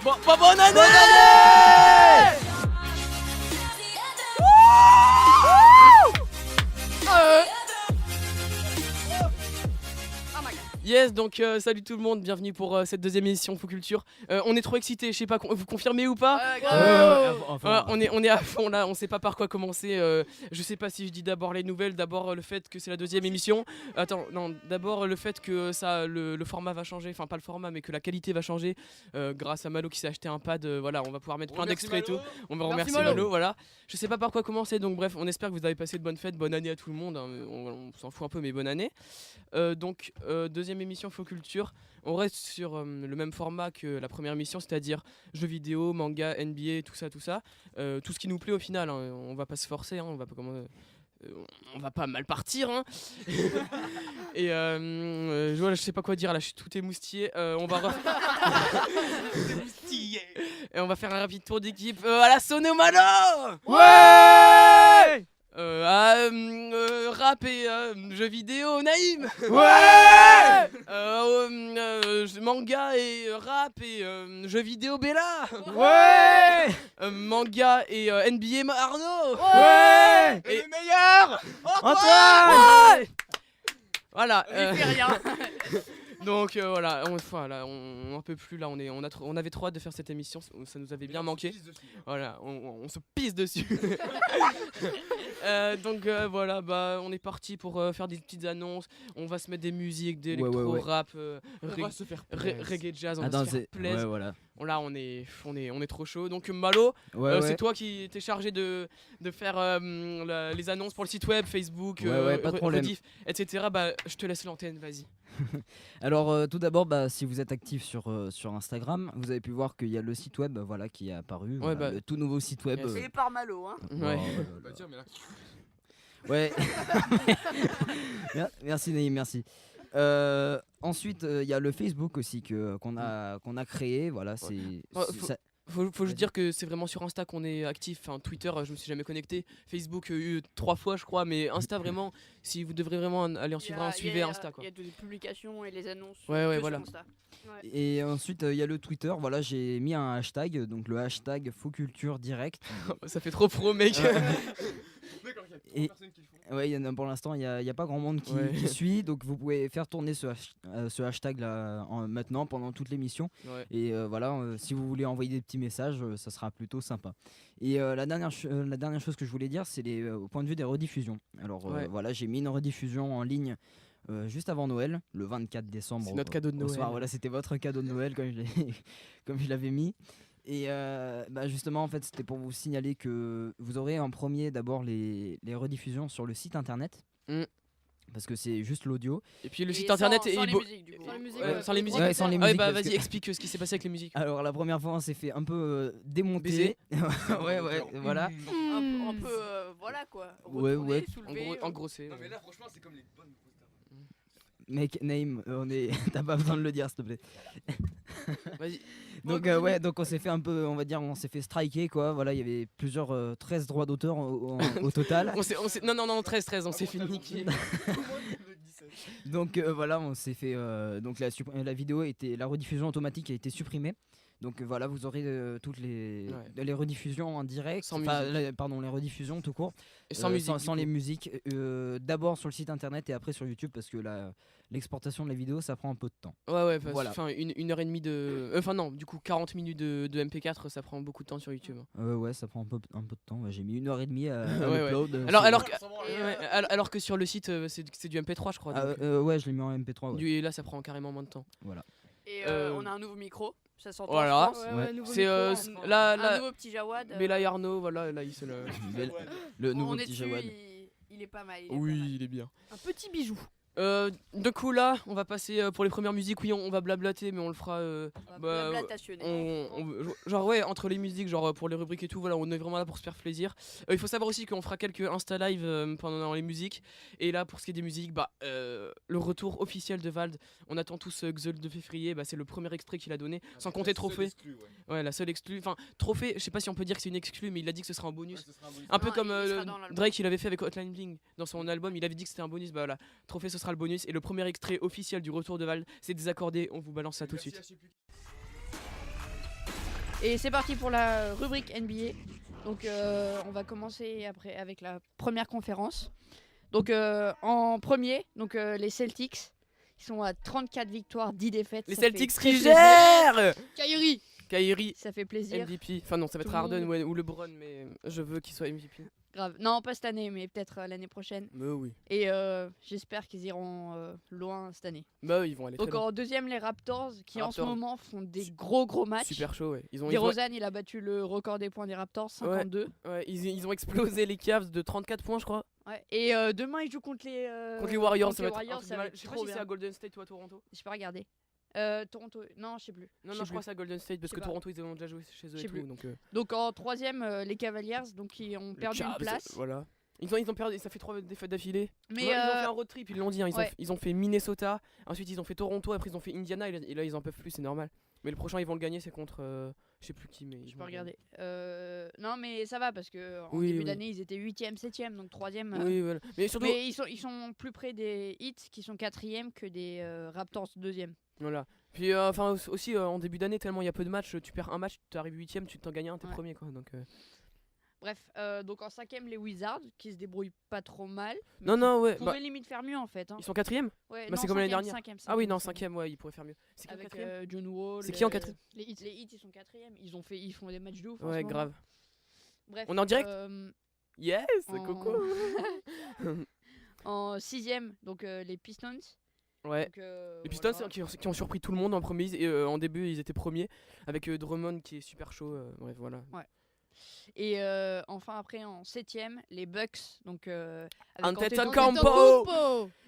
Bonne année! Yes, donc salut tout le monde, bienvenue pour cette deuxième émission Faux Culture. On est trop excités, je sais pas, vous confirmez ou pas? On est à fond là, on sait pas par quoi commencer. Je sais pas si je dis d'abord les nouvelles, d'abord le fait que c'est la deuxième émission. Attends, non, d'abord le fait que ça, le format va changer, enfin pas le format, mais que la qualité va changer grâce à Malo qui s'est acheté un pad. Voilà, on va pouvoir mettre plein d'extraits et tout. On va remercier Malo, voilà. Je sais pas par quoi commencer, donc bref, on espère que vous avez passé de bonnes fêtes, bonne année à tout le monde. Hein. On s'en fout un peu, mais bonne année. Donc deuxième émission Faux Culture, on reste sur le même format que la première émission, c'est-à-dire jeux vidéo, manga, NBA, tout ça, tout ce qui nous plaît au final. Hein. On va pas se forcer, hein. On va pas mal partir. Hein. Et voilà, je sais pas quoi dire là, je suis tout émoustillé. On va et on va faire un rapide tour d'équipe. À la Sono Malo. Ouais. Rap et jeux vidéo, Naïm. Ouais. Manga et rap et jeux vidéo, Bella. Ouais. Manga et NBA, Arnaud. Ouais. Et le meilleur, Antoine. Ouais. Voilà. Il fait rien. Donc voilà, on en peut plus là, on avait trop hâte de faire cette émission, ça nous avait bien manqué. Voilà, on se pisse dessus. Donc voilà, on est parti pour faire des petites annonces. On va se mettre des musiques, d'électro, rap, on va se faire reggae jazz, on va se faire plaisir. Ouais, voilà. Là on est trop chaud. Donc Malo, c'est toi qui t'es chargé de faire les annonces pour le site web, Facebook, pas de problème. Rediff, etc. Je te laisse l'antenne, vas-y. Alors tout d'abord, si vous êtes actif sur Instagram, vous avez pu voir qu'il y a le site web qui est apparu, le tout nouveau site web. C'est par Malo, hein. Ouais. Ouais. Merci Naïm, merci. Ensuite, il y a le Facebook aussi qu'on a créé. Voilà, Faut juste dire que c'est vraiment sur Insta qu'on est actif. Enfin, Twitter, je me suis jamais connecté. Facebook, 3 fois, je crois. Mais Insta, vraiment, si vous devrez vraiment aller en suivre un, suivez Insta. Il y a des publications et les annonces. Ouais, voilà. Sur Insta. Ouais. Et ensuite, il y a le Twitter. Voilà, j'ai mis un hashtag, donc le hashtag Faux Culture Direct. Ça fait trop pro, mec. Et pour l'instant, il n'y a pas grand monde qui suit, donc vous pouvez faire tourner ce hashtag là maintenant pendant toute l'émission. Ouais. Et voilà, si vous voulez envoyer des petits messages, ça sera plutôt sympa. Et la dernière chose que je voulais dire, c'est au point de vue des rediffusions. Alors voilà, j'ai mis une rediffusion en ligne juste avant Noël, le 24 décembre. C'est notre cadeau de Noël. Soir. Voilà, c'était votre cadeau de Noël comme je l'avais mis. Et justement, en fait, c'était pour vous signaler que vous aurez en premier d'abord les rediffusions sur le site internet. Parce que c'est juste l'audio. Et puis le site internet sans les musiques, du coup. Sans les musiques. Ouais, sans les musiques. Vas-y, explique ce qui s'est passé avec les musiques. Alors la première fois, on s'est fait un peu démonter. ouais, voilà. Un peu, voilà quoi. Ouais. Soulever, En gros, c'est. Non mais là franchement c'est comme les bonnes grosses dames. Mec, Naïm, t'as pas besoin de le dire s'il te plaît. Vas-y. Donc on s'est fait un peu, on va dire, on s'est fait striker quoi. Voilà, il y avait 13 droits d'auteur au total. Non, 13, on s'est fait niquer. Donc voilà, on s'est fait. Donc la vidéo la rediffusion automatique a été supprimée. Donc voilà, vous aurez toutes les rediffusions en direct. Les rediffusions tout court. Et sans musique. Sans les musiques. D'abord sur le site internet et après sur YouTube parce que l'exportation de la vidéo ça prend un peu de temps. Ouais, voilà. Enfin, une heure et demie de. Enfin, non, du coup, 40 minutes de MP4, ça prend beaucoup de temps sur YouTube. Ouais, ça prend un peu de temps. Ouais, j'ai mis 1h30 à upload. Alors que sur le site, c'est du MP3, je crois. Ouais, je l'ai mis en MP3. Ouais. Et là, ça prend carrément moins de temps. Voilà. Et on a un nouveau micro. Ça s'entend. Voilà. C'est un nouveau petit Jawad. Bella et Arnaud, voilà, là, c'est le nouveau petit Jawad. Il est pas mal. Il est bien. Un petit bijou. De coup là, on va passer pour les premières musiques. Oui, on va blablater, mais on le fera. Entre les musiques, genre pour les rubriques et tout, voilà, on est vraiment là pour se faire plaisir. Il faut savoir aussi qu'on fera quelques Insta live pendant les musiques. Et là, pour ce qui est des musiques, le retour officiel de Vald. On attend tous Xul de février. C'est le premier extrait qu'il a donné, sans compter Trophée. Ouais, la seule exclue. Enfin, Trophée, je sais pas si on peut dire que c'est une exclue, mais il a dit que ce sera un bonus. Un peu comme Drake, il avait fait avec Hotline Bling dans son album. Il avait dit que c'était un bonus. Voilà, Trophée, ce sera le bonus. Et le premier extrait officiel du retour de Vald, c'est Désaccordé. On vous balance ça tout de suite. Et c'est parti pour la rubrique NBA. Donc on va commencer après avec la première conférence. Donc en premier, donc les Celtics, ils sont à 34 victoires, 10 défaites. Les Ça fait Celtics très qui plaisir. gèrent. Kyrie, Ça fait plaisir. MVP. Enfin non, ça va être Tout le Harden monde. ou LeBron, mais je veux qu'il soit MVP. Grave. Non, pas cette année, mais peut-être l'année prochaine. Mais oui. Et j'espère qu'ils iront loin cette année. Bah ils vont aller très Donc loin. en deuxième, les Raptors, qui en ce Raptors. moment font des gros matchs. Super chaud, ouais. DeRozan, il a battu le record des points des Raptors, 52. Ouais, ils ont explosé les Cavs de 34 points, je crois. Ouais. Et demain, ils jouent contre les Warriors, contre ça les va être un Warriors, truc ça de va malade. être Je sais pas trop si c'est bien. à Golden State ou à Toronto. J'ai pas regardé. Toronto, non, je sais plus. Non, Je je sais crois que plus. c'est à Golden State parce Je que sais pas. Toronto ils ont déjà joué chez eux Je et sais tout. plus. Donc, Donc en troisième, les Cavaliers, donc ils ont perdu les une Cavs, place. Voilà. Ils ont perdu, ça fait 3 défaites d'affilée. Mais Non, ils ont fait un road trip, ils l'ont dit. Hein, ouais. ils ont fait Minnesota, ensuite ils ont fait Toronto, après ils ont fait Indiana et là ils en peuvent plus, c'est normal. Mais le prochain ils vont le gagner, c'est contre je sais plus qui, mais je peux regarder. Non, mais ça va parce que en Oui, début oui. d'année, ils étaient 8e, 7e, donc 3e. Oui, voilà. Mais surtout, Mais ils sont plus près des Heat qui sont 4e que des Raptors 2e. voilà. Puis enfin aussi en début d'année, tellement il y a peu de matchs, tu perds un match, tu arrives 8ème, tu t'en gagnes un, t'es Ouais. premier quoi. Donc, Bref, donc en 5e, les Wizards qui se débrouillent pas trop mal. mais non, qui non, ouais. pourraient Bah, limite faire mieux en fait. Hein. ils sont 4ème. Ouais, bah, non, c'est comme l'année 5e, dernière. 5e, Ah oui, 5e, non, 5e. 5ème, ouais, ils pourraient faire mieux. C'est qui le Avec 4ème John Wall. C'est qui en 4e? Les Heat, ils sont 4e. Ils font des matchs de ouf. en Ouais, ce moment. grave. Bref, On est en direct euh, Yes, en- Coco. En 6e, donc les Pistons. Ouais. Donc, Les Pistons voilà. qui ont surpris tout le monde en premier, en début ils étaient premiers avec Drummond qui est super chaud. Bref, voilà. Et enfin après en 7e, les Bucks. Donc avec Antetokounmpo.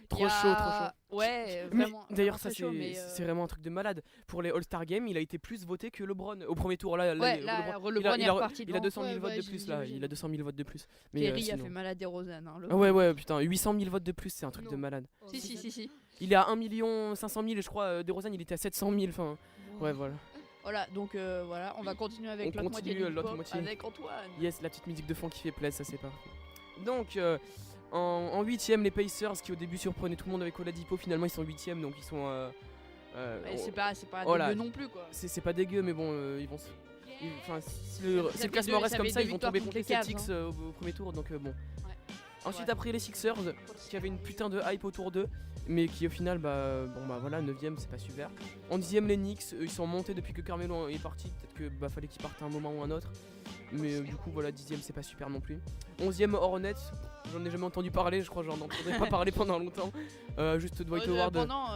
Trop Il y a- chaud, trop chaud. Ouais, Mais vraiment. d'ailleurs, vraiment ça très chaud, mais, c'est vraiment un truc de malade. Pour les All-Star Games, il a été plus voté que LeBron au premier tour. Là, Ouais, il- là, LeBron, LeBron est reparti il a devant. 200 000 Ouais, votes ouais, de plus là. j'imagine. Il a 200 000 votes de plus. Mais Terry a sinon- fait malade des Rosanne. Hein, Ah ouais, putain, 800 000 votes de plus, c'est un truc de Non. malade. Oh, Si. Il est à 1 500 000 et je crois DeRozan il était à 700 000. Enfin, ouais, voilà. Voilà, donc voilà, on va continuer avec On l'autre moitié continue, du l'autre pop moitié. avec Antoine. Yes, la petite musique de fond qui fait plaisir, ça c'est parfait. Donc, en 8ème, les Pacers qui au début surprenaient tout le monde avec Oladipo, finalement ils sont 8ème donc ils sont. Ouais, c'est pas oh là. dégueu non plus quoi. C'est pas dégueu, mais bon, ils vont. Enfin, si le Ça fait classement deux- reste ça comme fait ça, deux ils vont victoires tomber contre contre les les Cavs, Celtics au premier tour, donc bon. Ensuite, vrai. après les Sixers, qui avaient une putain de hype autour d'eux, mais qui au final, voilà, 9ème, c'est pas super. En 10ème, les Knicks, ils sont montés depuis que Carmelo est parti, peut-être que fallait qu'ils partent à un moment ou un autre. Mais du coup, voilà, 10ème, c'est pas super non plus. 11ème, Hornets, j'en ai jamais entendu parler, je crois que j'en entendrais pas parler pendant longtemps. Juste Dwight Howard. Pendant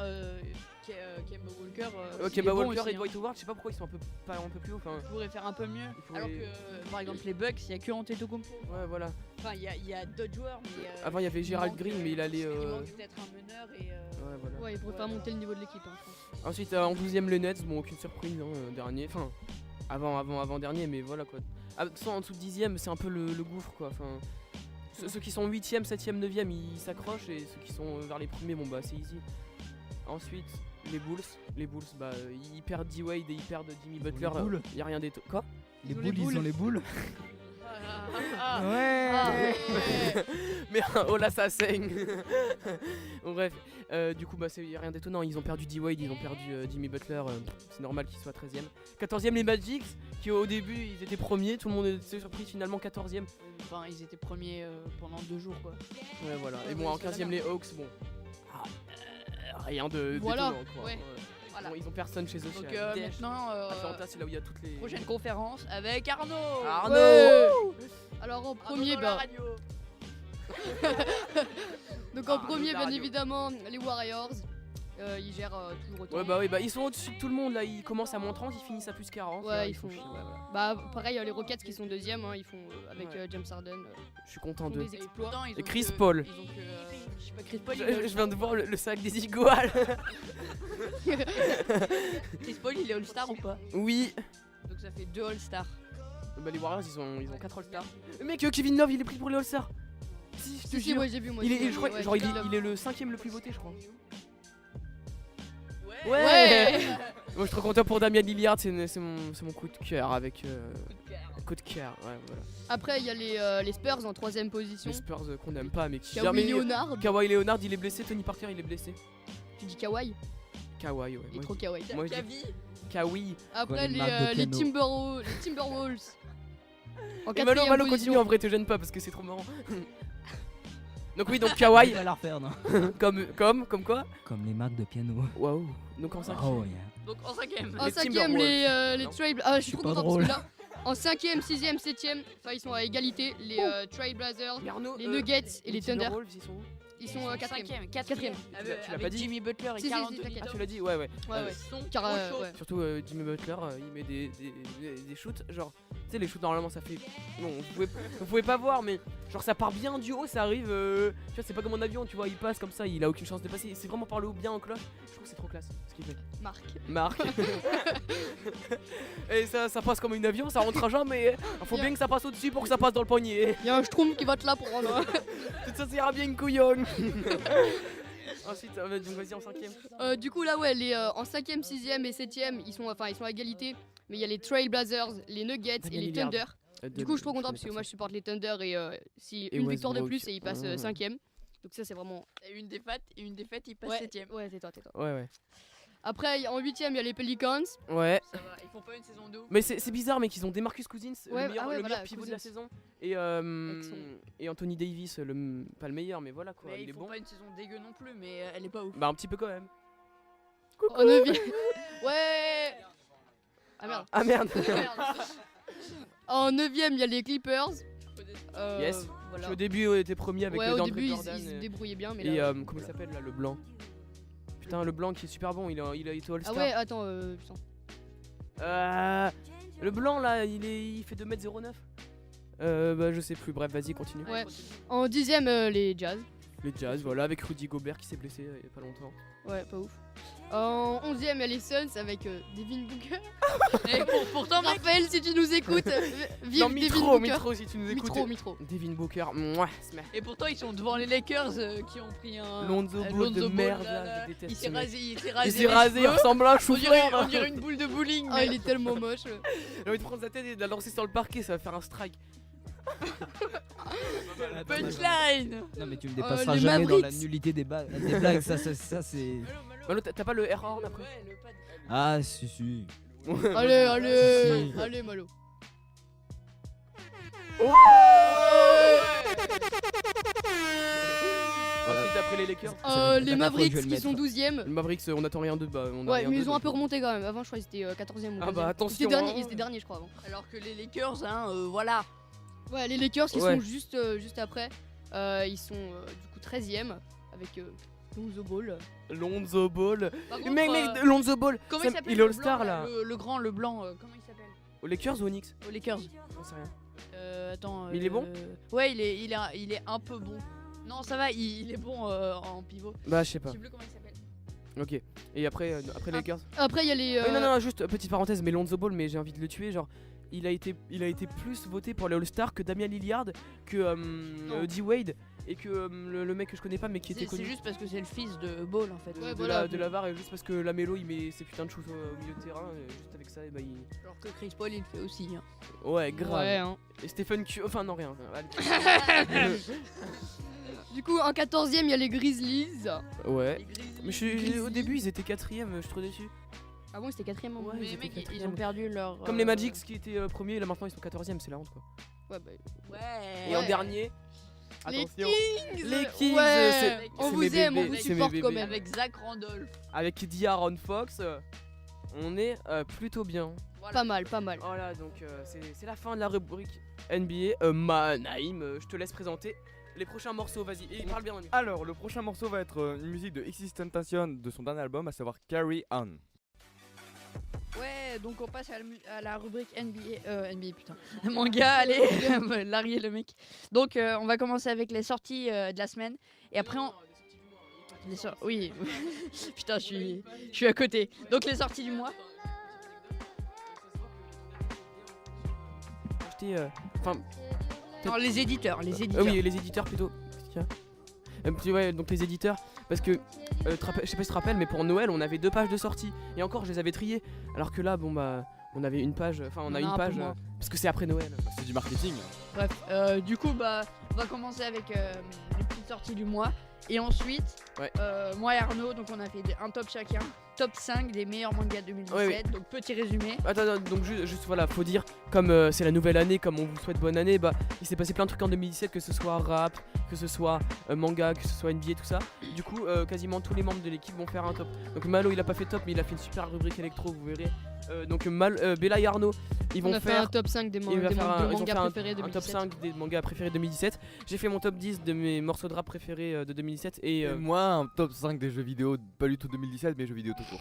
Kemba Walker. s'il Kemba est bon Walker aussi, et hein. Dwight Howard, je sais pas pourquoi ils sont pas un peu plus haut. Enfin, Ils pourraient faire un peu mieux. pourraient- Alors que par exemple les Bucks, il y a que Antetokounmpo. ouais, voilà. Enfin, il y a d'autres joueurs, mais. Avant, il y avait Gerald manque, Green, mais il allait. Il manque peut-être un meneur et. Ouais, voilà. Ouais, il pourrait faire monter le niveau de l'équipe, hein, je pense. Ensuite, en 12ème, les Nets, bon, aucune surprise, hein, dernier. Enfin, avant dernier, mais voilà quoi. Ah, de toute façon, en dessous de 10ème, c'est un peu le gouffre quoi. Enfin, ceux qui sont 8ème, 7ème, 9ème, ils s'accrochent et ceux qui sont vers les premiers, bon bah c'est easy. Ensuite, les Bulls, ils perdent D-Wade et ils perdent Jimmy Butler. les Bulls. Y a rien d'étonnant. Quoi Les Ils ont boules, les ils ont les boules. Ouais. Ouais. Mais oh là ça saigne. Bon, bref, du coup y a rien d'étonnant, ils ont perdu D-Wade, ils ont perdu Jimmy Butler, c'est normal qu'ils soient 13ème. 14ème les Magic qui au début ils étaient premiers, tout le monde était surpris, finalement 14ème. Enfin, ils étaient premiers pendant 2 jours quoi. Ouais voilà, et Ouais, bon en c'est la 15ème les Hawks, bon. Rien de Voilà, d'étonnant quoi. ouais. Voilà. Bon, ils ont personne chez eux. Donc chez ADH. maintenant, Atlanta c'est là où il y a toutes les... prochaine conférence avec Arnaud. Arnaud. Ouais. Alors en Arnaud premier, dans la bah, radio. donc en Arnaud premier, de la bien radio. évidemment, les Warriors. Ils gèrent toujours autant. Ouais bah ils sont au-dessus de tout le monde là, ils commencent à moins 30, ils finissent à plus 40. Ouais, là, ils font- chier, ouais, voilà. Bah pareil, les Rockets qui sont deuxième, hein, ils font avec Ouais. James Harden. Je suis content font d'eux. des exploits. Pourtant, ils Et ont Chris que- Paul. Ils ont que, je sais pas, Chris Paul. Je viens de voir le sac des iguales. Chris Paul, il est All-Star ou pas? Oui. Donc ça fait 2 All-Star. Bah les Warriors ils ont 4 All-Stars. Mec Kevin Love il est pris pour les All-Stars. Si je te Si, si, jure. ouais, j'ai vu moi. Il j'ai est, vu, je crois, ouais, genre, Kevin Love. il est le 5ème le plus voté je crois. Ouais. Moi je suis trop content pour Damian Lillard, c'est mon coup de cœur avec coup de cœur, ouais voilà. Après, il y a les Spurs en troisième position. Les Spurs qu'on n'aime pas mais qui Kawhi jamais- Leonard. Kawhi Leonard il est blessé, Tony Parker il est blessé. Tu dis Kawhi? Kawhi ouais. Il est Moi, trop je Kawhi. dis- moi, je dis- Kavi. Kawi. Après, les marques de les piano. Timberwolves. En Et Malo, quatrième continue, position. en vrai, te gêne pas parce que c'est trop marrant. Donc oui, donc Kawaii, On va la refaire, non? comme quoi? Comme les marques de piano. Waouh. Donc en 5. Oh, yeah. Donc en cinquième. Les En cinquième, Timberwolves. les Non. Trail. Ah, je suis C'est trop pas content drôle. parce que là, en cinquième, sixième, septième, enfin ils sont à égalité. Les Trailblazers, Mais Arnaud, les Nuggets et les Thunder. Timberwolves, ils sont où? Ils sont quatrième. Quatrième. Tu l'as pas dit? Jimmy Butler et Si, si, Karl si, Anthony t'inquiète. Ah, tu l'as dit? Ouais. Ouais, ouais. Car, ouais. Surtout Jimmy Butler, il met des shoots, genre, tu sais, les shoots normalement ça fait. Non, vous pouvez pas voir, mais genre ça part bien du haut, ça arrive. Tu vois, c'est pas comme un avion, tu vois, il passe comme ça, il a aucune chance de passer. C'est vraiment par le haut, bien en cloche. Je trouve que c'est trop classe ce qu'il fait. Marc. Et ça passe comme un avion, ça rentre jamais. Il faut bien que ça passe au-dessus pour que ça passe dans le poignet. Il y a un Schtroumpf qui va être là pour rendre. Tout ça, ça ira bien une couillonne. Ensuite, donc vas-y en cinquième. Du coup, là, ouais, en cinquième, sixième et septième, ils sont à égalité. Mais il y a les Trailblazers, les Nuggets et les Lillard. Thunder. Du coup, je suis trop content parce que moi, je supporte les Thunder et si Et une victoire de Westbrook. plus et ils passent cinquième. Donc ça, c'est vraiment. Et une défaite, il passe Ouais, septième. ouais, c'est toi. Ouais. Après, en huitième, il y a les Pelicans. Ouais. Ça va, ils font pas une saison de ouf. Mais c'est bizarre, mais qu'ils ont Demarcus Cousins, Ouais, le meilleur, ah ouais, le voilà, meilleur pivot de la Cousins. saison, son- et Anthony Davis, pas le meilleur, mais voilà quoi, Mais il ils est font bon. pas une saison dégueu non plus, mais elle est pas ouf. Bah un petit peu quand même. En neuvième. Ouais. Ah merde. Ah merde. En neuvième, il y a les Clippers. Yes. Voilà. Au début, on était premier avec Ouais, le au DeAndre début, Jordan ils se et- débrouillaient bien, mais et là. comment il s'appelle là, le blanc. Putain, le blanc qui est super bon, il a été Ah All-Star. ouais, attends, putain. Le blanc là, il fait 2m09. Bah je sais plus, bref, vas-y, continue. Ouais. En dixième, les Jazz. Les Jazz, voilà, avec Rudy Gobert qui s'est blessé il y a pas longtemps. Ouais, pas ouf. En onzième, il y a les Suns avec Devin Booker. Et pourtant, mec, Raphaël, si tu nous écoutes, vive Non, Devin Mitro, Booker. si tu nous écoutes. Mitro. Devin Booker, mouah, smack. et pourtant ils sont devant les Lakers qui ont pris un Lonzo Ball de merde, là, je déteste Il ce s'est mec. rasé, il s'est Il rasé. s'est les rasé, il cheveux. ressemble à un On chou dirait une boule de bowling. Ah, mais- il est tellement moche. J'ai envie de prendre sa tête et de la lancer sur le parquet, ça va faire un strike. Punchline. Non, mais tu me dépasseras les jamais dans la Mavericks. nullité des blagues. Ça c'est. Malo, t'as pas le R-Horn après? Ah, si. Allez, Malo. Ensuite, après les Lakers. Les Mavericks qui sont 12ème. Les Mavericks, on attend rien d'eux. Bah, on a Ouais, rien mais d'eux, ils ont un donc, peu remonté quand même. Avant, je crois qu'ils étaient 14ème ou 15ème. Ah bah, attention, Ils étaient derniers, hein. ils étaient derniers, je crois, avant. Alors que les Lakers, voilà. Ouais, les Lakers qui Ouais. sont juste après. Ils sont du coup 13ème avec Lonzo Ball. Lonzo Ball. Par contre, Mec, Lonzo Ball. comment ça- il s'appelle il est le All-Star blanc, là. Le grand, le blanc, comment il s'appelle Aux Lakers ou aux Knicks? Aux Lakers. J'en sais rien. Attends. Mais il est bon Ouais, il est un peu bon. Non, ça va, il est bon en pivot. Bah, je sais pas. Je sais plus comment il s'appelle. Ok. Et après les Lakers. Après, il y a les. Non, juste petite parenthèse, mais Lonzo Ball, mais j'ai envie de le tuer. Genre, il a été plus voté pour les All-Stars que Damian Lillard, que D-Wade et que le mec que je connais pas, mais qui était C'est connu. juste parce que c'est le fils de Ball en fait. Ouais, de voilà. la VAR, et juste parce que la Mélo il met ses putains de shoots au milieu de terrain, et juste avec ça, et bah il. Alors que Chris Paul il le fait aussi. Hein. Ouais, grave. Ouais, hein. Et Stephen Q. Enfin, non, rien. Allez. Du coup, en 14ème, il y a les Grizzlies. Ouais. Mais au début, ils étaient 4ème, je suis trop déçu. Ah bon, c'était 4ème. Ouais, Mais ils les étaient mecs, ils quatrième. ont perdu leur. Comme les Magics qui étaient premiers, et là maintenant ils sont 14ème, c'est la honte quoi. Ouais, bah. Ouais. Et en dernier. Les Attention. Kings. Les Kings, Ouais. c'est- On c'est vous mes aime, on bébés, vous c'est mes supporte quand bébés. même. Avec Zach Randolph. Avec D'Aaron Fox, on est plutôt bien. Pas mal, pas mal. Voilà, donc c'est la fin de la rubrique NBA. Naïm, je te laisse présenter les prochains morceaux, vas-y. Et parle bien dans le micro. Alors, le prochain morceau va être une musique de XXXTentacion de son dernier album, à savoir Carry On. Ouais, donc on passe à la rubrique NBA putain. Manga, allez, Larry et le mec. Donc on va commencer avec les sorties de la semaine. Et après on. Oui, putain, je suis à côté. Donc les sorties du mois. Acheter, enfin, Non, les éditeurs. oui, les éditeurs plutôt. Tiens. Ouais, donc les éditeurs, parce que je sais pas si tu te rappelles, mais pour Noël, on avait 2 pages de sortie. Et encore, je les avais triées. Alors que là, bon bah, on avait une page. Enfin, on a On a une un peu page moins. parce que c'est après Noël. C'est du marketing. Bref, du coup, bah, on va commencer avec les petites sorties du mois. Et ensuite, Ouais. moi et Arnaud, donc on a fait un top chacun. Top 5 des meilleurs mangas 2017. Ouais, Donc petit résumé. Attends, donc juste voilà, faut dire, comme c'est la nouvelle année, comme on vous souhaite bonne année, bah il s'est passé plein de trucs en 2017, que ce soit rap, que ce soit manga, que ce soit NBA, tout ça. Du coup, quasiment tous les membres de l'équipe vont faire un top. Donc Malo, il a pas fait top, mais il a fait une super rubrique électro, vous verrez. Donc Bella et Arnaud, ils vont On a fait faire un top 5 des ils vont faire ils ont mangas fait préférés de un top 2017. 5 des mangas préférés de 2017. J'ai fait mon top 10 de mes morceaux de rap préférés de 2017 et Et moi, un top 5 des jeux vidéo, pas du tout 2017, mais jeux vidéo tout court.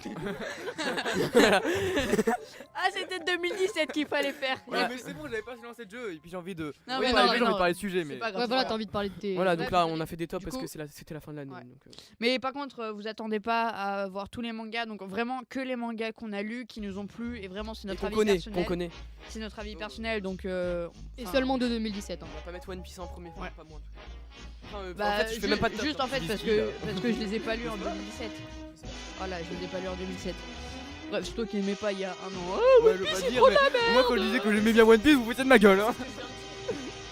Ah, c'était 2017 qu'il fallait faire. Ouais, mais c'est bon, j'avais pas lancé de jeu, et puis j'ai envie de. Non, Oui, mais j'ai non, envie mais de non. parler de sujet, C'est mais. pas grave, Ouais, voilà, c'est t'as pas envie de parler de tes. voilà, Ouais, donc là vous on a avez- fait des tops du parce coup- que c'était la fin de l'année. Ouais. donc, Mais par contre, vous attendez pas à voir tous les mangas, donc vraiment que les mangas qu'on a lus, qui nous ont plu, et vraiment c'est et notre qu'on avis connaît, personnel. qu'on connaît. C'est notre avis personnel, donc. Et enfin, seulement de 2017. hein. On va pas mettre One Piece en premier, Ouais. pas moi en tout cas. Enfin, Bah, en fait, je fais même pas de top, juste hein. en fait parce que je les ai pas lus en 2017. Voilà, je les ai pas lus en 2017. Bref, c'est toi qui aimais pas il y a un an. Ouais, je veux pas dire, mais moi quand je disais que j'aimais bien One Piece, vous foutez de ma gueule, hein.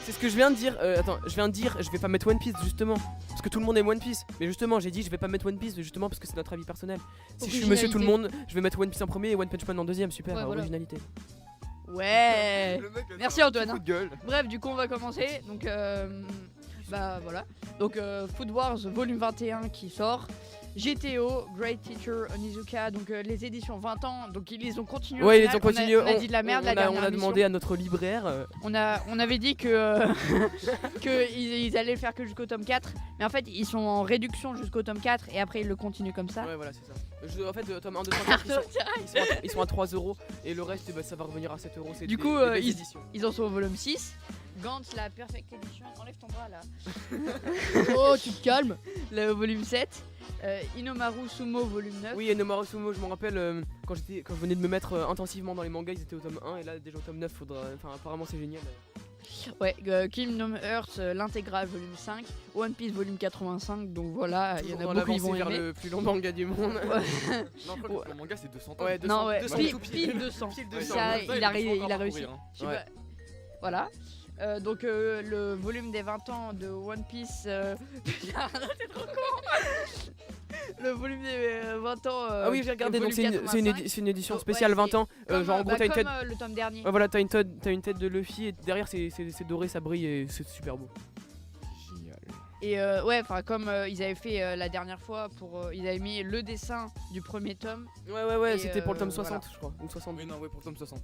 C'est ce que je viens de dire. Attends, je viens de dire, je vais pas mettre One Piece justement. Parce que tout le monde aime One Piece. Mais justement, j'ai dit, je vais pas mettre One Piece justement parce que c'est notre avis personnel. Si je suis monsieur tout le monde, je vais mettre One Piece en premier et One Punch Man en deuxième. Super, Ouais, voilà. originalité. Ouais. Le mec a Merci, fait un Antoine, petit coup de gueule. Bref, du coup, on va commencer. Donc, bah voilà. Donc, Food Wars volume 21 qui sort. GTO, Great Teacher Onizuka, donc les éditions 20 ans, donc ils les ont continué. au Ouais, ils final. les ont continué. On a dit de la merde la dernière On a émission. demandé à notre libraire. On avait dit que, ils allaient le faire que jusqu'au tome 4, mais en fait ils sont en réduction jusqu'au tome 4 et après ils le continuent comme ça. Ouais, voilà, c'est ça. En fait, tome 1, 2, 3, 4, ils sont à 3 euros et le reste, bah, ça va revenir à 7 euros. C'est Du des- coup, des belles ils- éditions. Ils en sont au volume 6. Gantz, la Perfect Edition, enlève ton bras là. Oh, tu te calmes. Le volume 7. Inomaru Sumo volume 9. Oui, et Nomaru Sumo, je me rappelle quand je venais de me mettre intensivement dans les mangas, ils étaient au tome 1 et là déjà au tome 9, apparemment c'est génial. Ouais, Kingdom Hearts, l'intégrale volume 5. One Piece volume 85, donc voilà, il y en a Toujours beaucoup qui l'avancée vont vers aimer. le plus long manga du monde. Non, je crois que le manga c'est 200 ans. Ouais, 200, Non, ouais, 200 pile, tout pile. pile 200. Pile Ça, 200. il a réussi. Hein. Je sais Ouais. pas. Voilà. Donc le volume des 20 ans de One Piece. T'es trop con. Le volume des 20 ans. Ah oui, j'ai regardé, donc volume c'est 85. une édition Ouais, spéciale c'est 20 ans. Comme, Genre en gros, t'as une tête. le tome dernier. Ouais, voilà, t'as une tête de Luffy et derrière c'est doré, ça brille et c'est super beau. Génial. Et ouais, enfin comme ils avaient fait la dernière fois ils avaient mis le dessin du premier tome Ouais, Et, c'était pour le tome voilà. 60, je crois, ou 60. Oui, non, ouais, pour le tome 60.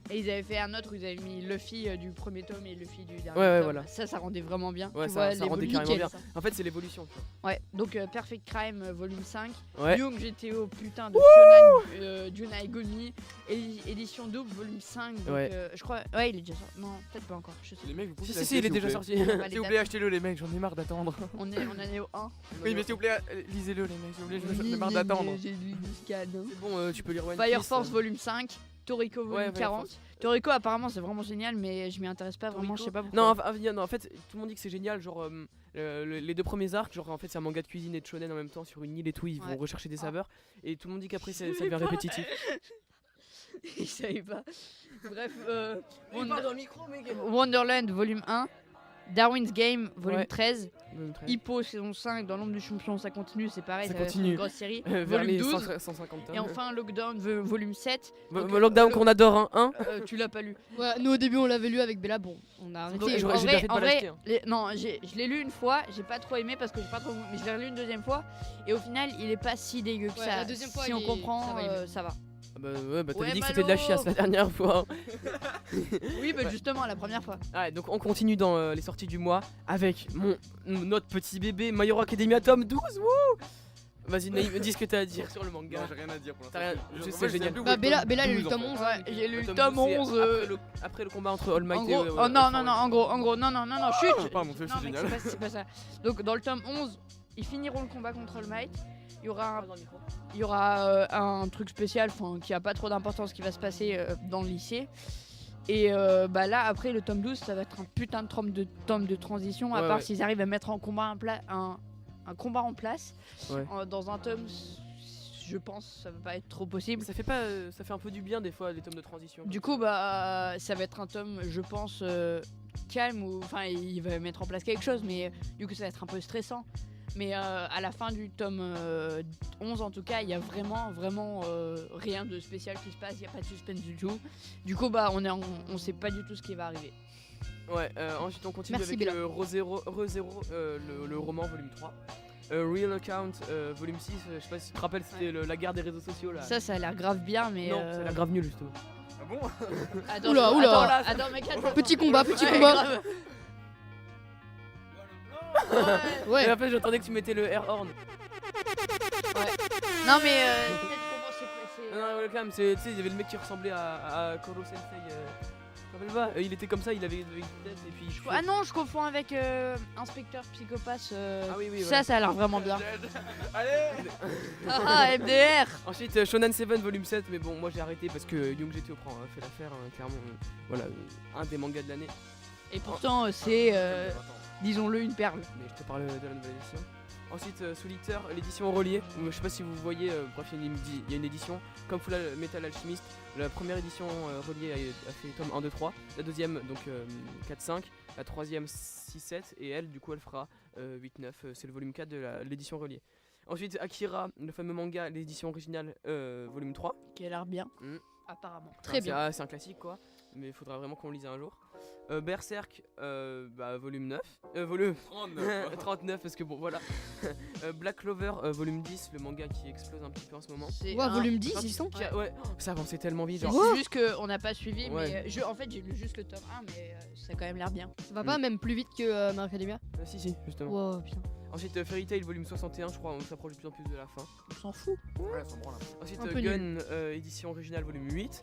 et ils avaient fait un autre où ils avaient mis Luffy du premier tome et Luffy du dernier Ouais, tome. voilà. Ça rendait vraiment bien. Ouais, Tu ça vois, rendait l'évolution. carrément bien. En fait, c'est l'évolution. tu Ouais, donc Perfect Crime volume 5, Ouais. Young GTO putain de Shonan Junai Gomi, édition double volume 5. Donc, Ouais. je crois ouais, il est déjà sorti. Non, peut-être pas encore, je sais Les mecs, vous pouvez Si, l'acheter, il est s'il déjà vous sorti. pas. plaît. S'il vous plaît, achetez-le, les mecs, j'en ai marre d'attendre. On en est au 1. Oui, mais s'il vous plaît, lisez-le, les mecs, s'il vous plaît, j'en ai marre d'attendre. J'ai lu jusqu'à deux. C'est bon, tu peux lire One Fire Piece, Force volume 5, Toriko volume Ouais, Fire 40. Force. Toriko apparemment c'est vraiment génial mais je m'y intéresse pas vraiment, Toriko. je sais pas pourquoi. Non, en fait, tout le monde dit que c'est génial. Genre, les deux premiers arcs, genre en fait, c'est un manga de cuisine et de shonen en même temps sur une île et tout. Ils Ouais. vont rechercher des Ah. saveurs. Et tout le monde dit qu'après, ça devient répétitif. Je savais pas. Bref, micro, mec. Wonderland volume 1, Darwin's Game volume Ouais. 13, Hippo saison 5, Dans l'ombre du champion ça continue, c'est pareil, Ça va être continue. une grosse série. Vers volume les 12. 150 tomes. Et enfin Lockdown volume 7. donc, Lockdown qu'on adore, hein. Tu l'as pas lu. Ouais, nous au début on l'avait lu avec Bella, bon, on a arrêté. Donc, Et j'aurais- en j'ai vrai, bien fait de pas l'acheter, hein. non, je l'ai lu une fois, j'ai pas trop aimé parce que j'ai pas trop, mais je l'ai relu une deuxième fois et au final il est pas si dégueu que Ouais, ça. la deuxième fois, si il on est- comprend, ça va, il est bien. ça va. Ah bah ouais, bah t'avais Ouais, dit que c'était de la Malo. chiasse la dernière fois. Oui, bah justement la première fois. Ouais, donc on continue dans les sorties du mois avec notre petit bébé My Hero Academia tome 12. Wouh. Vas-y, Naïm, dis ce que t'as à dire sur le manga. Non, j'ai rien à dire pour T'as l'instant. rien- Je- je en sais, fait, je génial. sais plus où Bah est le Bella, tome Bella elle a lu 12, le en tome fait. 11. Ouais, j'ai lu le tome 12, c'est 11. après le combat entre All Might En et gros, oh non, non, non, en gros, non, chut. Ah, pardon, c'est Non, mec, génial. c'est pas ça. Donc dans le tome 11, ils finiront le combat contre All Might. Il y aura un truc spécial, qui a pas trop d'importance qui va se passer dans le lycée. Et bah là, après le tome 12, ça va être un putain de tome de transition, à Ouais, part ouais. s'ils arrivent à mettre un combat en place. Ouais. Dans un tome, je pense, ça va pas être trop possible. Ça fait pas, ça fait un peu du bien des fois les tomes de transition. Du coup, bah, ça va être un tome, je pense, calme, ou enfin, il va mettre en place quelque chose, mais du coup, ça va être un peu stressant. Mais à la fin du tome 11 en tout cas, il y a vraiment rien de spécial qui se passe, il n'y a pas de suspense du tout. Du coup on sait pas du tout ce qui va arriver. Ouais, ensuite on continue Merci, avec Bella. ReZero, le roman volume 3. Real Account volume 6, je sais pas si tu te rappelles, c'était la guerre des réseaux sociaux là. Ça a l'air grave bien, mais Non, ça a l'air grave nul justement. Ah bon? Attends, Oula. attends, mec, attends. Petit combat, petit Ouais, combat. grave. Et Ouais. après j'entendais que tu mettais le air horn. Non mais peut-être comment c'est. Non, ouais, quand même, tu sais, il y avait le mec qui ressemblait à Koro Sensei. Tu te rappelles pas il était comme ça, il avait une tête et puis. Ah non, je confonds avec Inspecteur Psychopathe. Ah oui, ça, voilà. ça a l'air vraiment bien. Allez! Ah, MDR. Ensuite Shonen 7 volume 7, mais bon, moi j'ai arrêté parce que Young GTO prend fait l'affaire, clairement. Voilà, un des mangas de l'année. Et pourtant, c'est, disons-le, une perle. Mais je te parle de la nouvelle édition. Ensuite, Solitaire, l'édition reliée. Je sais pas si vous voyez, bref, il y a une édition comme Full Metal Alchemist. La première édition reliée a fait tome 1, 2, 3. La deuxième, donc 4, 5. La troisième, 6, 7. Et elle, du coup, elle fera 8, 9. C'est le volume 4 de l'édition reliée. Ensuite, Akira, le fameux manga, l'édition originale, volume 3. Qui a l'air bien, Mm. apparemment. Très bien. C'est un classique, quoi. Mais il faudra vraiment qu'on le lise un jour. Berserk, volume 9. Volume 39, parce que bon, voilà. Black Clover, volume 10, le manga qui explose un petit peu en ce moment. C'est Ouais, volume 10, ils sont. Ouais, ça avançait tellement vite. C'est Genre. juste qu'on n'a pas suivi, Ouais. mais en fait, j'ai lu juste le tome 1, mais ça a quand même l'air bien. Ça va pas même plus vite que My Academia. Si, justement. Wow, putain. Ensuite, Fairy Tail, volume 61, je crois, on s'approche de plus en plus de la fin. On s'en fout. Ouais, ça me branle. Ensuite, Un peu Gun, édition originale, volume 8.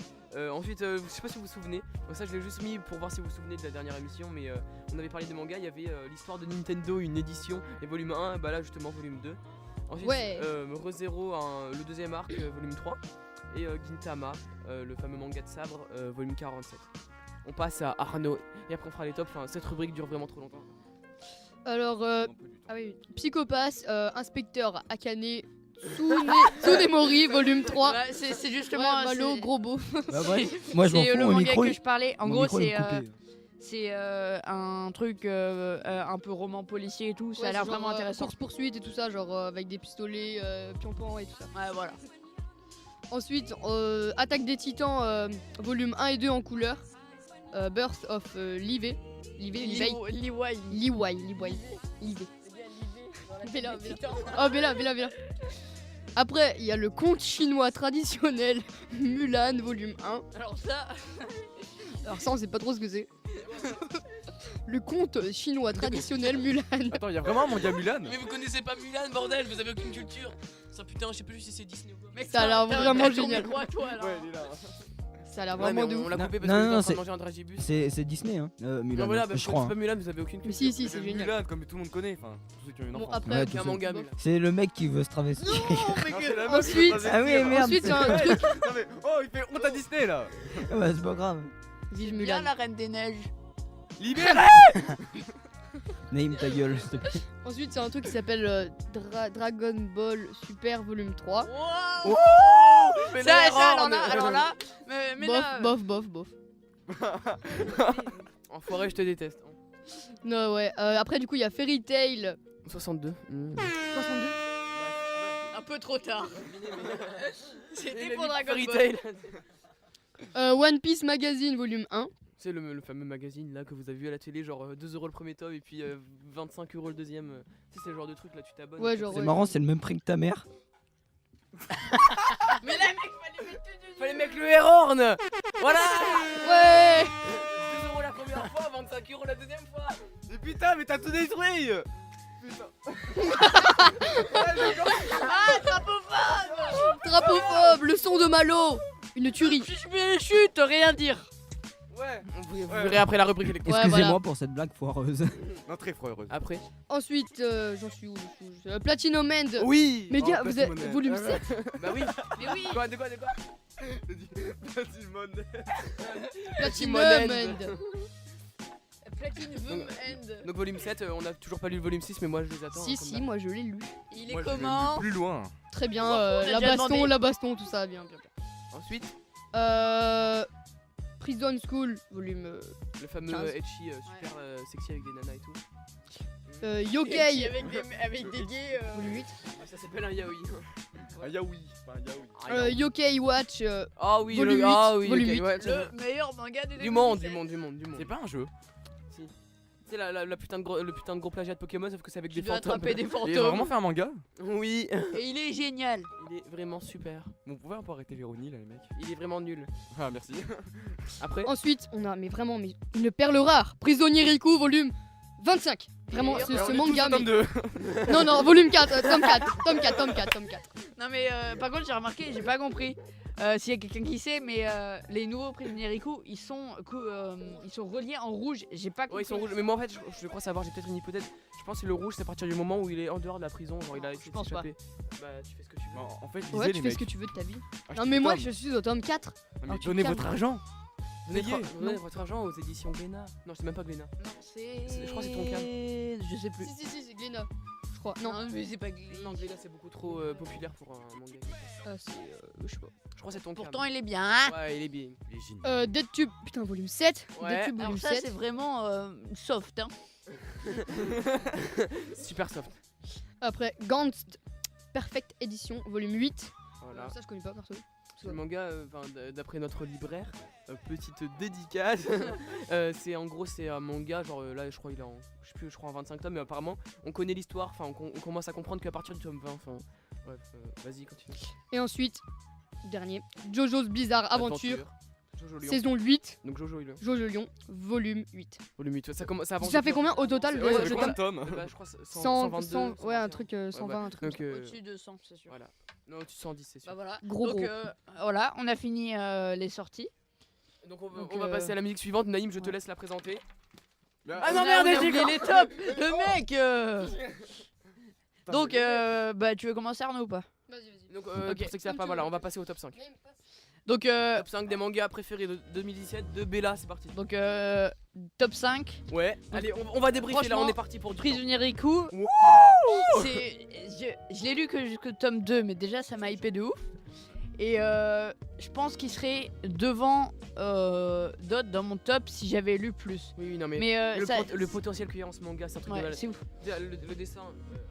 Ensuite, je sais pas si vous vous souvenez, ça je l'ai juste mis pour voir si vous vous souvenez de la dernière émission, mais on avait parlé des mangas, il y avait l'histoire de Nintendo, une édition, et volume 1, bah là justement volume 2. Ensuite, Ouais. ReZero, le deuxième arc, volume 3. Et Gintama, le fameux manga de sabre, volume 47. On passe à Arnaud, et après on fera les tops, enfin, cette rubrique dure vraiment trop longtemps. Alors, Un peu du temps. ah oui, Psychopathe, Inspecteur Akane, Tsunemori, volume 3. Ouais, c'est justement Ouais, Malo, gros beau. Bah, ouais. Moi je m'en c'est fous, le mon manga micro, que je parlais. En mon gros, micro, il c'est est coupé. c'est un truc un peu roman policier et tout. Ça a l'air vraiment intéressant. Course-poursuite et tout ça, genre avec des pistolets, pion-pan et tout ça. Ouais, voilà. Ensuite, Attaque des Titans, volume 1 et 2 en couleur. Birth of Livé. Liwei. Bella. Oh, Bella. Après, il y a le conte chinois traditionnel Mulan, volume 1. Alors ça, Alors ça, on sait pas trop ce que c'est. Le conte chinois traditionnel Mulan. Attends, il y a vraiment un manga Mulan? Mais vous connaissez pas Mulan, bordel, vous avez aucune culture. Ça putain, je sais plus si c'est Disney ou quoi. mec, Ça a l'air vraiment t'as ton génial. micro à toi, alors. Ouais, il est là. Ça a l'air Ouais, vraiment mais de on ouf. l'a Non, coupé parce non, que non, j'étais en train c'est- de manger un dragibus. C'est Disney, hein, Mulan. Non, voilà, je je crois. pas Mulan, vous avez aucune Mais culture. si, c'est C'est génial. Mulan, comme tout le monde connaît, enfin, tous ceux qui ont une Bon, enfance. après, Ouais, C'est un tout manga ça. Mulan. C'est le mec qui veut se travestir. Non, c'est la meuf qui Ensuite- veut pas Ah oui, dire. merde. Ensuite, c'est un truc. Non mais, oh, il fait honte à Disney là. Bah, c'est pas grave. Vive Bien Mulan. la Reine des Neiges. Libéré. Naïm ta gueule, s'il te plaît. Ensuite, c'est un truc qui s'appelle Dragon Ball Super volume 3. Wow. Mais Ça, non, alors là, mais là, Bof. Enfoiré, je te déteste. Non, ouais. Après, du coup, il y a Fairy Tail 62. 62. un peu trop tard. C'était Et pour Dragon Fairy Ball. Tail. One Piece Magazine volume 1. C'est le fameux magazine là que vous avez vu à la télé, genre 2 € le premier tome et puis 25 € le deuxième. Tu sais, c'est le genre de truc là, tu t'abonnes. Ouais, genre, C'est ouais. marrant, c'est le même prix que ta mère. Mais là, mec, fallait mettre Fallait mettre le Airhorn. Voilà. Ouais. 2 € la première fois, 25 € la deuxième fois. Mais putain, mais t'as tout détruit. Drapophobe, le son de Malo. Une tuerie. Chut, rien dire. Ouais. Vous verrez après la rubrique électrique. Excusez-moi voilà. pour cette blague foireuse. Non, très froid, heureuse. Après. Ensuite, j'en suis où Platinum End. Oui. Mais gars, Oh, vous avez Platinum volume End. 7. Bah oui. Mais oui. Quoi, de quoi Platinum End. Platinum End. End. Platinum End. Donc volume 7, on a toujours pas lu le volume 6 mais moi je les attends. Si, hein, comme si, d'hab. moi je l'ai lu. Il est Moi, je l'ai comment lu plus loin. Très bien, On a la déjà baston, demandé. tout ça, bien. Ensuite, Prison School, volume. le fameux 15. Ecchi super sexy avec des nanas et tout. Yokai. Avec des gays. Volume 8. Ça s'appelle un yaoi. Un yaoui, pas un yaoui. Yokai Watch. Ah oui, Volume 8, volume ok, 8. ouais, Le meilleur manga de du monde. 2017. C'est pas un jeu. C'est le putain de gros plagiat de Pokémon, sauf que c'est avec Tu des dois fantômes. attraper des Il a vraiment fantômes. fait un manga. Oui, Et il est génial. il est vraiment super. Bon, vous pouvez un peu arrêter l'ironie là, les mecs. Il est vraiment nul. Ah, merci. Après, Ensuite, on a une perle rare. Prisonnier Riku, volume 25. Vraiment, Et ce Alors, on est manga. tous au tome mais- 2. Non, volume 4, tome 4, tome 4. Non mais par contre j'ai remarqué, j'ai pas compris. S'il y a quelqu'un qui sait, mais les nouveaux prisonniers Riku, ils sont reliés en rouge. J'ai pas compris. ouais, ils sont rouges. Mais moi en fait, je crois savoir, j'ai peut-être une hypothèse. Je pense que le rouge, c'est à partir du moment où il est en dehors de la prison. Genre, il a essayé de pense pas. s'échapper. Bah, tu fais ce que tu veux. Non, en fait, je Ouais, disais, tu les fais mecs. ce que tu veux de ta vie. achetez Non, mais le moi, tome. je suis au tome 4. Non, mais Alors, tu donnez calmes. votre argent. Donnez votre argent aux éditions Glénat. Non, c'est même pas Glénat. Non, c'est. Je crois que c'est ton cas. Je sais plus. Si, c'est Glénat. Je crois. Non, mais c'est pas. Non, Glénat, c'est beaucoup trop populaire pour un manga. c'est. Je sais pas. Je crois que c'est ton cas. Pourtant il est bien. Hein. Ouais, il est bien. Les génies. Deadtube, putain, volume 7. Ouais. Deadtube, Alors volume ça 7. c'est vraiment soft. Hein. Super soft. Après, Gantz Perfect Edition, volume 8. Voilà. Ça, je connais pas perso. Le manga, d'après notre libraire, petite dédicace. C'est en gros c'est un manga genre là je crois il est en je sais plus, je crois en 25 tomes, mais apparemment on connaît l'histoire, enfin on commence à comprendre qu'à partir du tome 20, enfin bref, vas-y continue. Et ensuite, dernier, Jojo's Bizarre Aventure, Jojo Lion. saison 8, Donc Jojo Lion. Jojo Lion, volume 8. Volume 8. Ça commence Ça fait combien au total Ouais, ça fait de combien de tomes? Bah, je crois 100, 100, 122. ouais, un truc 120, bah, un truc. donc, Au-dessus de 100, c'est sûr. voilà. Non, au-dessus de 110, c'est sûr. Bah voilà. Gros, Donc gros. voilà, on a fini les sorties. Donc on Donc, va passer à la musique suivante. Naïm, je te ouais. laisse la présenter. Ah Ah non, On a- merde, on a j'ai oublié les tops. Le mec. Donc bah tu veux commencer Arnaud ou pas? Vas-y. Donc Ok. pour ceux qui savent pas, voilà, on va passer au top 5. Donc Top 5 des mangas préférés de 2017 de Bella, c'est parti. top 5. Ouais, allez, on va débriefer là, on franchement, est parti pour du temps. Prisonnier Riku. Je l'ai lu que jusqu'au tome 2, mais déjà ça m'a hypé de ouf. Et je pense qu'il serait devant d'autres dans mon top si j'avais lu plus. Oui, non mais, Mais le potentiel qu'il y a en ce manga, c'est un truc de ouais, malade. c'est ouf. Le dessin.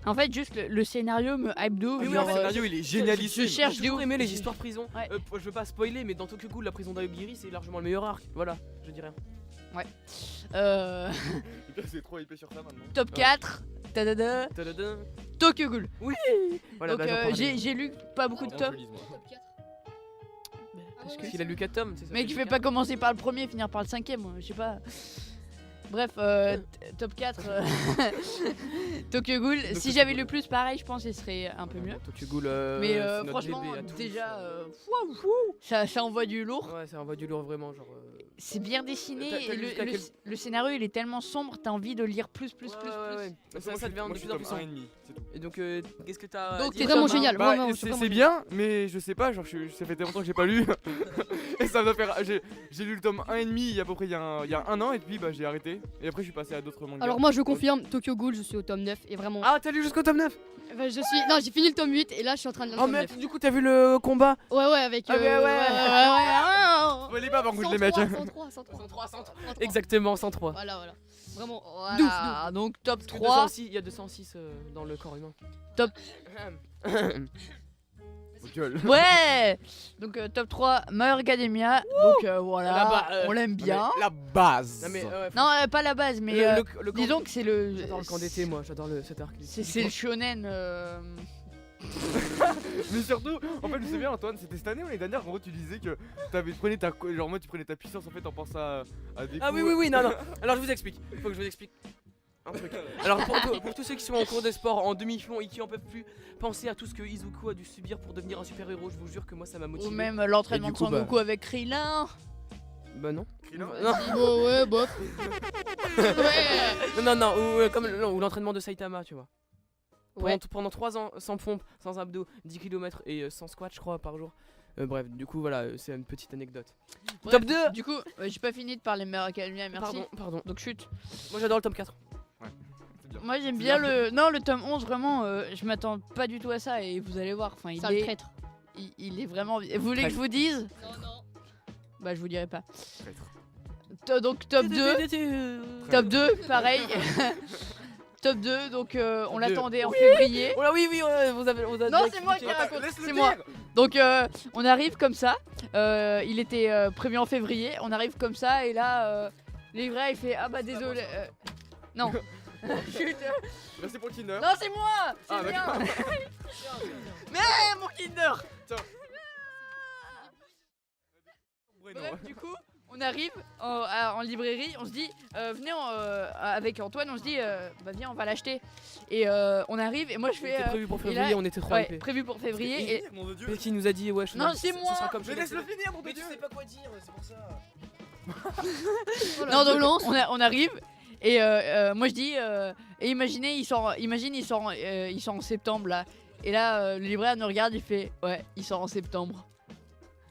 En fait, juste le scénario me hype de ouf. Oui, oui, genre, en fait, Le scénario il est génialissime. je cherche J'ai de toujours ouf. aimé les histoires prison. Ouais. Je veux pas spoiler, mais dans Tokyo Ghoul, la prison d'Aogiri, c'est largement le meilleur arc. Voilà, je dis rien. C'est trop hypé sur ça maintenant. top 4. Tadada, Tadadin. Tokyo Ghoul. Voilà, Donc bah, j'en parlais. j'ai lu pas beaucoup de Pardon, tomes. je lise, moi. Parce qu'il a lu 4 tomes, c'est ça. Mec, je vais pas commencer par le premier, finir par le cinquième, moi, je sais pas. Bref, top 4, Tokyo Ghoul. Donc, Si Tokyo j'avais Ghoul. lu plus, pareil, je pense que ce serait un peu mieux. Tokyo Ghoul, Mais c'est notre franchement, bébé à tous. déjà, ça envoie du lourd. Ouais, ça envoie du lourd vraiment, genre. C'est bien dessiné. T'as Et lu jusqu'à quel- le scénario, il est tellement sombre, t'as envie de lire plus. Ouais, ouais, ouais. Moi, Ça je suis- devient moi, de je suis plus en tome plus sombre. 1,5, c'est tout. Et donc, qu'est-ce que t'as. Donc, à t'es dire Vraiment tome un. génial, Bah, vraiment, c'est vraiment bien, mais je sais pas, genre ça fait longtemps que j'ai pas lu. Et ça va faire. J'ai lu le tome 1,5 il y a à peu près il y a un an, et puis bah j'ai arrêté. Et après je suis passé à d'autres mangas. Alors moi je confirme, Tokyo Ghoul, je suis au tome 9 et vraiment... Ah, t'as lu jusqu'au tome 9? Enfin, non, j'ai fini le tome 8 et là je suis en train de lire le Oh, tome mec, 9. du coup, t'as vu le combat? Ouais, avec... Ah, ouais. Faut les pas par contre les mecs. 103. 103. Exactement, 103. Voilà. Vraiment. Voilà, donc top Parce que 3. 206, il y a 206 dans le corps humain. Top. Gueule. Ouais. Donc top 3, My Hero Academia. Donc voilà, Là-bas, on l'aime bien. La base. Non, mais. Non, pas la base, mais le disons que c'est le... J'adore le camp d'été, moi, j'adore cet arc. C'est le shonen. Mais surtout, en fait, je sais bien, Antoine, c'était cette année ou l'année dernière, en gros, tu disais que tu prenais ta puissance en fait en pensant à des. Ah coups, oui, non. Alors je vous explique. Faut que je vous explique un truc. Alors pour tous ceux qui sont en cours de sport, en demi-fond et qui en peuvent plus, pensez à tout ce que Izuku a dû subir pour devenir un super-héros. Je vous jure que moi ça m'a Ou motivé. même l'entraînement Et de du coup, Son Goku avec Krillin. Bah non. Krillin. Non, Ouais, bof. non, ou l'entraînement de Saitama, tu vois. Pendant 3 ans, sans pompe, sans abdos, 10 km et sans squat, je crois, par jour. Bref, du coup, voilà, c'est une petite anecdote. Bref, Top 2. Du coup, j'ai pas fini de parler My Hero Academia, merci. Pardon. Donc chute. Moi j'adore le top 4. C'est bien. Moi j'aime C'est bien bien. le tome 11, vraiment, je m'attends pas du tout à ça et vous allez voir, enfin Sale traître. il est vraiment... Vous voulez que je vous dise? Non. Bah je vous dirai pas. Traître. Donc top 2, top 2, pareil. Top 2, donc on Top l'attendait en Oui. février. Oh là, oui, vous avez. Non, c'est moi qui raconte, Laisse-le c'est moi. dire. Donc on arrive comme ça, il était prévu en février, on arrive comme ça et là les vrais il fait ah bah désolé. Non. Chut. Merci pour le Kinder. Non c'est moi. C'est Ah, bien. d'accord. Mais mon Kinder. Bruno. Bref, du coup, on arrive en librairie, on se dit, venez avec Antoine, on se dit, bah viens, on va l'acheter. Et on arrive, et moi je fais. C'était prévu pour et février, là- on était trop Ouais, hypés. prévu pour février. Et Mon Dieu. Mais qui nous a dit, ouais, Non, c'est moi. Ce sera comme Mais laisse-le finir, mon Mais Dieu. tu sais pas quoi dire, c'est pour ça. Oh, la non, donc violence. on arrive. Et moi je dis, et imaginez, il sort en septembre là. Et là, le libraire nous regarde, il fait, ouais, il sort en septembre.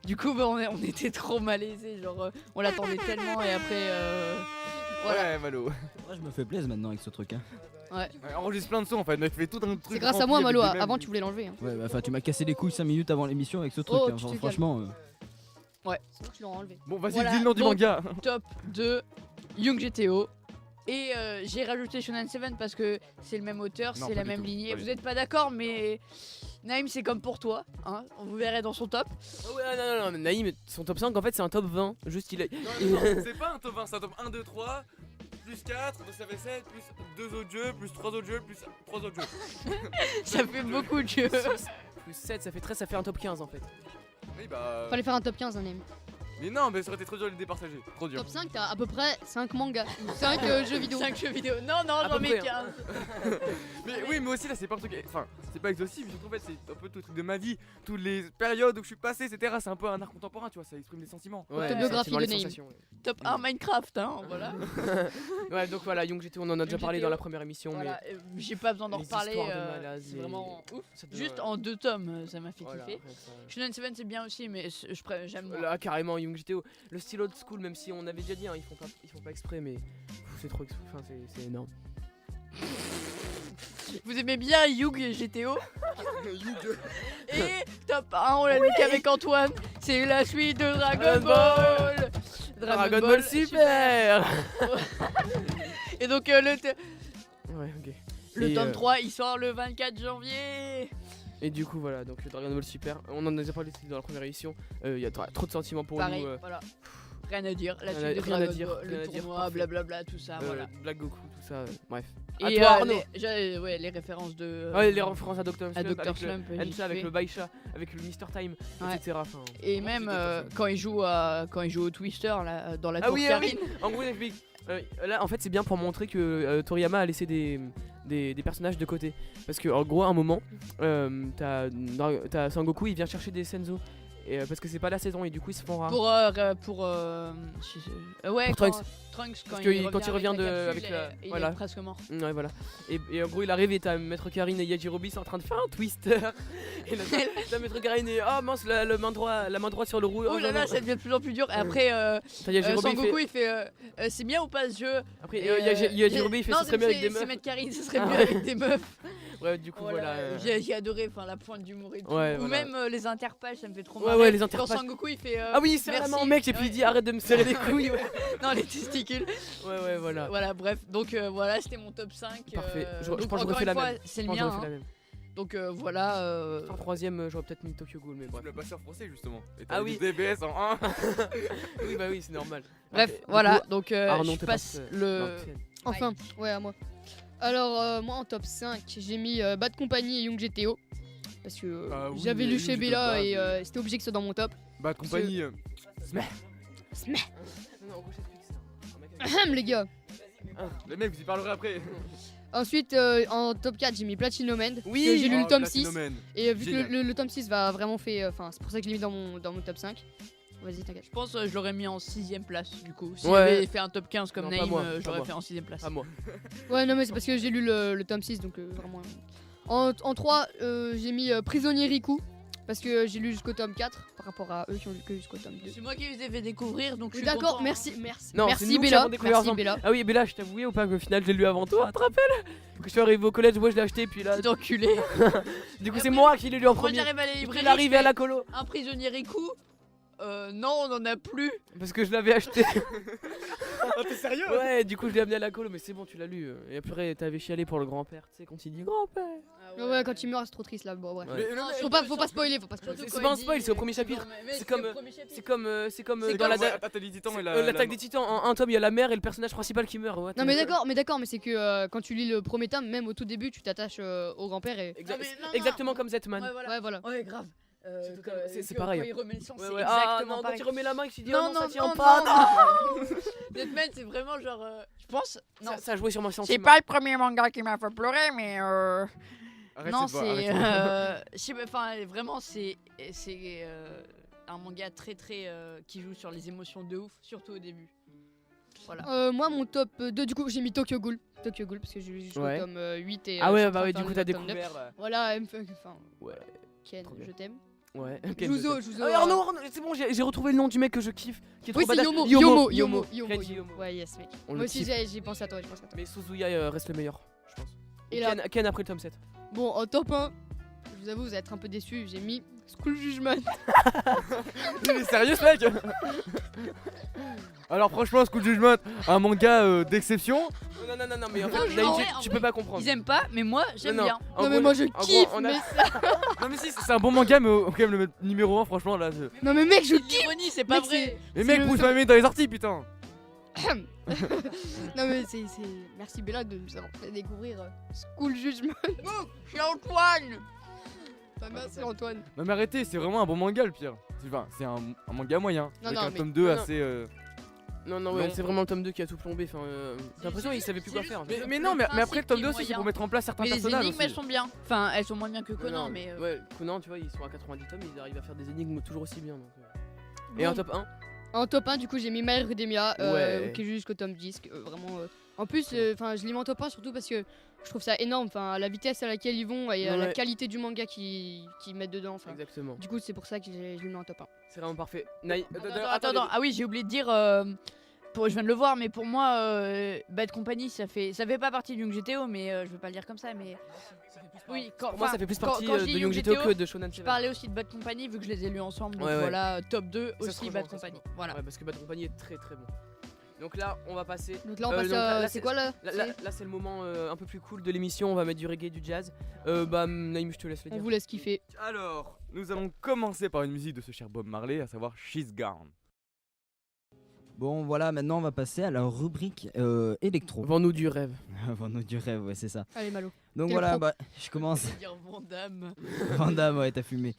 Du coup, bah, on était trop malaisés, genre, on l'attendait tellement et après, voilà. Ouais, Malo. Moi, je me fais plaisir maintenant avec ce truc. Hein. Ouais, enregistre plein de sons en fait, mec, fait tout un truc. C'est grâce à moi, rempli Malo. avec des Avant, mêmes- tu voulais l'enlever. Hein. Ouais, bah, enfin, tu m'as cassé les couilles 5 minutes avant l'émission avec ce truc. Oh, hein, tu genre, te franchement. C'est moi qui l'aurais enlevé. Bon, vas-y, Voilà, dis le nom du donc- manga. Top 2, Young GTO. Et j'ai rajouté Shonen 7 parce que c'est le même auteur, Non, c'est pas la du même tout, lignée. pas du Vous n'êtes pas d'accord, mais Naïm, c'est comme pour toi. Hein, on vous verrait dans son top. Oh, ouais, non, Naïm, son top 5, en fait, c'est un top 20. Juste, il a. Non, c'est pas un top 20, c'est un top 1, 2, 3, plus 4, donc ça fait 7, plus 2 autres jeux, plus 3 autres jeux, plus 3 autres jeux. Ça fait beaucoup de jeux. Plus 7, ça fait 13, ça fait un top 15 en fait. Oui, bah. Fallait faire un top 15, un aime. Mais non, mais ça aurait été trop dur de les départager. Trop dur. Top 5, t'as à peu près 5 mangas. Ou 5 jeux vidéo. 5 jeux vidéo. Non, non, À j'en peu mets près, 15. Mais oui, mais aussi là, c'est pas un truc. Enfin, c'est pas exhaustif, surtout en fait, c'est un peu tout le truc de ma vie, toutes les périodes où je suis passé, etc. C'est un peu un art contemporain, tu vois, ça exprime des sentiments. Autobiographie sentiments, de les Naïm. sensations, ouais. Top 1 Minecraft, hein, voilà. Ouais, donc voilà, Young GTO, on en a déjà Young parlé GTO, dans la première émission, Voilà, j'ai pas besoin d'en les reparler. histoires de malades, C'est les- vraiment ouf. mais. ça te- Juste en 2 tomes, ça m'a fait Voilà, kiffer. après, ça- Shonen 7 c'est bien aussi, mais j'aime moins. Là, carrément, Young GTO. Le style old school, même si on avait déjà dit, hein, ils font pas exprès, mais. C'est trop. Enfin, c'est énorme. Vous aimez bien Young GTO Et top 1, on l'a lu qu'avec Antoine, c'est la suite de Dragon Ball. Dragon Ball Super. Et donc Ouais, ok. le Et, tome 3, il sort le 24 janvier. Et du coup, voilà, donc Dragon Ball Super. On en a déjà parlé dans la première édition. Il y a trop de sentiments pour Pareil, nous. voilà. Rien à dire, la rien suite de à- rien à Dragon dire, Ball, rien à le dire, tournoi, parfait. blablabla, tout ça, voilà. Black Goku, tout ça. Bref. À Et toi, Arnaud. ouais, les références de. Ouais, les références à Dr. à Slump, Dr. avec Slump, le j'ai Hensha, avec kiffé. le Baisha, avec le Mr. Time, Ouais. etc. Enfin, Et Comment même c'est Dr. Slump quand il joue au Twister là, dans la Ah tour oui, Karine. en gros, il explique. Là, en fait, c'est bien pour montrer que Toriyama a laissé des personnages de côté. Parce que, en gros, à un moment, t'as Sangoku, il vient chercher des Senzu. Et, parce que c'est pas la saison, et du coup, ils se font rares. Ouais, Pour quand Trunks. Trunks Parce quand que il quand il revient avec la avec capsule, la- il voilà. est presque mort. Ouais, voilà. Et en gros, il arrive et t'as Maître Karine et Yajirobe sont en train de faire un twister. Et là, t'as Maître Karine et oh mince, la main droite sur le roue. Oh là là, ça devient de plus en plus dur. Et après, T'as Yajirobe, il Sangoku fait. il fait c'est bien ou pas ce jeu. Après, Et, Yajirobe, il fait non, ce serait mieux avec des C'est meufs. Maître Karine, ce serait Ah mieux ouais. avec des meufs. Ouais, du coup, voilà. J'ai adoré la pointe d'humour et tout. Ouais, Ou voilà. même les interpages, ça me fait trop Ouais, marrer. ouais, les Quand interpages. Sangoku il fait. Ah oui, c'est merci. vraiment mec, et puis Ouais. il dit arrête de me serrer les couilles. Ouais, Non, les testicules. ouais, voilà. Voilà, bref. Donc voilà, c'était mon top 5. Parfait. Je donc, pense que j'aurais encore fait une la fois, même. c'est Je le pense que mien. j'aurais fait hein. la même. Donc voilà. En troisième, j'aurais peut-être mis Tokyo Ghoul, mais Tu bref. l'as passé en français justement. Et Ah t'as oui. dit DBS en 1. Oui, bah oui, c'est normal. Bref, Ok, du voilà. coup, Donc Arnaud, je t'es passe parti, le. Martial. Enfin, ouais, à moi. Alors, moi en top 5, j'ai mis Bad Company et Young GTO. Parce que Ah oui, j'avais lu Young chez GTO, Bella et base. c'était obligé que ce soit dans mon top. Bah, compagnie. Non, non, en gros, je t'explique, c'est un mec avec- Ahem, les gars. Les mecs, vous y parlerez après. Ensuite, en top 4, j'ai mis Platinum End. Oui. parce que j'ai lu Oh, le tome 6. Platinum. Et vu que Génial. le tome 6 va vraiment fait. Enfin, c'est pour ça que je l'ai mis dans mon top 5. Vas-y, t'inquiète. Je pense je l'aurais mis en 6ème place du coup. Si Ouais. j'avais fait un top 15 comme Non, pas Naïm, moi, je pas l'aurais moi. fait en 6ème place. À moi. Ouais, non, mais c'est parce que j'ai lu le tome 6, donc vraiment. En 3, j'ai mis Prisonnier Riku. Parce que j'ai lu jusqu'au tome 4 par rapport à eux qui ont lu que jusqu'au tome 2. C'est moi qui les ai fait découvrir donc je Oui, suis d'accord, content. merci. Non, c'est Merci nous qui Bella. avons découvert Merci ensemble. Bella. Ah oui, Bella, je t'avouais ou pas qu'au final, je l'ai lu avant toi, tu te rappelles? Quand je suis arrivé au collège, moi je l'ai acheté, puis là. Petit enculé. Du coup, Et c'est après, moi qui l'ai lu en Moi premier. j'arrive à la Et puis librairie. il est arrivé je à la fais, colo. Un prisonnier Riku. Non, on en a plus. Parce que je l'avais acheté. Oh, t'es sérieux? Ouais, du coup je l'ai amené à la colo, mais c'est bon, tu l'as lu. Et après t'avais chialé pour le grand-père, tu sais, quand il dit grand-père. Ouais, quand il meurt, c'est trop triste là. Bon, ouais. Ouais. Mais le Non, mec- Faut pas spoiler, faut pas spoiler. C'est pas un spoil, c'est au premier chapitre. C'est comme dans la Attaque des Titans et l'attaque des Titans. En un tome, il y a la mère et le personnage principal qui meurt. Ouais, Non mais d'accord, mais c'est que quand tu lis le premier tome, même au tout début, tu t'attaches au grand-père et. Exa- Non, mais non, non. Exactement comme Zetman. Ouais, voilà. Ouais, voilà. Ouais, grave. C'est pareil. Quand il remet le sang, Ouais, c'est ouais. Ah exactement non, quand pareil. il remet la main et qu'il dit Non, oh non, ça non, tient non, pas. non. Deathman, c'est vraiment genre. Je pense. Non, Ça a joué sur mon c'est sentiment. pas le premier manga qui m'a fait pleurer, mais. Arrête Non, de voir, c'est. arrête. Je sais pas, enfin, vraiment, c'est un manga très très. Qui joue sur les émotions de ouf, surtout au début. Voilà. Moi, mon top 2, du coup, j'ai mis Tokyo Ghoul. Tokyo Ghoul, parce que j'ai lu jusqu'au Ouais. tome 8 et. Ah je suis ouais, en bah train ouais, de du faire coup le t'as tome 9. découvert. Voilà, enfin, Ouais. Ken, Trop bien. je t'aime. Ouais. Juzo. Ah, Arnaud, c'est bon, j'ai retrouvé le nom du mec que je kiffe. Qui est trop Oui, c'est badass. Yomo. Kenji Yomo. Ouais, yes, mec. On Moi le aussi, kiffe. j'ai pensé à toi, j'ai pensé à toi. Mais Suzuya reste le meilleur, je pense. Et là, Ken après le tome 7. bon, en top 1, je vous avoue, vous allez être un peu déçus, j'ai mis School Judgment. Il est sérieux ce mec? Alors franchement, School Judgment, un manga d'exception. Non, mais en Non, fait, mais Naïm, en vrai, tu peux pas comprendre. Ils aiment pas, mais moi j'aime Non, bien. en Non, mais gros, moi je en gros, kiffe, on a- mais Non mais si, c'est un bon manga, mais quand même le mettre numéro 1, franchement là. Non, mais mec, je C'est kiffe. l'ironie, c'est pas Mec, vrai. Les C'est mecs le- poussent ma main dans les orties, putain. Non, mais c'est. Merci Bella de nous avoir fait découvrir School Judgment. C'est Antoine. Enfin, merci Antoine. Non mais arrêtez, c'est vraiment un bon manga le pire. Enfin, c'est un manga moyen. Non, avec non, un mais- tome 2 non. assez. Non, ouais, Non. c'est vraiment le tome 2 qui a tout plombé. Enfin, j'ai l'impression qu'il savait plus quoi faire. en fait. Mais non, mais après le tome 2 aussi, principe c'est pour qui est mettre en place certains Mais les personnages. énigmes, elles aussi. sont bien. Enfin, elles sont moins bien que Conan, Non, mais. Ouais, Conan, tu vois, ils sont à 90 tomes, ils arrivent à faire des énigmes toujours aussi bien. Et en Bon. top 1 En top 1, du coup, j'ai mis My Hero Academia, Ouais. qui est jusqu'au tome 10. Vraiment. En plus, je l'ai mis en top 1 surtout parce que je trouve ça énorme. Enfin, la vitesse à laquelle ils vont et la Ouais. qualité du manga qu'ils mettent dedans. Enfin, Exactement. du coup, c'est pour ça que je l'ai mis en top 1. C'est vraiment parfait. Attends. Ah oui, j'ai oublié de dire. Je viens de le voir, mais pour moi, Bad Company, ça fait pas partie du Young GTO, mais je veux pas le dire comme ça, mais. Oui, Pour moi, ça fait plus partie quand je de dis Young Young GTO GTO, que de Shonen Je 7. parlais aussi de Bad Company vu que je les ai lus ensemble, donc Ouais, ouais. voilà, top 2 Ça se aussi rejoint, Bad ça se Company. rejoint. Voilà. Ouais, parce que Bad Company est très très bon. Donc là, on va passer. Donc là, on Euh, passe donc là, à. là, C'est c'est- quoi là Là, c'est le moment un peu plus cool de l'émission. On va mettre du reggae, du jazz. Naïm, je te laisse le On dire. vous laisse kiffer. Alors, nous allons commencer par une musique de ce cher Bob Marley, à savoir She's Gone. Bon, voilà, maintenant on va passer à la rubrique électro. Vends-nous du rêve. Vends-nous du rêve, ouais, c'est ça. Allez, Malo. Donc Quel voilà, pro. bah, je commence. Dire Vandame. Vandame, ouais, t'as fumé.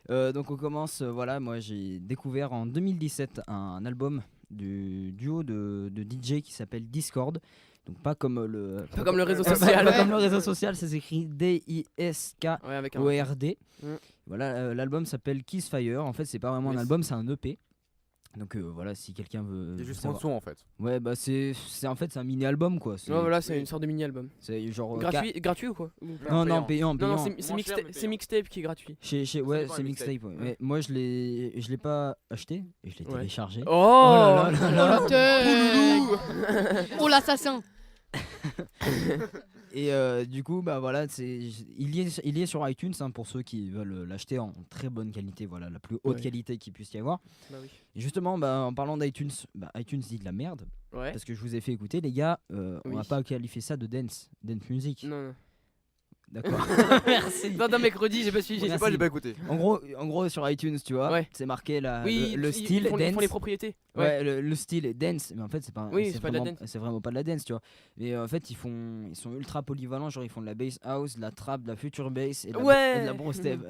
Donc on commence, voilà, moi j'ai découvert en 2017 un album du duo de DJ qui s'appelle Discord. Donc pas comme le... Pas comme le réseau pas social. comme le réseau social, ça s'écrit D-I-S-K-O-R-D. Ouais, avec un. Voilà, l'album s'appelle Kiss Fire. En fait, c'est pas vraiment un Yes. album, c'est un EP. Donc voilà, si quelqu'un veut. C'est juste savoir. un son en fait. Ouais, bah c'est en fait c'est un mini album quoi. C'est Ouais, voilà, c'est une sorte de mini-album. c'est genre Gratuit ou quoi Non non, payant, Non, payant. c'est Moins cher, mais c'est payant. mixtape qui est gratuit. Ouais, dépend c'est des mixtape. Ouais. mixtapes. Mais moi je l'ai pas acheté et je l'ai Ouais. téléchargé. Oh, là là là. Oh, le thé. Oh, l'assassin. Et du coup bah voilà, il y est sur iTunes hein, pour ceux qui veulent l'acheter en très bonne qualité, voilà, la plus haute Ouais. qualité qu'il puisse y avoir. Bah oui. Et justement bah, en parlant d'iTunes, iTunes dit de la merde Ouais. parce que je vous ai fait écouter les gars, on Oui. va pas qualifier ça de dance music. Non. D'accord. Merci. Non, mec, redis, j'ai pas suivi. Je sais Merci. pas, j'ai pas écouté. En gros sur iTunes, tu vois, Ouais. c'est marqué Oui, le ils style font dance. les propriétés. Ouais, le style est dance, mais en fait c'est pas. Oui, c'est pas de la vraiment- dance. C'est vraiment pas de la dance, tu vois. Mais en fait ils sont ultra polyvalents, genre ils font de la bass house, de la trap, de la future bass et de la, Ouais. et de la bro step.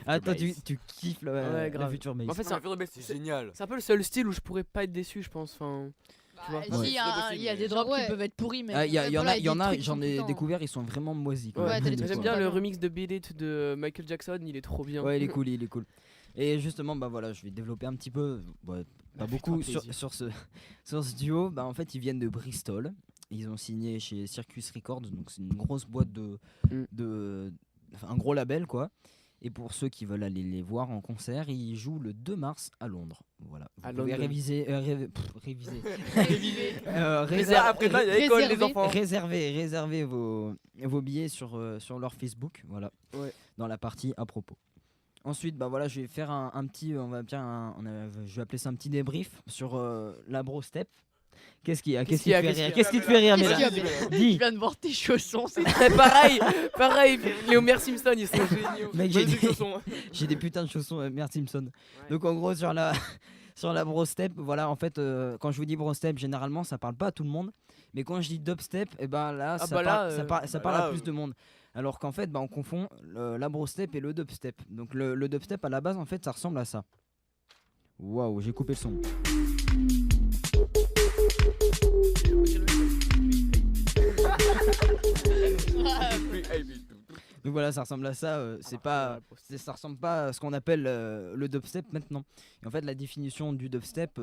Attends, tu kiffes la grave. future bass. En fait, c'est génial. c'est un peu le seul style où je pourrais pas être déçu, je pense. Enfin, tu vois. Si, Ouais. il y a- C'est il y a possible, des mais- drops Ouais. qui peuvent être pourris, mais. Il y en voilà, a, il y a des trucs qui j'en sont ai tout le temps- découvert, ils sont vraiment moisis. quoi. Ouais, t'as des Des trucs fois. J'aime bien pas le bien. remix de Beat It de Michael Jackson, il est trop bien. Ouais, il est cool, il est cool. Et justement, bah voilà, je vais développer un petit peu, ouais, pas beaucoup fais-toi sur ce duo. Bah en fait, ils viennent de Bristol. Ils ont signé chez Circus Records, donc c'est une grosse boîte enfin, un gros label quoi. Et pour ceux qui veulent aller les voir en concert, ils jouent le 2 mars à Londres. Voilà. Vous À pouvez London. réviser. Après ça, il y a école, les Réservé. enfants. Réservez vos billets sur leur Facebook, voilà, Ouais. dans la partie à propos. Ensuite, bah voilà, je vais faire un petit, je vais appeler ça un petit débrief sur la bro step. Qu'est-ce qu'il y a Qu'est-ce qu'il y a, te fait qu'est-ce rire qu'il y a Qu'est-ce qui te fait rire, Qu'est-ce Mila qu'il y a, Je Dis. viens de voir tes chaussons. pareil, les Homer Simpson ils sont géniaux. Mec, J'ai j'ai des des, chaussons. j'ai des putains de chaussons Mère Simpson. Donc en gros sur la sur la bro step, voilà, en fait quand je vous dis bro step, généralement ça parle pas à tout le monde, mais quand je dis dubstep, et ben là ça parle à plus de monde. Alors qu'en fait on confond la bro step et le dubstep. Donc le dubstep à la base en fait ça ressemble à ça. Waouh, j'ai coupé le son. Donc voilà, ça ressemble à ça. Ça ressemble pas à ce qu'on appelle le dubstep maintenant. Et en fait, la définition du dubstep,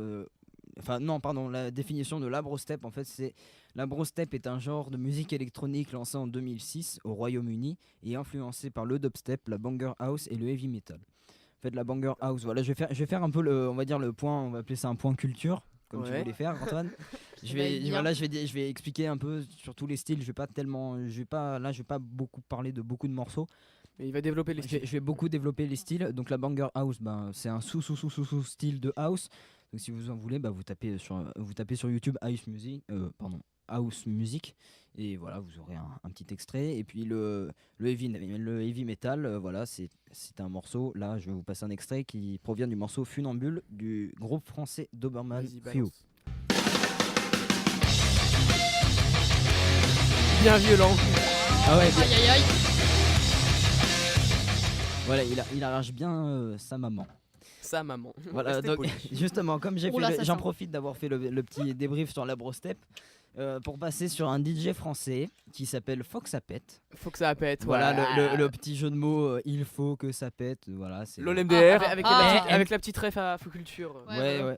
la définition de l'abrostep, en fait, c'est l'abrostep est un genre de musique électronique lancé en 2006 au Royaume-Uni et influencé par le dubstep, la banger house et le heavy metal. En fait, la banger house, voilà, je vais faire un peu le point, on va appeler ça un point culture. Comme tu voulais faire, Antoine. Je vais expliquer un peu sur tous les styles. Je vais pas beaucoup parler de beaucoup de morceaux. Mais il va développer les styles. Je vais beaucoup développer les styles. Donc la banger house, c'est un sous-style de house. Donc si vous en voulez, vous tapez sur YouTube house music, et voilà, vous aurez un petit extrait. Et puis le heavy metal, voilà, c'est un morceau. Là, je vais vous passer un extrait qui provient du morceau Funambule du groupe français Doberman Trio. Bien violent. Ah ouais. Aïe aïe aïe. Voilà, il arrache bien sa maman. Sa maman. Voilà, donc justement, comme j'en ça profite d'avoir fait le petit débrief sur la brostep. Pour passer sur un DJ français qui s'appelle Faut que ça pète. Faut que ça pète. Voilà le petit jeu de mots, il faut que ça pète. Voilà, c'est L'OLMDR. Avec la petite ref à Faux Culture. Ouais.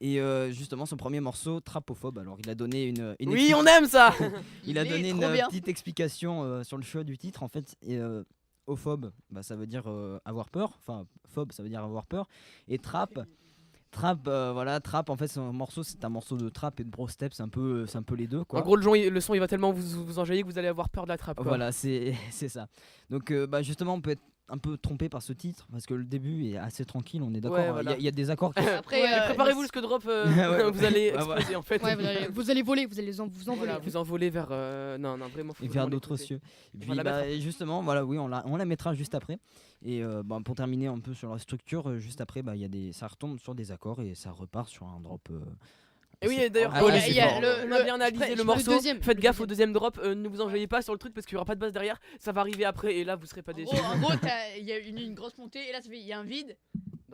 Et justement, son premier morceau, Trapophobe. Alors, il a donné une Oui, on aime ça. il a donné une trop bien. petite explication sur le choix du titre. En fait, ophobe, ça veut dire avoir peur. Enfin, phobe, ça veut dire avoir peur. Et trap, en fait, c'est un morceau de trap et de bro step, c'est un peu les deux, quoi. En gros, le son il va tellement vous enjailler que vous allez avoir peur de la trappe. Voilà, c'est ça. Donc justement, on peut être un peu trompé par ce titre parce que le début est assez tranquille, on est d'accord. Ouais, voilà. Il y a des accords qui... Après, préparez-vous le drop, vous allez exploser en fait. Ouais, vous allez voler, vous allez vous envoler. Voilà, vous envoler vers non vraiment et vers d'autres cieux. Et puis justement, voilà, oui, on la mettra juste après. Et pour terminer un peu sur la structure, juste après, ça retombe sur des accords et ça repart sur un drop. Et oui, d'ailleurs, Ah, on ouais, a bien analysé le morceau. deuxième, Faites le gaffe deuxième. au deuxième drop, ne vous enjaillez pas sur le truc parce qu'il n'y aura pas de basse derrière. Ça va arriver après et là vous serez pas déçus. En gros, il y a une grosse montée et là, il y a un vide.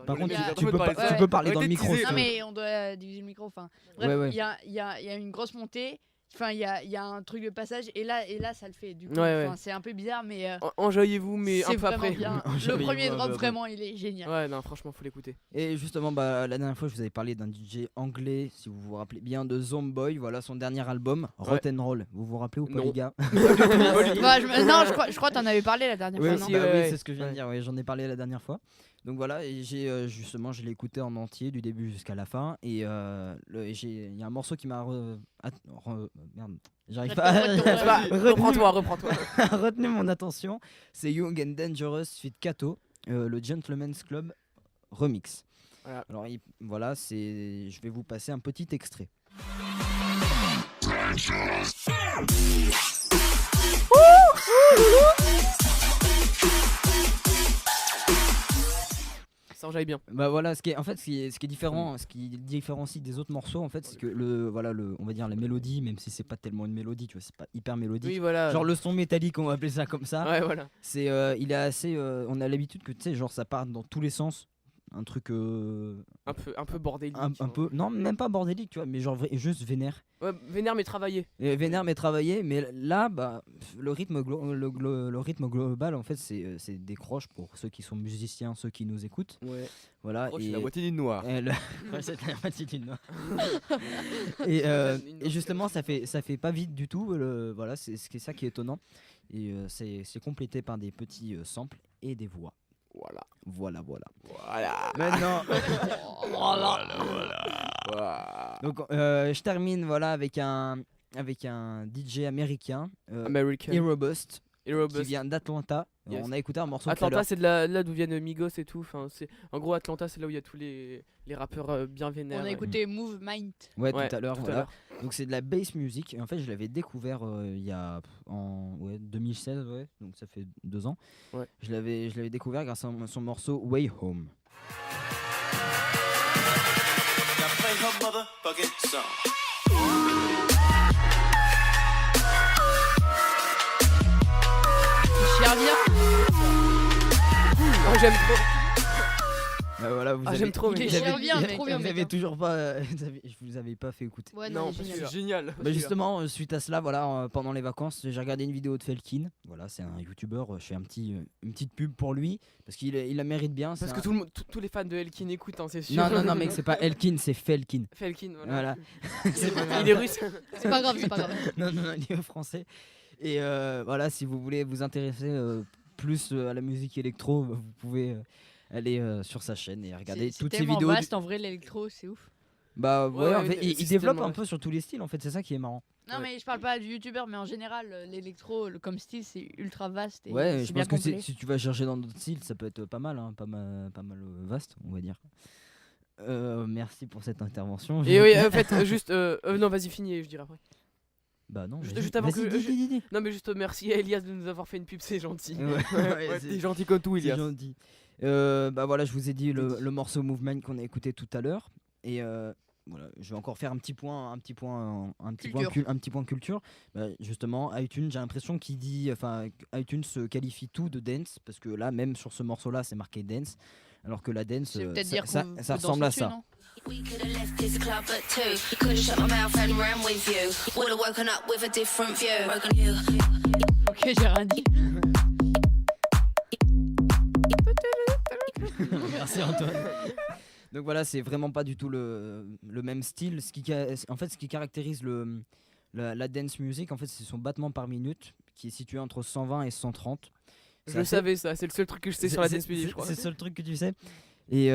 Par contre, il y a- tu Ouais. peux parler dans le Arrêtez de micro. teaser. Non, mais on doit diviser le micro. Enfin, bref, Ouais. il y a une grosse montée. Enfin, il y a un truc de passage et là, ça le fait. Du coup, Ouais. c'est un peu bizarre, mais Enjaillez-vous, mais un c'est peu vraiment après. bien. Le Enjaillez-vous, premier drop, ouais. vraiment, il est génial. Ouais, non, franchement, faut l'écouter. Et justement, la dernière fois, je vous avais parlé d'un DJ anglais, si vous vous rappelez bien, de Zomboy. Voilà son dernier album, Rotten Roll. Vous vous rappelez ou pas, Non. les gars? Bah, je crois que t'en avais parlé la dernière Oui, fois. aussi, non ouais. c'est ce que je viens de dire. Ouais, j'en ai parlé la dernière fois. Donc voilà, et je l'ai écouté en entier du début jusqu'à la fin. Et il y a un morceau qui m'a merde, j'arrive pas Reprends-toi. à retenir mon attention. C'est Young and Dangerous feat. Kato, le Gentleman's Club remix. Voilà. Alors je vais vous passer un petit extrait. Ça enjaille bien. Voilà, ce qui est différent, ce qui différencie des autres morceaux, en fait, c'est que on va dire la mélodie, même si c'est pas tellement une mélodie, tu vois, c'est pas hyper mélodique. Oui, voilà. Genre le son métallique, on va appeler ça comme ça. Ouais, voilà. C'est, il est assez, on a l'habitude que tu sais, genre ça part dans tous les sens, un truc Un peu bordélique. un peu, non, même pas bordélique, tu vois, mais genre juste vénère. Ouais, vénère mais travaillé. Et vénère mais travaillé, mais là, le rythme global, en fait, c'est des croches pour ceux qui sont musiciens, ceux qui nous écoutent. Ouais. Voilà. C'est la moitié d'une noire. Ouais, c'est la moitié d'une noix. et justement, ça fait pas vite du tout. Voilà, c'est ça qui est étonnant. Et c'est complété par des petits samples et des voix. Voilà. Maintenant, donc je termine avec un DJ américain, American. Aerobust, Aerobus. qui vient d'Atlanta Yes. On a écouté un morceau tout à Atlanta, l'heure. c'est de là d'où viennent Migos et tout. Enfin, en gros, Atlanta, c'est là où il y a tous les rappeurs bien vénères. On a écouté Move Mind. Ouais, Ouais, tout à l'heure. tout à Voilà. l'heure. Donc c'est de la bass music. Et en fait, je l'avais découvert il y a en 2016, ouais. Donc ça fait 2 ans. Ouais. Je l'avais découvert grâce à son morceau Way Home. Oh, j'aime trop. Voilà, vous j'aime trop. il est vous avez- cher bien, vous mec. trop bien, vous mec, avez hein. toujours pas, je vous avais pas fait écouter. Ouais, Non, non, parce génial. que- C'est génial. Bah justement, suite à cela, voilà, pendant les vacances, j'ai regardé une vidéo de Felkin. Voilà, c'est un youtubeur. Je fais une petite pub pour lui parce qu'il la mérite bien. Parce que tous les fans de Elkin écoutent, hein, c'est sûr. Non, mec, c'est pas Elkin, c'est Felkin. Felkin, voilà. Voilà. Il est russe. C'est pas grave, c'est pas grave. non, il est français. Et voilà, si vous voulez vous intéresser plus à la musique électro, vous pouvez aller sur sa chaîne et regarder C'est toutes ses tellement vidéos. vaste en vrai l'électro, c'est ouf. Bah ouais, Ouais, en fait, il c'est développe tellement un peu sur tous les styles, en fait, c'est ça qui est marrant. Non Ouais. mais je parle pas du youtubeur mais en général l'électro comme style c'est ultra vaste et Ouais, c'est je bien pense que complet. si tu vas chercher dans d'autres styles, ça peut être pas mal, pas mal vaste, on va dire. Merci pour cette intervention. Et oui, en fait, juste. Non, vas-y, finis, je dirai après. Bah non, Juste- vas-y, juste avant vas-y, que- dis. Non, mais juste merci à Elias de nous avoir fait une pub, c'est gentil. Ouais, Ouais, c'est- t'es gentil comme tout, c'est Ilias. gentil. Bah voilà, je vous ai dit le morceau Movement qu'on a écouté tout à l'heure. Et voilà, je vais encore faire un petit point culture. Bah, justement, iTunes, j'ai l'impression qu'il dit, enfin, iTunes se qualifie tout de dance parce que là, même sur ce morceau-là, c'est marqué dance, alors que la dance, C'est peut-être ça, dire ça- qu'on ça peut ressemble danser à dessus, ça. non We could have left this club at 2. Could have shut my mouth and ran with you. Would have woken up with a different view. Broken you. Ok, j'ai rien dit. Merci Antoine. Donc voilà, c'est vraiment pas du tout le même style. En fait, ce qui caractérise la dance music, en fait, c'est son battement par minute qui est situé entre 120 et 130. Je C'est le assez- savais, ça, c'est le seul truc que je sais sur la dance music, je crois. C'est le seul truc que tu sais. Et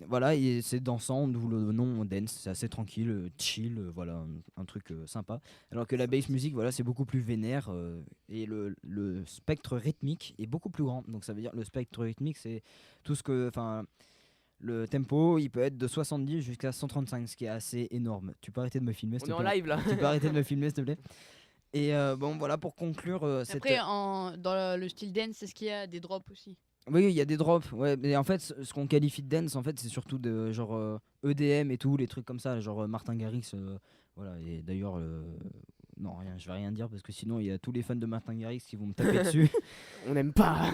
voilà, et c'est dansant, d'où le nom dance. C'est assez tranquille, chill, voilà, un truc sympa. Alors que la bass music, voilà, c'est beaucoup plus vénère et le spectre rythmique est beaucoup plus grand. Donc ça veut dire le spectre rythmique, c'est tout ce que, enfin, le tempo, il peut être de 70 jusqu'à 135, ce qui est assez énorme. Tu peux arrêter de me filmer, On s'il est te en plaît. live là. Tu peux arrêter de me filmer, s'il te plaît. Et bon, voilà pour conclure cette. Après dans le style dance, est-ce qu'il y a des drops aussi? Oui, il y a des drops, ouais, mais en fait, ce qu'on qualifie de dance, en fait, c'est surtout de genre EDM et tout, les trucs comme ça, genre Martin Garrix, voilà, et d'ailleurs, non, rien, je vais rien dire parce que sinon, il y a tous les fans de Martin Garrix qui vont me taper dessus. On n'aime pas.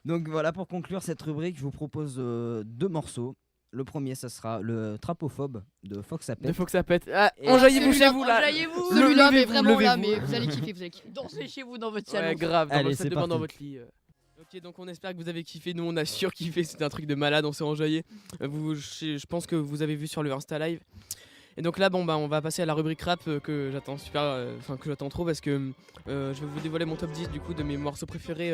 Donc voilà, pour conclure cette rubrique, je vous propose 2 morceaux. Le premier, ça sera le Trapophobe de Fox Apet. Il faut que ça pète. Ah, Et- enjaillez-vous chez vous là. Enjaillez-vous. Celui-là, mais Levez-vous, vraiment là, levez-vous. mais vous allez kiffer, vous allez kiffer. Dansez chez vous dans votre salon. Ouais, grave, dans Allez, votre c'est salle de bain, dans parti. votre lit. Ok, donc on espère que vous avez kiffé. Nous, on a surkiffé. C'était un truc de malade. On s'est enjaillé. Je pense que vous avez vu sur le Insta Live. Et donc là, bon, bah, on va passer à la rubrique rap que j'attends que j'attends trop parce que je vais vous dévoiler mon top 10 du coup de mes morceaux préférés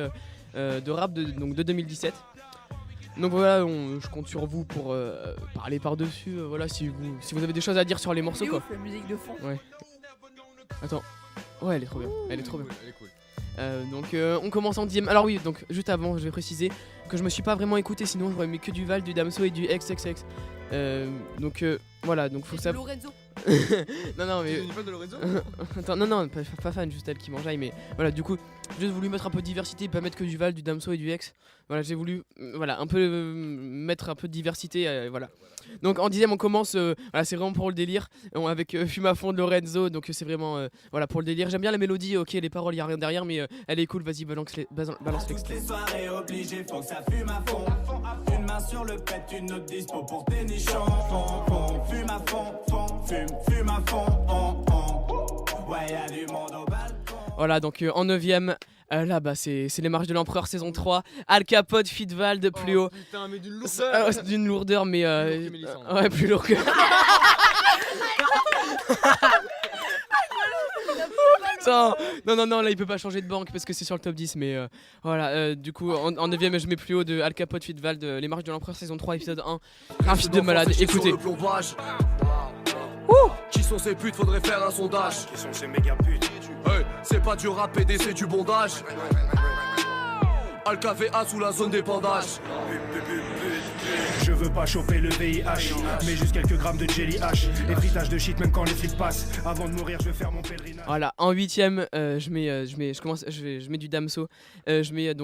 de rap de 2017. Donc voilà, je compte sur vous pour parler par-dessus. Voilà, si vous avez des choses à dire sur les morceaux, C'est quoi. ouf la musique de fond. Attends. Ouais, elle est trop bien. Elle est trop bien. Elle est cool. Donc on commence en 10ème. Alors oui, donc juste avant, je vais préciser que je me suis pas vraiment écouté, sinon j'aurais mis que du Val, du Damso et du XXX. Donc voilà, donc faut ça. Lorenzo. Non mais T'es une fan de Lorenzo? attends, non, pas fan, juste elle qui m'enjaille, mais voilà, du coup, j'ai juste voulu mettre un peu de diversité, pas mettre que du Val, du Damso et du X. Voilà, j'ai voulu voilà, un peu mettre un peu de diversité, voilà. Donc en 10ème, on commence, voilà, c'est vraiment pour le délire, avec Fume à fond de Lorenzo, donc c'est vraiment voilà, pour le délire. J'aime bien la mélodie, ok, les paroles, y a rien derrière, mais elle est cool, vas-y, balance l'extrait. Toutes les soirées obligées, faut que ça fume à fond. Une main sur le pet, une autre dispo pour tes nichons. Fume à fond, fume à fond. Ouais, y'a du monde au balcon. Voilà, donc en 9ème, là bah c'est les marches de l'empereur saison 3, Al Capote, Fitval, plus haut. Putain, mais d'une lourdeur. C'est d'une lourdeur, mais Plus lourd que Mélissandre. ouais, plus lourd que. Putain, non, là il peut pas changer de banque parce que c'est sur le top 10, mais voilà, du coup en 9ème je mets plus haut de Al Capote, Fitval, les marches de l'empereur saison 3, épisode 1. Un feat de malade, écoutez. Qui sont ces putes, faudrait faire un sondage. Qui sont ces méga putes. Hey, c'est pas du rap PD, c'est du bondage. Alcavea sous la zone d'épandage. Je veux pas choper le VIH, mais juste quelques grammes de jelly H. Les fritages de shit même quand les flics passent. Avant de mourir je vais faire mon pèlerinage. Voilà, en 8ème, je mets du Damso. Je mets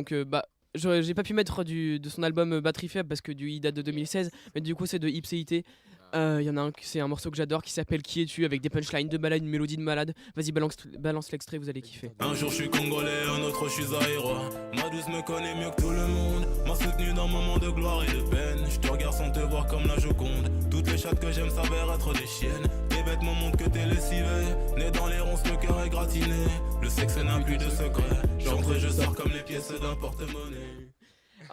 j'ai pas pu mettre de son album Batterie Faible parce que il date de 2016, mais du coup c'est de Ipséité. Il y en a un, c'est un morceau que j'adore qui s'appelle Qui es-tu, avec des punchlines de malade, une mélodie de malade. Vas-y, balance l'extrait, vous allez kiffer. Un jour je suis congolais, un autre je suis zaïrois. Ma douce me connaît mieux que tout le monde, m'a soutenu dans moments de gloire et de peine. Je te regarde sans te voir comme la Joconde. Toutes les chattes que j'aime s'avèrent être des chiennes. Tes vêtements montrent que t'es lessivé. Né dans les ronces, le cœur est gratiné. Le sexe n'a plus de secret. J'entre et je sors comme les pièces d'un porte-monnaie.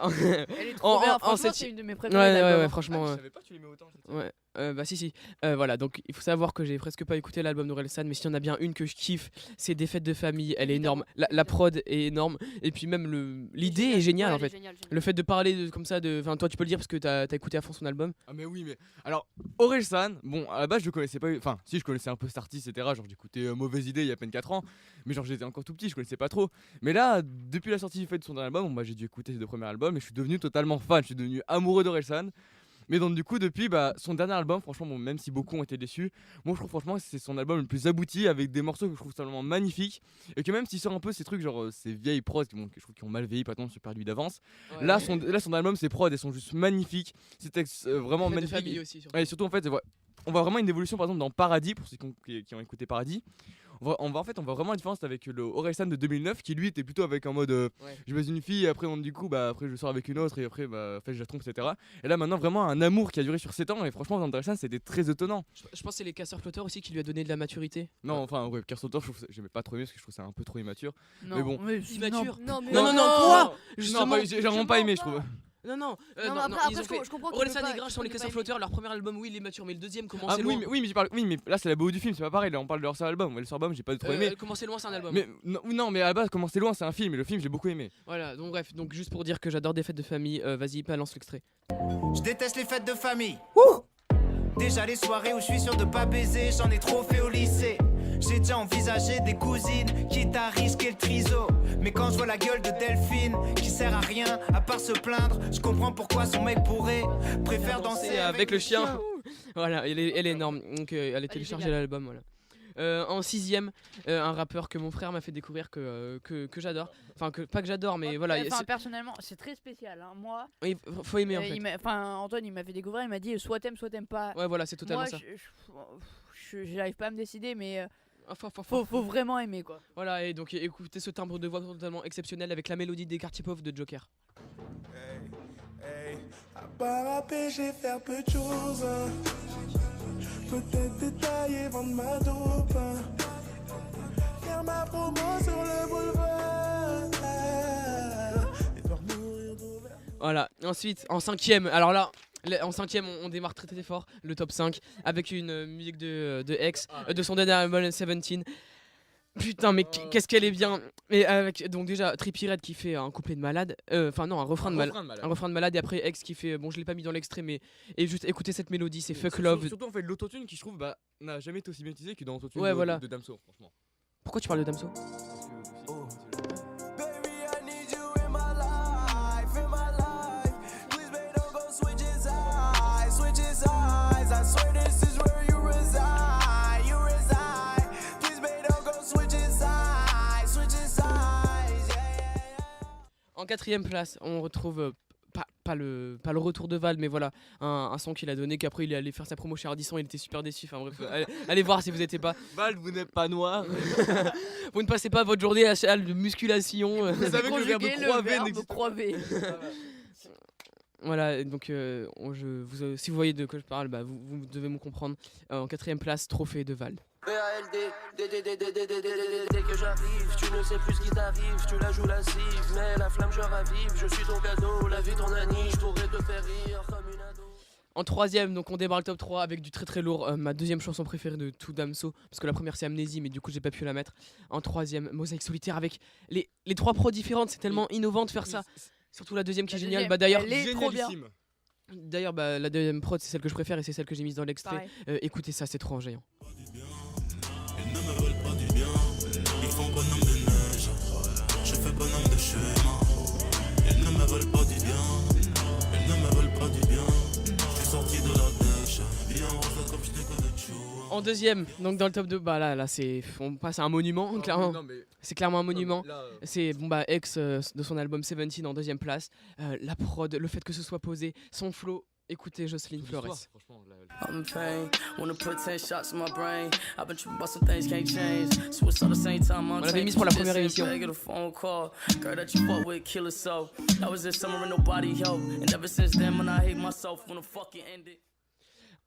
Elle est trop bien, franchement c'est une de mes préférées. Ouais, franchement. Je savais pas que tu l'aimais autant. Ouais. Bah si. Voilà, donc il faut savoir que j'ai presque pas écouté l'album d'Orelsan, mais s'il y en a bien une que je kiffe, c'est Des Fêtes de Famille. Elle est énorme, la prod est énorme, et puis même l'idée est géniale en fait. Génial. Le fait de parler comme ça, enfin toi tu peux le dire parce que t'as écouté à fond son album. Ah mais oui, mais alors Orelsan, bon à la base je le connaissais pas, enfin si je connaissais un peu cet artiste etc, genre j'écoutais Mauvaise Idée il y a à peine 4 ans, mais genre j'étais encore tout petit, je connaissais pas trop. Mais là depuis la sortie du fait de son album, moi j'ai dû écouter ses 2 premiers albums et je suis devenu totalement fan, je suis devenu amoureux d'Orelsan. Mais donc du coup depuis son dernier album, franchement bon, même si beaucoup ont été déçus, moi je trouve franchement que c'est son album le plus abouti, avec des morceaux que je trouve totalement magnifiques, et que même s'il sort un peu ces trucs genre ces vieilles prods que je trouve qui ont mal vieilli, par exemple sur Perdu d'avance, là son album, ses prods elles sont juste magnifiques, c'est texte vraiment magnifique. Famille aussi, surtout. Et surtout en fait on voit vraiment une évolution par exemple dans Paradis, pour ceux qui ont écouté Paradis. On va vraiment la différence avec le Orelsan de 2009 qui lui était plutôt avec en mode je baise une fille et après du coup après je sors avec une autre et après en fait je la trompe etc. Et là maintenant vraiment un amour qui a duré sur 7 ans, et franchement dans Orelsan c'était très étonnant. Je pense que c'est les Casseurs Flotteurs aussi qui lui a donné de la maturité. Non enfin Casseurs Flotteurs j'aimais pas trop aimé parce que je trouve ça un peu trop immature. Non, mais bon. Immature. Non, mais Non, quoi. Non, j'ai vraiment pas aimé je trouve. Non, après, je comprends que Orelsan et Grinch sont les Casseurs Flotteurs, leur premier album oui il est mature, mais le deuxième commence loin. Oui mais là c'est la BO du film, c'est pas pareil, là on parle de leur seul album. Le seul album j'ai pas trop aimé. Commencer loin c'est un album. Mais non mais à la base Commencer loin c'est un film, et le film j'ai beaucoup aimé. Voilà, donc bref, donc juste pour dire que j'adore Des Fêtes de Famille, vas-y balance l'extrait. Je déteste les fêtes de famille. Déjà les soirées où je suis sûr de pas baiser, j'en ai trop fait au lycée. J'ai déjà envisagé des cousines, quitte à risquer le triso. Mais quand je vois la gueule de Delphine, qui sert à rien à part se plaindre, je comprends pourquoi son mec préfère danser avec le chien. Voilà, elle est énorme, donc elle est téléchargée l'album, voilà. En 6ème, un rappeur que mon frère m'a fait découvrir que j'adore. Enfin, pas que j'adore, mais voilà. Personnellement, c'est très spécial. Hein. Moi, il faut aimer en fait. Antoine, il m'a fait découvrir, il m'a dit soit t'aimes pas. Ouais, voilà, c'est totalement ça. J'arrive pas à me décider, mais faut vraiment aimer quoi. Voilà, et donc écoutez ce timbre de voix totalement exceptionnel avec la mélodie des Quartiers Pauvres de Joker. À part rapper, j'ai faire peu de choses. Peut-être détailler, vendre ma dope. Faire ma promo sur le boulevard. Et faire mourir d'ouvert. Voilà, ensuite en 5ème, alors là. En 5ème, on démarre très fort, le top 5, avec une musique de X, de son dernier album 17. Putain, mais qu'est-ce qu'elle est bien. Et avec donc déjà Trippie Redd qui fait un couplet de malade, enfin non, un refrain de malade, et après X qui fait, bon je l'ai pas mis dans l'extrait, mais et juste écoutez cette mélodie, c'est Fuck Love. Surtout en fait l'autotune qui je trouve n'a jamais été aussi bien utilisé que dans l'autotune de Damso, franchement. Pourquoi tu parles de Damso? En 4ème place, on retrouve pas le retour de Val, mais voilà, un son qu'il a donné, qu'après il est allé faire sa promo chez Ardisson, il était super déçu. Enfin bref, allez voir si vous n'étiez pas. Val, vous n'êtes pas noir. Vous ne passez pas votre journée à la salle de musculation. Vous savez que le verbe croiver. Voilà, donc si vous voyez de quoi je parle, bah, vous devez me comprendre. En 4ème place, Trophée de Val. Dès que j'arrive, tu ne sais plus ce qui t'arrive, tu la joues lascive, mais la flamme je ravive, je suis ton cadeau, la vie ton ami, je pourrais te faire rire comme une ado. En 3ème, donc on démarre le top 3 avec du très lourd, ma deuxième chanson préférée de tout Damso, parce que la première c'est Amnésie, mais du coup j'ai pas pu la mettre. En 3ème, Mosaïque Solitaire avec les 3 prods différentes, c'est tellement innovant de faire ça. Surtout la deuxième qui est géniale, bah d'ailleurs, elle est trop bien. D'ailleurs, bah, la deuxième prod c'est celle que je préfère et c'est celle que j'ai mise dans l'extrait. Écoutez ça, c'est trop enjaillant. Ils ne me veulent pas du bien, ils font bonhomme de neige, je fais bonhomme de chemin. me veulent pas du bien. Elles ne me veulent pas du bien. Je suis sorti de la dèche. Bien rose comme je n'ai que de chou. En deuxième, donc dans le top 2, bah là c'est, on passe à un monument, clairement. C'est clairement un monument. C'est bon bah X de son album 17 en deuxième place. La prod, le fait que ce soit posé, son flow. Écoutez Jocelyne Flores. I'm in pain, wanna put 10 shots in my brain. I've been tripping about some things can't change. Switch at the same time, On l'avait mise pour la première émission. Girl that you fuck with, kill herself. That was this summer and nobody helped. And ever since then, when I hate myself, when the fucking ended.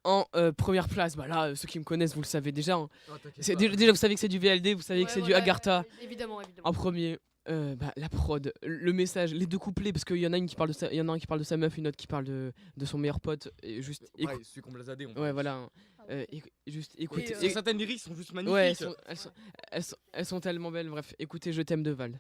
En première place, bah là, ceux qui me connaissent, vous le savez déjà. Hein. Déjà, vous savez que c'est du VLD, vous savez que c'est du Agartha. Évidemment. En premier, bah, la prod, le message, les deux couplets, parce qu'il y en a une qui parle de sa, il y en a un qui parle de sa meuf, une autre qui parle de son meilleur pote. Et juste, celui qu'on blasé. Ouais, voilà. Juste écoutez. Certaines lyrics sont juste magnifiques. Ouais, elles sont tellement belles. Bref, écoutez Je t'aime de Val.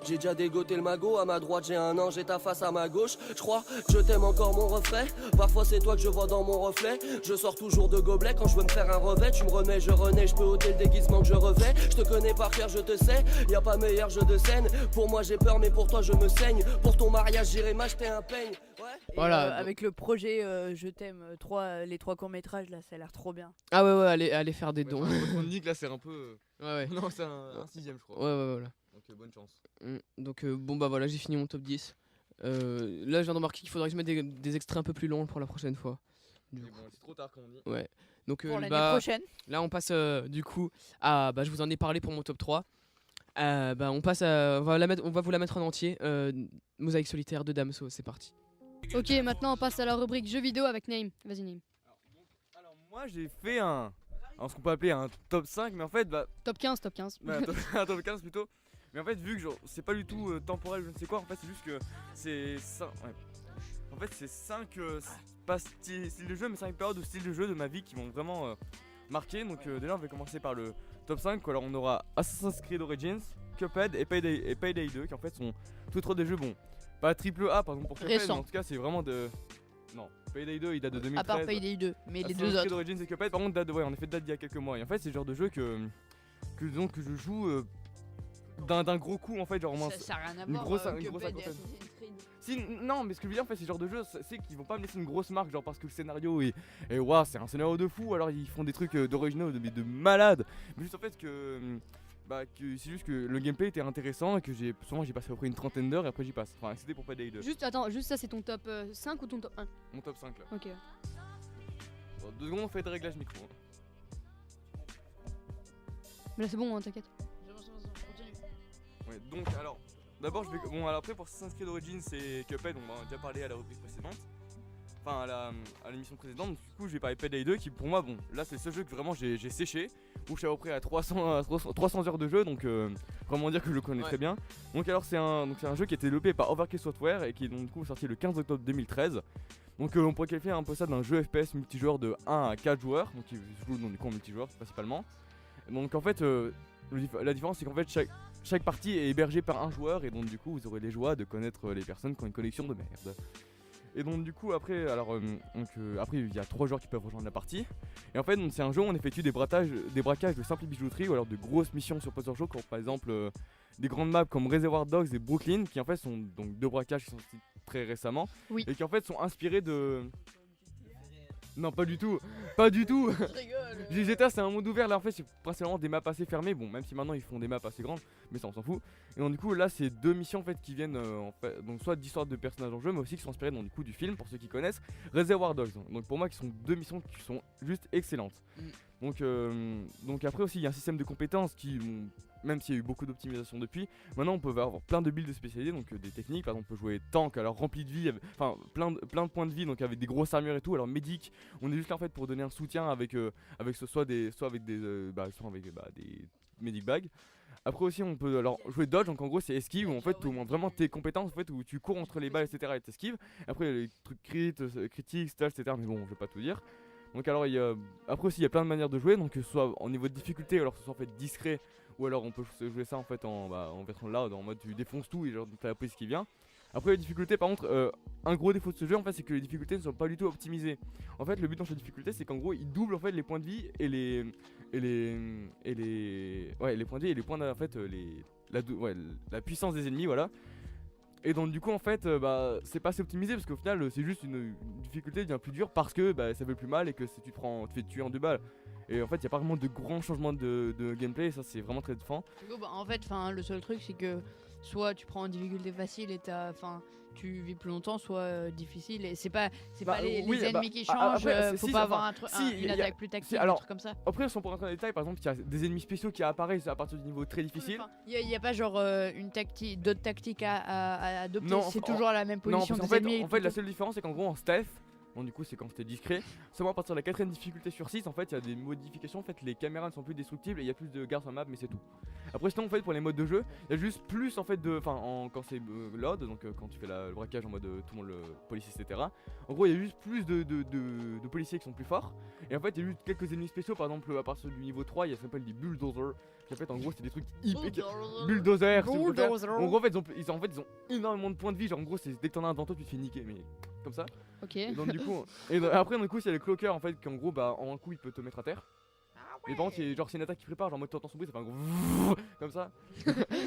J'ai déjà dégoté le magot, à ma droite j'ai un ange et ta face à ma gauche. Je crois, je t'aime encore mon reflet. Parfois c'est toi que je vois dans mon reflet. Je sors toujours de gobelet quand je veux me faire un revêt. Tu me remets, je renais, je peux ôter le déguisement que je revais. Je te connais par cœur, je te sais, y a pas meilleur jeu de scène. Pour moi j'ai peur mais pour toi je me saigne. Pour ton mariage j'irai m'acheter un peigne. Ouais. Voilà. Avec le projet Je t'aime, les 3 courts-métrages là, ça a l'air trop bien. Ah ouais, allez faire des dons. On dit que là c'est un peu... Ouais. Non, c'est un 6ème je crois. Ouais, voilà. Donc bonne chance. Donc bon bah voilà, j'ai fini mon top 10. Là je viens de remarquer qu'il faudrait que je mette des extraits un peu plus longs pour la prochaine fois. Bon, c'est trop tard comme on dit. Ouais. Donc pour l'année prochaine. Là on passe du coup à je vous en ai parlé pour mon top 3. On passe à, on va vous la mettre en entier. Mosaïque solitaire de Damso, c'est parti. Ok, maintenant on passe à la rubrique jeux vidéo avec Name. Vas-y Name. Alors moi j'ai fait ce qu'on peut appeler un top 5 mais en fait top 15. Un top 15 plutôt. Mais en fait vu que genre, c'est pas du tout temporel je ne sais quoi, en fait c'est juste que c'est 5 En fait c'est 5 pas style de jeu mais 5 périodes de style de jeu de ma vie qui m'ont vraiment marqué. Donc déjà on va commencer par le top 5. Alors on aura Assassin's Creed Origins, Cuphead et Payday 2 qui en fait sont tous trois des jeux pas triple A par exemple pour Cuphead, mais en tout cas c'est vraiment de... Non, Payday 2 il date de 2013. À part Payday 2, mais les deux Assassin's Creed autres. Origins et Cuphead par contre date d'il y a quelques mois. Et en fait c'est le genre de jeu que je joue d'un gros coup en fait, genre ça a rien à une voir, grosse Cuphead et accroche. Assassin's Creed. Si, non mais ce que je veux dire en fait c'est le genre de jeu c'est qu'ils vont pas me laisser une grosse marque genre parce que le scénario est waouh, c'est un scénario de fou, alors ils font des trucs d'originaux de malades, mais juste en fait que c'est juste que le gameplay était intéressant et que j'ai passé à peu près une trentaine d'heures et après j'y passe. Enfin c'était pour Payday 2. Juste ça c'est ton top 5 ou ton top 1? Mon top 5 là. Ok. Bon, 2 secondes on fait des réglages micro. Mais là c'est bon, hein, t'inquiète. Ouais, donc alors d'abord je vais... Bon alors après pour Assassin's Creed Origins et Cuphead on en a déjà parlé à la rubrique précédente. Enfin à l'émission précédente, donc, du coup j'ai parlé de Payday 2 qui pour moi là c'est le seul jeu que vraiment j'ai séché, où je suis à peu près à 300 heures de jeu, donc vraiment dire que je le connais très bien. Donc alors c'est un jeu qui est développé par Overkill Software et qui est donc du coup sorti le 15 octobre 2013. Donc on pourrait qualifier un peu ça d'un jeu FPS multijoueur de 1 à 4 joueurs, donc il se joue du coup en multijoueur principalement. Donc en fait la différence c'est qu'en fait chaque partie est hébergée par un joueur et donc du coup vous aurez les joies de connaître les personnes qui ont une connexion de merde. Et donc du coup après après il y a 3 joueurs qui peuvent rejoindre la partie. Et en fait c'est un jeu où on effectue des braquages de simples bijouteries ou alors de grosses missions sur plusieurs jeux, comme par exemple des grandes maps comme Reservoir Dogs et Brooklyn qui en fait sont donc 2 braquages qui sont sortis très récemment et qui en fait sont inspirés de... Non pas du tout. GTA c'est un monde ouvert, là en fait c'est principalement des maps assez fermées, bon même si maintenant ils font des maps assez grandes, mais ça on s'en fout. Et donc du coup là c'est 2 missions en fait qui viennent donc soit d'histoires de personnages en jeu mais aussi qui sont inspirées donc, du coup du film pour ceux qui connaissent Reservoir Dogs. Donc pour moi qui sont 2 missions qui sont juste excellentes. Donc après aussi il y a un système de compétences qui même s'il y a eu beaucoup d'optimisation depuis, maintenant on peut avoir plein de builds spécialisés, donc des techniques, par exemple on peut jouer tank, alors rempli de vie, enfin plein de points de vie, donc avec des grosses armures et tout, alors médic, on est juste là en fait pour donner un soutien avec soit avec des medic bags. Après aussi on peut alors jouer dodge, donc en gros c'est esquive, où en fait tu montres vraiment tes compétences, en fait, où tu cours entre les balles etc et t'esquives. Après les trucs critiques, stage etc, mais bon je vais pas tout dire. Donc alors après aussi il y a plein de manières de jouer, donc soit au niveau de difficulté, alors que ce soit en fait discret, ou alors on peut jouer ça en fait en version loud, en mode tu défonces tout et genre t'as la prise qui vient. Après les difficultés par contre, un gros défaut de ce jeu en fait c'est que les difficultés ne sont pas du tout optimisées. En fait le but dans cette difficulté c'est qu'en gros il double en fait les points de vie et les points de vie et les points la puissance des ennemis, voilà. Et donc du coup en fait c'est pas assez optimisé parce qu'au final c'est juste une difficulté bien plus dure parce que ça fait plus mal et que si tu te fais tuer en 2 balles. Et en fait il y a pas vraiment de grands changements de gameplay et ça c'est vraiment très différent. En fait le seul truc c'est que soit tu prends en difficulté facile et tu vis plus longtemps, soit difficile et c'est pas les ennemis qui changent, faut pas avoir une attaque plus tactique, un truc comme ça. Après si on peut rentrer dans les détails, par exemple il y a des ennemis spéciaux qui apparaissent à partir du niveau très difficile. Il y a pas genre d'autres tactiques à adopter, c'est toujours la même position des ennemis. En fait la seule différence c'est qu'en gros en stealth, bon du coup c'est quand t'es discret, seulement à partir de la 4ème difficulté sur 6 en fait il y a des modifications, en fait les caméras ne sont plus destructibles et il y a plus de gardes sur la map mais c'est tout. Après sinon en fait pour les modes de jeu, il y a juste plus en fait quand c'est load, donc quand tu fais le braquage en mode tout le monde le police etc. En gros il y a juste plus de policiers qui sont plus forts et en fait il y a juste quelques ennemis spéciaux, par exemple à partir du niveau 3 il y a ce qu'on appelle des bulldozers qui en fait en gros c'est des trucs hyper bulldozers. En gros en fait ils ont énormément de points de vie, genre en gros c'est dès que t'en as un devant toi tu te fais niquer mais comme ça. Ok. Et donc du coup après du coup il y a le cloaker en fait qui en gros en un coup il peut te mettre à terre. Mais par contre, c'est une attaque qui prépare, genre en mode t'entends son bruit, ça fait un gros comme ça.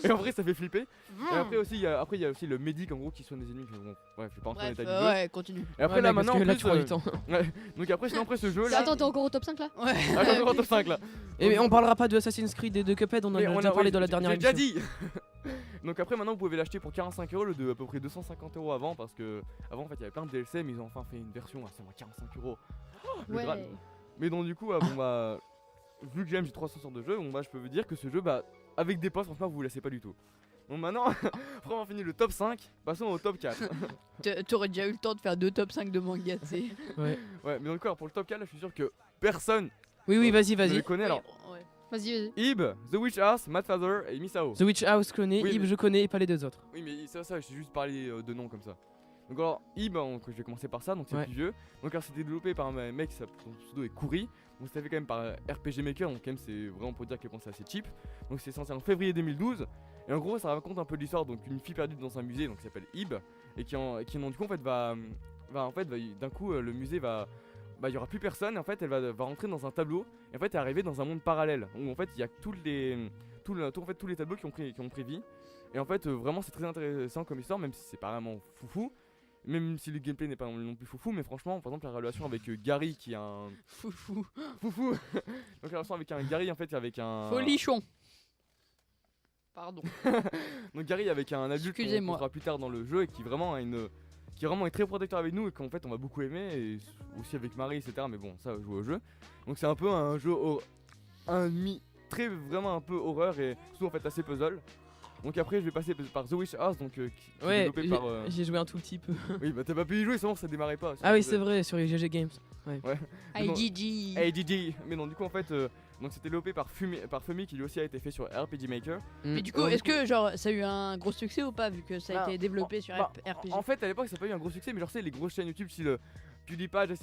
Et en vrai, ça fait flipper. Et après aussi, il y a aussi le médic en gros qui soigne des ennemis. Bon, bref, je vais pas rentrer dans les détails du jeu. Ouais, continue. Et après là maintenant, en plus, tu auras du temps. Ouais. Donc après, sinon après ce jeu là. Attends, t'es encore au top 5 là? Ouais. Attends, encore au top 5 là. Et on parlera pas de Assassin's Creed et de Cuphead, on en a déjà parlé dans la dernière émission. J'ai déjà dit. Donc après maintenant vous pouvez l'acheter pour 45 € de à peu près 250 € avant, parce que avant en fait il y avait plein de DLC mais ils ont enfin fait une version à seulement 45 €. Ouais. Mais donc du coup vu que j'ai 300 sortes de jeux, je peux vous dire que ce jeu avec des postes franchement vous laissez pas du tout. Donc maintenant, après avoir fini le top 5, passons au top 4. T'aurais déjà eu le temps de faire 2 top 5 de manga, tu sais. Ouais, mais donc pour le top 4 là je suis sûr que personne Oui, vas-y. ne les connaît alors. Ouais. Vas-y. Ib, The Witch House, Mad Father et Misao. The Witch House connais, Oui, Ib mais- je connais et pas les deux autres. Oui mais ça j'ai juste parlé de noms comme ça. Donc alors Ib, je vais commencer par ça, donc c'est Ouais. plus vieux. Donc alors c'était développé par un mec, son pseudo est Kuri. Donc c'était fait quand même par RPG Maker, donc quand même c'est vraiment pour dire que c'est assez cheap. Donc c'est sorti en février 2012. Et en gros ça raconte un peu l'histoire donc une fille perdue dans un musée donc qui s'appelle Ib et qui du coup en fait va d'un coup le musée il y aura plus personne et en fait elle va rentrer dans un tableau et en fait elle est arrivée dans un monde parallèle où en fait il y a tous les tableaux qui ont pris vie. Et en fait vraiment c'est très intéressant comme histoire, même si c'est pas vraiment foufou, même si le gameplay n'est pas non plus foufou, mais franchement par exemple la relation avec Gary qui est un Foufou. donc la relation avec un Gary en fait avec un Folichon. Pardon. donc Gary avec un adulte qu'on Excusez-moi. rencontrera plus tard dans le jeu et qui vraiment est très protecteur avec nous et qu'en fait on va beaucoup aimer, et aussi avec Marie etc, mais bon ça joue au jeu. Donc c'est un peu un jeu vraiment un peu horreur et surtout en fait assez puzzle. Donc après je vais passer par The Witch House donc qui est Ouais, développé par j'ai joué un tout petit peu. Oui t'as pas pu y jouer sinon ça démarrait pas. Ah oui, c'est vrai, sur les GG Games. Ouais. IGG. ADD. Mais non, du coup en fait donc c'était développé par Fumi qui lui aussi a été fait sur RPG Maker. Mais du coup, est-ce que genre ça a eu un gros succès ou pas vu que ça a été développé sur RPG? En fait à l'époque ça n'a pas eu un gros succès, mais genre c'est les grosses chaînes YouTube style PewDiePie,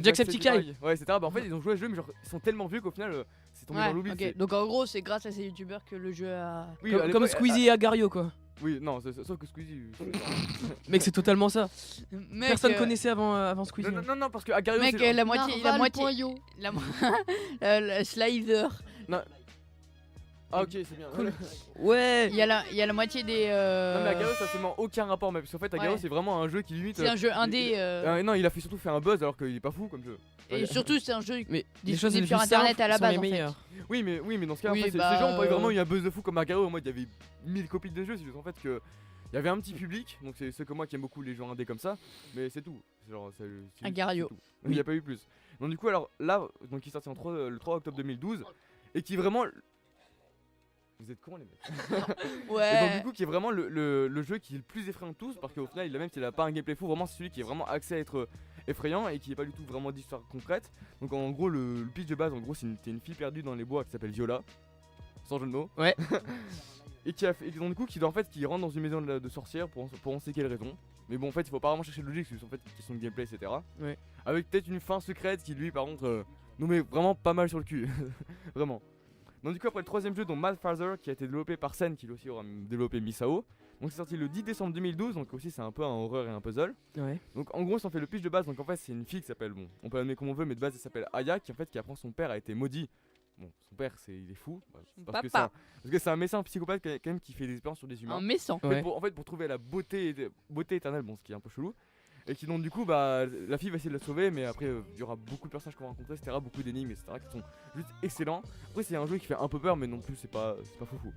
Jacksepticeye. ouais etc. Bah en fait ils ont joué à ce jeu mais genre ils sont tellement vieux qu'au final c'est tombé dans l'oubli. Ok, donc en gros c'est grâce à ces youtubeurs que le jeu a... Oui, Comme Squeezie et Agario quoi. Oui non sauf que Squeezie Mec c'est totalement ça. Mec, Personne connaissait avant Squeezie. non parce que Agario Mec, c'est la moitié, le slider. Non. Ah ok c'est bien. Cool. Ouais. Il y a la moitié des. Non mais Agario ça a seulement aucun rapport, mais parce qu'en fait Agario c'est vraiment un jeu qui limite. C'est un jeu indé. Non il a surtout fait un buzz alors qu'il est pas fou comme jeu. Et surtout c'est un jeu mais diffusé sur internet à la base en fait. Oui mais dans ce cas Oui, en fait, ces gens ont pas vraiment eu un buzz de fou comme Agario, en mode il y avait 1000 copies de jeux, c'est juste en fait que il y avait un petit public, donc c'est ceux comme moi qui aiment beaucoup les jeux indés comme ça, mais c'est tout. C'est Agario. Il n'y a pas eu plus. Donc du coup alors là donc il est sorti le 3 octobre 2012 et qui vraiment. Vous êtes cons les mecs. Ouais. Et donc du coup qui est vraiment le jeu qui est le plus effrayant de tous, parce qu'au final même s'il a pas un gameplay fou, vraiment c'est celui qui est vraiment axé à être effrayant et qui est pas du tout vraiment d'histoire concrète. Donc en gros le pitch de base en gros c'est une fille perdue dans les bois qui s'appelle Viola, sans jeu de mots. Ouais. et donc du coup qui rentre dans une maison de sorcières pour on sait quelle raison. Mais bon en fait il faut pas vraiment chercher de logique, c'est en fait une question de gameplay etc. Ouais. Avec peut-être une fin secrète qui lui par contre nous met vraiment pas mal sur le cul. Vraiment. Donc du coup après le troisième jeu donc Mad Father qui a été développé par Sen qui lui aussi aura développé Misao. Donc c'est sorti le 10 décembre 2012, donc aussi c'est un peu un horreur et un puzzle. Ouais. Donc en gros ça en fait le pitch de base, donc en fait c'est une fille qui s'appelle, bon on peut l'amener comme on veut mais de base elle s'appelle Aya qui apprend son père a été maudit. bon, son père il est fou Papa. parce que c'est un médecin psychopathe quand même qui fait des expériences sur des humains. Un médecin. En fait, pour trouver la beauté éternelle, bon, ce qui est un peu chelou. Et qui donc du coup la fille va essayer de la sauver, mais après il y aura beaucoup de personnages qu'on va rencontrer, etc., beaucoup d'énigmes, etc., qui sont juste excellents. Après c'est un jeu qui fait un peu peur, mais non plus c'est pas foufou.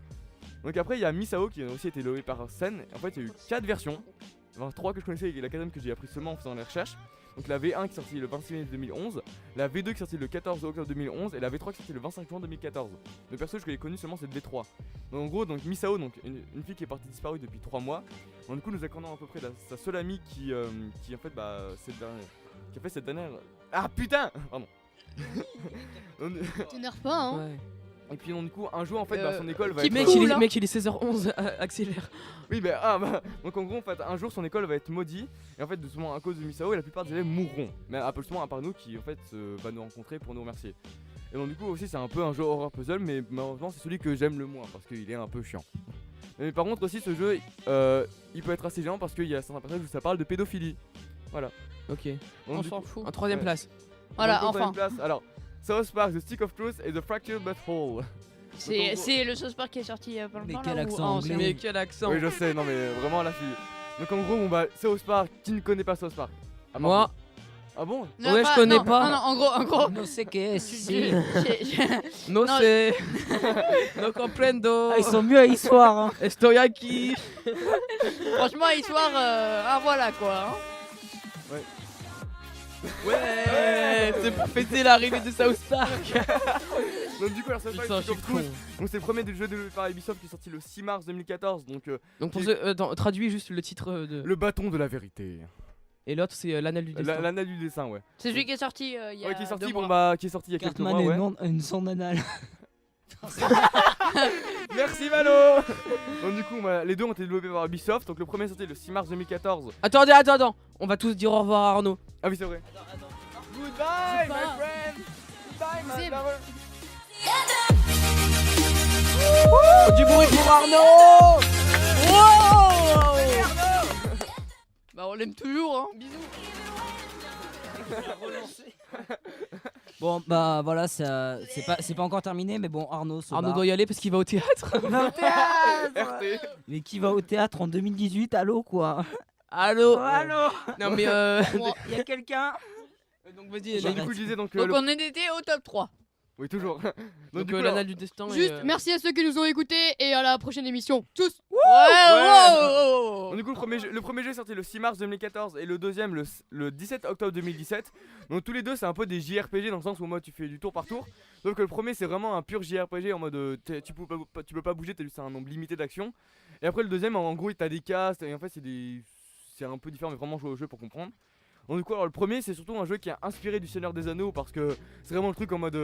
Donc après il y a Misao qui a aussi été développé par Sen. En fait il y a eu 4 versions, enfin 3 que je connaissais et la 4ème que j'ai appris seulement en faisant les recherches. Donc la V1 qui est sortie le 26 mai 2011, la V2 qui est sortie le 14 octobre 2011 et la V3 qui est sortie le 25 juin 2014. Le personnage que j'ai connu seulement c'est le V3. Donc en gros Misao, donc une fille qui est partie disparue depuis 3 mois. Donc du coup nous accordons à peu près sa seule amie qui en fait qui a fait cette dernière. Ah putain pardon. T'énerve pas hein. Ouais. Et puis donc du coup un jour en fait son école va mec, il est 16h11, accélère. Oui donc en gros en fait un jour son école va être maudite et en fait justement à cause de Misao la plupart des élèves mourront. Mais absolument à part nous qui en fait va nous rencontrer pour nous remercier. Et donc du coup aussi c'est un peu un jeu horror puzzle, mais malheureusement c'est celui que j'aime le moins parce qu'il est un peu chiant. Mais par contre aussi ce jeu il peut être assez gênant parce qu'il y a certains passages où ça parle de pédophilie. Voilà. Ok. Donc, On s'en fout. En 3ème place. Voilà, en enfin. place, alors South Park, The Stick of Truth et The Fractured But Whole. C'est le South Park qui est sorti il y a pas longtemps. Mais quel là, accent ou- anglais. Mais quel accent. Oui je sais, non mais vraiment la fille. Donc en gros South Park, qui ne connaît pas South Park? Moi. Ah bon? Non, Ouais, je connais non, pas. Non, en gros. Non, c'est que No Non. sé. No comprendo. Ah, ils sont mieux à Histoire. Hein. Estoy aquí. Franchement, histoire, voilà quoi. Hein. Ouais, c'est pour fêter l'arrivée de South Park. Donc du coup alors South Park, Putain, Stick of je suis con. Truth. Donc c'est le premier jeu développé par Ubisoft qui est sorti le 6 mars 2014. Donc pour qui- ceux, traduis juste le titre de. le bâton de la vérité. Et l'autre c'est l'anal du destin. L'anal du dessin, ouais. C'est celui qui est sorti il y a Ouais, qui est sorti 2 bon mois. qui est sorti il y a quelques Cartman mois, ouais. une sonde anale. Merci Malo. Donc du coup les deux ont été développés par Ubisoft. Donc le premier est sorti le 6 mars 2014. Attends. On va tous dire au revoir à Arnaud. Ah oui c'est vrai. Goodbye my friend. Goodbye my lover. Du bruit pour Arnaud. Bah on l'aime toujours hein. Bisous. Bon bah voilà, c'est pas encore terminé, mais bon Arnaud se Arnaud barre. doit y aller parce qu'il va au théâtre. Il va au théâtre. RT. Mais qui va au théâtre en 2018? Allô quoi? Allô. Allô. Non mais Il y a quelqu'un? donc vas-y. Donc du coup je disais donc Donc on était au top 3. oui toujours. Donc du coup, l'anal du destin. Juste merci à ceux qui nous ont écoutés et à la prochaine émission. Tous. Donc, du coup le premier jeu est sorti le 6 mars 2014 et le deuxième le 17 octobre 2017. Donc tous les deux c'est un peu des JRPG dans le sens où moi tu fais du tour par tour. Donc le premier c'est vraiment un pur JRPG en mode tu peux pas bouger, t'as juste un nombre limité d'actions. Et après le deuxième en gros t'as des castes et en fait c'est un peu différent mais vraiment jouer au jeu pour comprendre. Donc du coup alors le premier c'est surtout un jeu qui est inspiré du Seigneur des Anneaux parce que c'est vraiment le truc en mode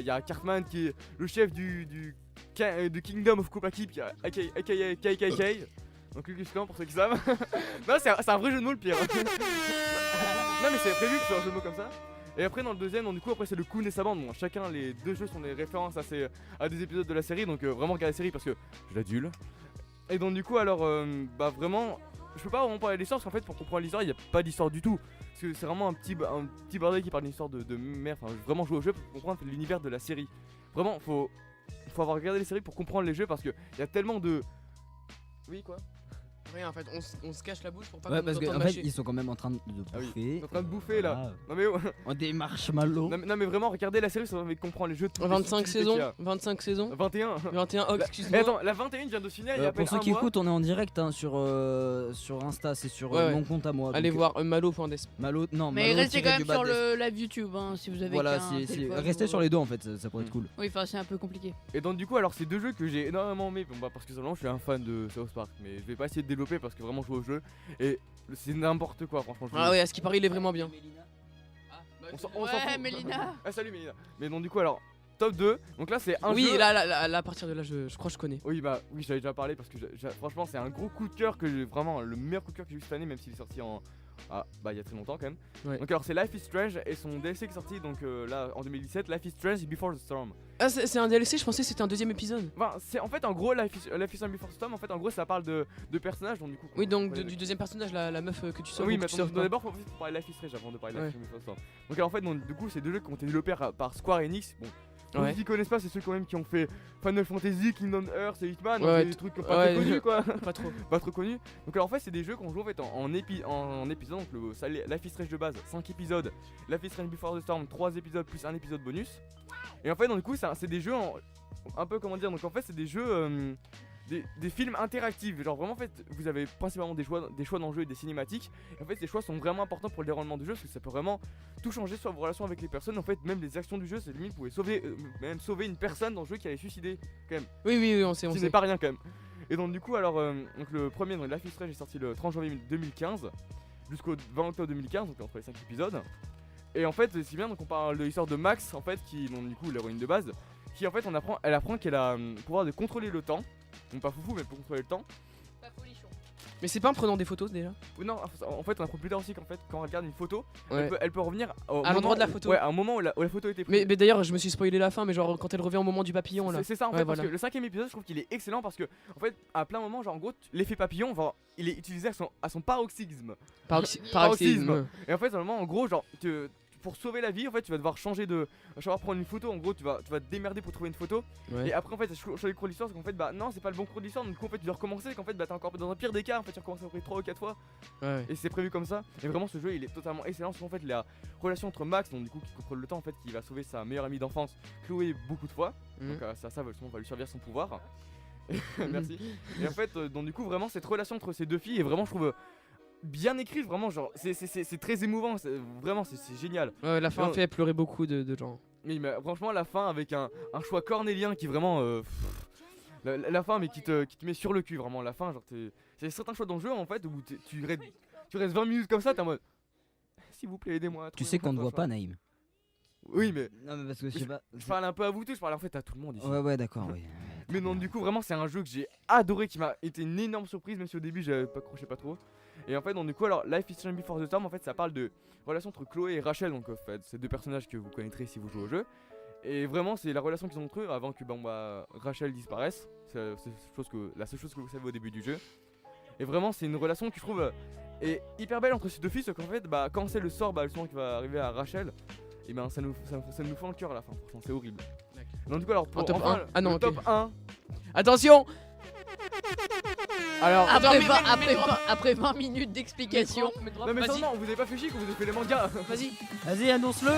il y a Cartman qui est le chef du Kingdom of Kupaki aka KKK. Donc Lucas Clan pour ceux qui savent. Non c'est un vrai jeu de mots le pire. Non mais c'est prévu que ce soit un jeu de mots comme ça. Et après dans le deuxième donc du coup après c'est le Kun et sa bande. Bon chacun les deux jeux sont des références à des épisodes de la série donc vraiment regardez la série parce que je l'adule. Et donc du coup alors vraiment je peux pas vraiment parler de l'histoire parce qu'en fait pour comprendre l'histoire il n'y a pas d'histoire du tout. Parce que c'est vraiment un petit bordel qui parle d'une histoire de merde. Enfin vraiment jouer au jeu pour comprendre l'univers de la série. Vraiment faut avoir regardé les séries pour comprendre les jeux parce que il y a tellement de... Oui quoi. Rien en fait, on se cache la bouche pour pas Ouais qu'on parce nous entende qu'en fait mâcher. ils sont quand même en train de Ah oui, bouffer. ils sont en train de bouffer là. Ah. Non mais On des marshmallows. non mais vraiment regardez la série ça va comprendre les jeux de toutes les 25 subtilités saisons, qu'il y a. 25 saisons. 21. 21, oh Mais excuse-moi. attends, la 21 vient de finir il y a à peine Pour ceux un qui mois. écoutent, on est en direct hein, sur Insta, c'est sur Ouais, mon compte à moi. Allez donc, voir malo.des. Malo, non, Mais restez quand même sur Malo-du-bas le live YouTube hein, si vous avez Voilà, qu'un téléphone restez ou- sur les deux en fait, ça pourrait être cool. Oui, enfin c'est un peu compliqué. Et donc du coup alors c'est deux jeux que j'ai énormément aimé parce que simplement je suis un fan de South Park mais je vais pas essayer de développer parce que vraiment je joue au jeu et c'est n'importe quoi franchement. Ah ouais, à ce qui paraît il est vraiment bien. On s'en Ouais, fout. Mélina. Ah salut Mélina. Mais donc du coup alors top 2 donc là c'est un Oui, jeu. là à partir de là je crois que je connais. Oui j'avais déjà parlé parce que franchement c'est un gros coup de cœur que j'ai vraiment le meilleur coup de cœur que j'ai eu cette année même s'il est sorti il y a très longtemps quand même. Ouais. Donc alors c'est Life is Strange et son DLC qui est sorti donc là en 2017 Life is Strange Before the Storm. Ah c'est un DLC, je pensais que c'était un deuxième épisode. Enfin c'est en fait en gros Life is Strange Before the Storm en fait en gros ça parle de personnages donc du coup. Oui donc du deuxième personnage, la meuf que tu sauves. Oui ou mais que tu sauves pas. d'abord faut parler de Life is Strange avant de parler de Life is Strange Before the Storm. Donc alors, en fait donc, du coup c'est deux jeux qui ont été développés par Square Enix. Bon Pour ceux qui connaissent pas, c'est ceux quand même qui ont fait Final Fantasy, Kingdom Hearts et Hitman, donc Ouais, c'est des trucs pas très connus quoi. Pas trop. Pas trop connus. Donc alors en fait c'est des jeux qu'on joue en fait en épisode, donc Life is Strange de base, 5 épisodes, Life is Strange Before the Storm, 3 épisodes plus un épisode bonus. Et en fait donc du coup c'est des jeux un peu comment dire, donc en fait c'est des jeux des films interactifs, genre vraiment en fait vous avez principalement des choix dans le jeu et des cinématiques, et en fait ces choix sont vraiment importants pour le déroulement du jeu parce que ça peut vraiment tout changer sur vos relations avec les personnes, en fait même les actions du jeu, c'est limite vous pouvez même sauver une personne dans le jeu qui allait suicider quand même. Oui on sait. Ce n'est pas rien quand même. Et donc du coup alors donc le premier donc Life is Strange est sorti le 30 janvier 2015 jusqu'au 20 octobre 2015, donc entre les 5 épisodes. Et en fait c'est bien, donc on parle de l'histoire de Max en fait qui donc du coup l'héroïne de base, qui en fait elle apprend qu'elle a le pouvoir de contrôler le temps. Donc pas foufou mais pour contrôler le temps. Pas folichon. Mais c'est pas en prenant des photos déjà? Non, en fait on apprend plus tard aussi qu'en fait quand on regarde une photo, ouais. elle peut revenir à l'endroit de la photo. Ouais, à un moment où la photo était prise. Mais d'ailleurs je me suis spoilé la fin, mais genre quand elle revient au moment du papillon là. C'est ça en fait, parce que le 5ème épisode je trouve qu'il est excellent parce que en fait à plein moment genre en gros l'effet papillon il est utilisé à son paroxysme. Paroxysme. Et en fait vraiment en gros genre pour sauver la vie en fait tu vas devoir changer de prendre une photo, en gros tu vas te démerder pour trouver une photo, ouais. Et après en fait tu choisis le cours de l'histoire parce qu'en fait bah non c'est pas le bon cours de l'histoire, donc du coup en fait tu dois recommencer, qu'en fait bah t'es encore dans un pire des cas, en fait tu recommences après 3 ou 4 fois, ouais. Et c'est prévu comme ça, et vraiment ce jeu il est totalement excellent parce qu'en fait la relation entre Max donc du coup qui contrôle le temps en fait, qui va sauver sa meilleure amie d'enfance Chloé beaucoup de fois, donc ça va lui servir son pouvoir. Merci. Et en fait donc du coup vraiment cette relation entre ces deux filles est vraiment je trouve bien écrite, vraiment genre c'est très émouvant, vraiment c'est génial. Ouais, la fin fait pleurer beaucoup de gens. Mais franchement la fin avec un choix cornélien qui vraiment la fin mais qui te met sur le cul vraiment, la fin genre c'est certains choix dans le jeu en fait où tu restes 20 minutes comme ça, t'es en mode s'il vous plaît aidez-moi. Tu sais qu'on ne voit pas Naïm. Oui mais non mais parce que je sais pas, je parle un peu à vous tous, je parle en fait à tout le monde ici. Ouais d'accord oui. Mais non du coup vraiment c'est un jeu que j'ai adoré, qui m'a été une énorme surprise même si au début j'avais pas accroché pas trop. Et en fait donc du coup alors Life is Strange Before the Storm en fait ça parle de relation entre Chloé et Rachel, donc en fait c'est deux personnages que vous connaîtrez si vous jouez au jeu. Et vraiment c'est la relation qu'ils ont entre eux avant que Rachel disparaisse, c'est la seule chose que vous savez au début du jeu. Et vraiment c'est une relation que je trouve est hyper belle entre ces deux filles, parce qu'en fait quand c'est le sort qui va arriver à Rachel, et ça nous fend le cœur à la fin, franchement c'est horrible. Donc du coup alors pour top 1. Ah non, top 1. Attention. Alors après 20 minutes d'explication. Non mais non, vous avez pas fait chier quand vous avez fait les mangas. Vas-y annonce-le.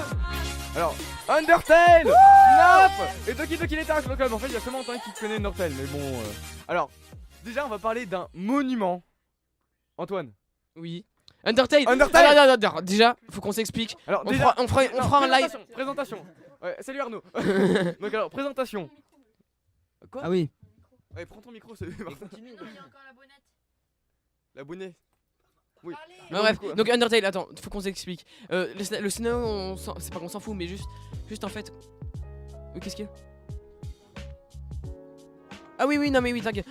Alors Undertale, Snap et Toki Toki Let's Go Club. En fait il y a seulement Antoine qui connaît Undertale, mais bon alors déjà on va parler d'un monument. Antoine. Oui. Undertale. Alors, déjà faut qu'on s'explique. Alors on fera un live. Présentation. Ouais, salut Arnaud. Donc alors présentation. Quoi? Ah oui. Ouais, prends ton micro, c'est Martin. L'abonné. Oui. Bref, donc Undertale, attends, faut qu'on s'explique. Le scénario, c'est pas qu'on s'en fout, mais juste en fait. Qu'est-ce qu'il y a? Ah oui, non mais oui, t'inquiète.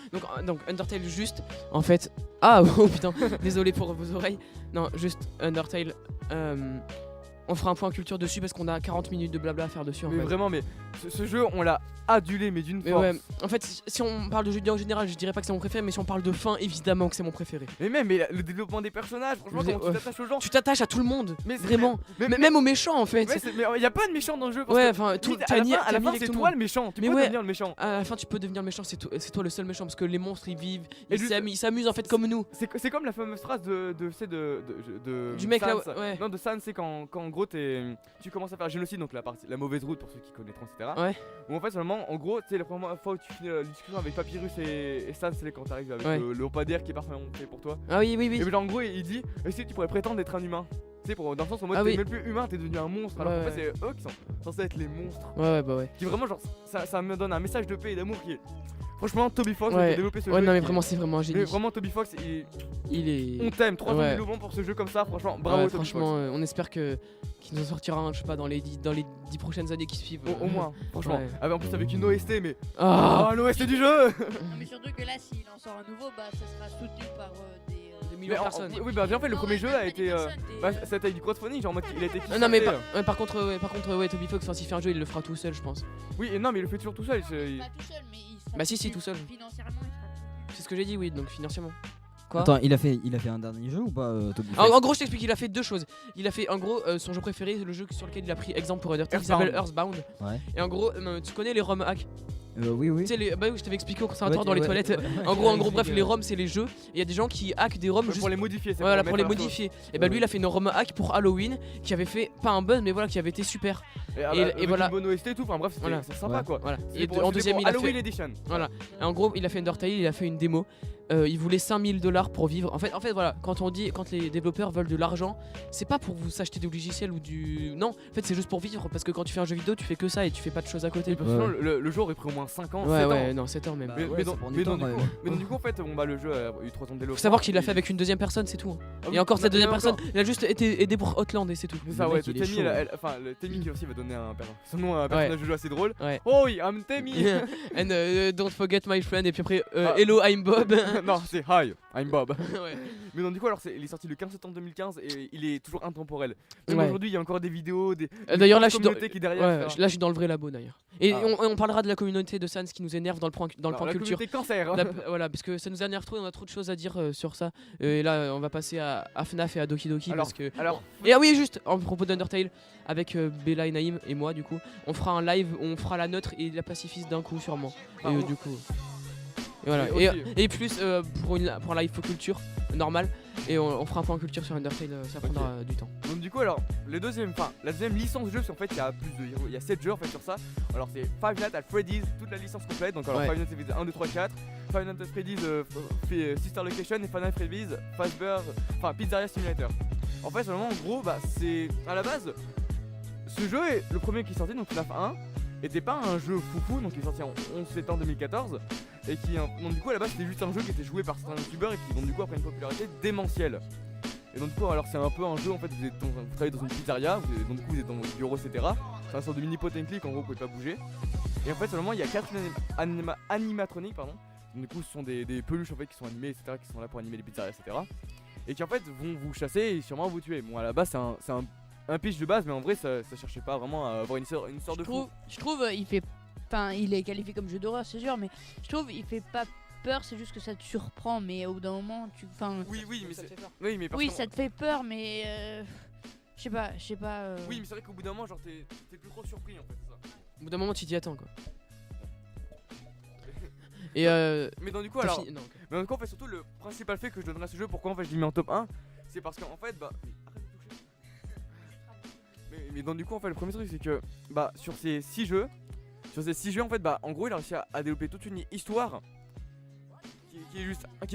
Donc Undertale, juste en fait. Ah oh putain, désolé pour vos oreilles. Non, juste Undertale. On fera un point culture dessus parce qu'on a 40 minutes de blabla à faire dessus. Mais vraiment, mais ce jeu, on l'a adulé, mais d'une force. Ouais, en fait, si on parle de jeu vidéo en général, je dirais pas que c'est mon préféré, mais si on parle de fin, évidemment que c'est mon préféré. Mais même le développement des personnages, franchement, comment tu t'attaches aux gens. Tu t'attaches à tout le monde, mais vraiment. Même aux méchants en fait. Mais y a pas de méchants dans le jeu. Ouais, enfin, à la fin, c'est toi le méchant. Tu peux devenir le méchant. À la fin, tu peux devenir le méchant, c'est toi le seul méchant parce que les monstres ils vivent, ils s'amusent en fait comme nous. C'est comme la fameuse phrase du mec là, ouais. Non, de Sans, c'est quand en gros tu commences à faire génocide, donc la mauvaise route pour ceux qui connaîtront, etc. Ouais. Où en fait seulement en gros c'est la première fois où tu finis la discussion avec Papyrus et Sans, c'est quand t'arrives avec le lampadaire qui est parfaitement fait pour toi. Ah oui. Et en gros il dit est-ce que tu pourrais prétendre d'être un humain, tu sais, dans le sens en mode t'es même plus humain, t'es devenu un monstre, alors qu'en fait c'est eux qui sont censés être les monstres. Ouais. Qui vraiment genre ça me donne un message de paix et d'amour qui est franchement Toby Fox a développé ce jeu. Ouais non mais vraiment c'est vraiment un génie. Mais vraiment Toby Fox il est on t'aime, 3 000 louanges pour ce jeu comme ça, franchement bravo Toby franchement on espère qu'il nous en sortira un, je sais pas, dans les 10 prochaines années qui suivent. Au moins, franchement. En plus avec une OST mais l'OST du jeu. Non mais surtout que là s'il en sort un nouveau ça sera soutenu par des millions de personnes. Oui en fait le premier jeu a été ça a été du crowdfunding, genre il a été non mais par contre Toby Fox s'il fait un jeu il le fera tout seul je pense. Oui et non mais il le fait toujours tout seul. Pas tout seul mais bah si tout seul. Financièrement il fera tout. C'est ce que j'ai dit, oui, donc financièrement. Quoi? Attends, il a fait un dernier jeu ou pas Toby En gros, je t'explique, il a fait 2 choses. Il a fait, en gros, son jeu préféré, le jeu sur lequel il a pris exemple pour Undertale, qui s'appelle Earthbound. Ouais. Et en gros, tu connais les ROM hacks? Oui. Tu sais, bah oui, je t'avais expliqué au conservatoire dans les ouais, toilettes. ouais. En gros, bref, les ROM, c'est les jeux. Et il y a des gens qui hackent des ROM juste pour les modifier. Voilà, pour les modifier. Et bah lui, il a fait une ROM hack pour Halloween qui avait fait pas un buzz, mais voilà, qui avait été super. Et voilà. Bono ST et tout, enfin bref, c'est sympa quoi. Voilà. Et en deuxième, il a Halloween Edition. Voilà. Et en gros, il a fait Undertale, il a fait une démo. Il voulait $5000 pour vivre. En fait, voilà, quand les développeurs veulent de l'argent, c'est pas pour vous s'acheter des logiciels ou du. Non, en fait, c'est juste pour vivre. Parce que quand tu fais un jeu vidéo, tu fais que ça et tu fais pas de choses à côté. Le jeu aurait pris au moins 5 ans. Ouais, non, 7 ans même. Mais donc, du coup, en fait, le jeu a eu 3 ans de développement. Faut savoir qu'il l'a fait avec une deuxième personne, c'est tout. Et encore, cette deuxième personne, il a juste été aidé pour Outland et c'est tout. C'est ça, ouais. Le Temi qui aussi va donner son nom à un personnage de jeu assez drôle. Oh, I'm Temi. And don't forget my friend. Et puis après, hello, I'm Bob. Non, c'est hi, I'm Bob. Mais donc, du coup, alors, il est sorti le 15 septembre 2015 et il est toujours intemporel. Même aujourd'hui, il y a encore des vidéos, d'ailleurs, là, je suis dans le vrai labo d'ailleurs. Et on parlera de la communauté de Sans qui nous énerve dans le point culture. Cancer. Voilà, parce que ça nous énerve trop et on a trop de choses à dire sur ça. Et là, on va passer à FNAF et à Doki Doki. Et oui, juste en propos d'Undertale, avec Bella et Naïm et moi, du coup, on fera un live où on fera la neutre et la pacifiste d'un coup, sûrement. Et du coup. Et voilà. Et plus pour un live culture normal. Et on fera un point culture sur Undertale, ça prendra du temps. Donc du coup alors la deuxième licence de jeu, parce qu'en fait il y a 7 jeux en fait sur ça. Alors c'est Five Nights at Freddy's, toute la licence complète. Donc alors Five Nights at Freddy's 1, 2, 3, 4, Five Nights at Freddy's Sister Location et Five Nights at Freddy's Pizzeria Simulator. En fait seulement en gros c'est à la base ce jeu est le premier qui est sorti, donc FNAF 1 était pas un jeu foufou, donc il est sorti en 11 septembre 2014 et qui donc du coup à la base c'était juste un jeu qui était joué par certains youtubeurs et qui donc du coup après une popularité démentielle. Et donc du coup alors c'est un peu un jeu en fait vous travaillez dans une pizzeria, donc du coup vous êtes dans votre bureau etc. C'est un sorte de mini pot and click, en gros vous pouvez pas bouger. Et en fait seulement il y a 4 animatroniques pardon. Donc du coup ce sont des peluches en fait qui sont animées etc. qui sont là pour animer les pizzerias etc. Et qui en fait vont vous chasser et sûrement vous tuer. Bon à la base c'est un pitch de base mais en vrai ça cherchait pas vraiment à avoir une sorte de fou. Je trouve il est qualifié comme jeu d'horreur c'est sûr mais je trouve il fait pas peur, c'est juste que ça te surprend mais au bout d'un moment Oui ça te fait peur mais je sais pas Oui mais c'est vrai qu'au bout d'un moment genre t'es plus trop surpris en fait c'est ça. Au bout d'un moment tu t'y attends quoi. Et mais donc du coup alors mais donc en fait surtout le principal fait que je donnerai à ce jeu pourquoi en fait je l'ai mis en top 1 c'est parce qu'en fait mais donc du coup en fait le premier truc c'est que sur ces 6 jeux en fait en gros il a réussi à développer toute une histoire qui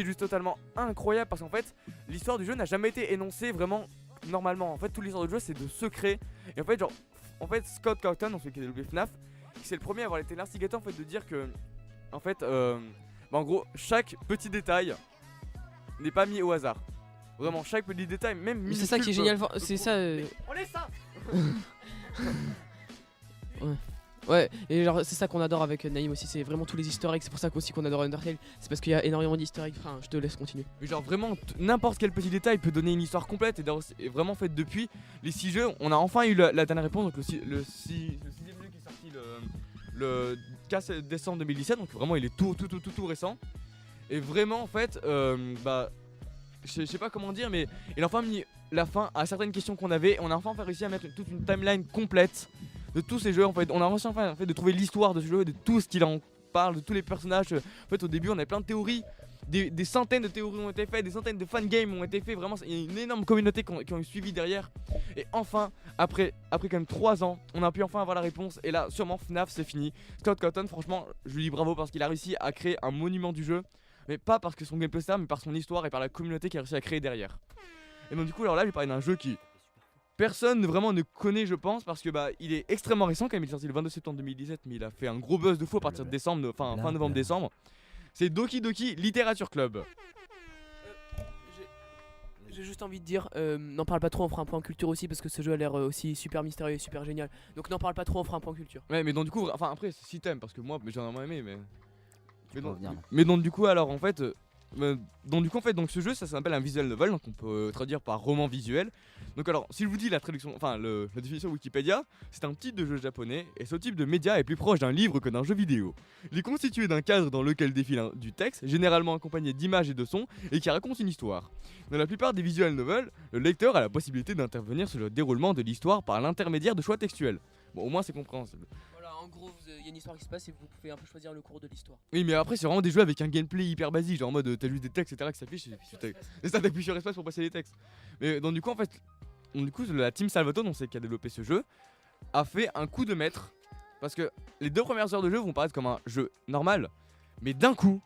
est juste totalement incroyable parce qu'en fait l'histoire du jeu n'a jamais été énoncée vraiment normalement. En fait toute l'histoire du jeu c'est de secrets et en fait Scott Cawthon, donc celui qui a développé FNAF, c'est le premier à avoir été l'instigateur en fait de dire que en fait en gros chaque petit détail n'est pas mis au hasard. Vraiment chaque petit détail même mais c'est ça qui est génial, c'est ça on laisse ça. Ouais, et genre c'est ça qu'on adore avec Naïm aussi, c'est vraiment tous les easter eggs, c'est pour ça aussi qu'on adore Undertale, c'est parce qu'il y a énormément d'easter eggs, enfin je te laisse continuer. Mais genre vraiment n'importe quel petit détail peut donner une histoire complète et vraiment fait depuis les 6 jeux, on a enfin eu la dernière réponse, donc le 6ème jeu qui est sorti le 15 décembre 2017, donc vraiment il est tout récent. Et vraiment en fait, je sais pas comment dire mais il a enfin mis la fin à certaines questions qu'on avait, on a enfin réussi à mettre toute une timeline complète de tous ces jeux en fait, on a réussi enfin en fait de trouver l'histoire de ce jeu, de tout ce qu'il en parle, de tous les personnages. En fait au début on avait plein de théories, des centaines de théories ont été faites, des centaines de fangames ont été faits, vraiment il y a une énorme communauté qui ont suivi derrière. Et enfin, après quand même 3 ans, on a pu enfin avoir la réponse et là sûrement FNAF c'est fini. Scott Cawthon franchement je lui dis bravo parce qu'il a réussi à créer un monument du jeu, mais pas parce que son gameplay star mais par son histoire et par la communauté qu'il a réussi à créer derrière. Et donc du coup alors là j'ai parlé d'un jeu qui personne vraiment ne connaît je pense parce que il est extrêmement récent quand même, il est sorti le 22 septembre 2017 mais il a fait un gros buzz de fou à partir de décembre, fin novembre-décembre. C'est Doki Doki Literature Club. J'ai juste envie de dire, n'en parle pas trop, on fera un point culture aussi parce que ce jeu a l'air aussi super mystérieux et super génial. Donc n'en parle pas trop, on fera un point culture. Ouais mais donc du coup, enfin après si t'aimes parce que moi j'en ai moins aimé mais donc du coup alors en fait Donc du coup en fait donc ce jeu ça s'appelle un visual novel, donc on peut traduire par roman visuel. Donc alors si je vous dis la traduction, enfin la définition Wikipédia, c'est un type de jeu japonais et ce type de média est plus proche d'un livre que d'un jeu vidéo. Il est constitué d'un cadre dans lequel défile du texte, généralement accompagné d'images et de sons et qui raconte une histoire. Dans la plupart des visual novels, le lecteur a la possibilité d'intervenir sur le déroulement de l'histoire par l'intermédiaire de choix textuels. Bon au moins c'est compréhensible. Voilà, en gros, il y a une histoire qui se passe et vous pouvez un peu choisir le cours de l'histoire. Oui mais après c'est vraiment des jeux avec un gameplay hyper basique, genre en mode t'as juste des textes etc qui s'affichent et ça t'appuies sur espace pour passer les textes. Mais donc du coup en fait, la team Salvatore, donc c'est qui a développé ce jeu, a fait un coup de maître parce que les 2 premières heures de jeu vont paraître comme un jeu normal, mais d'un coup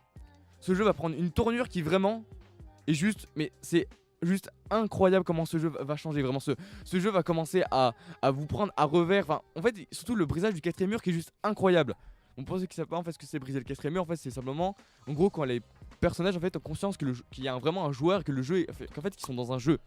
ce jeu va prendre une tournure qui vraiment est juste, mais c'est juste incroyable comment ce jeu va changer. Vraiment ce jeu va commencer à vous prendre à revers, enfin en fait surtout le brisage du 4ème mur qui est juste incroyable. On pense que ça pas en fait ce que c'est briser le 4ème mur, en fait c'est simplement en gros quand les personnages en fait ont conscience que qu'il y a vraiment un joueur, que le jeu est, qu'en fait qu'ils sont dans un jeu.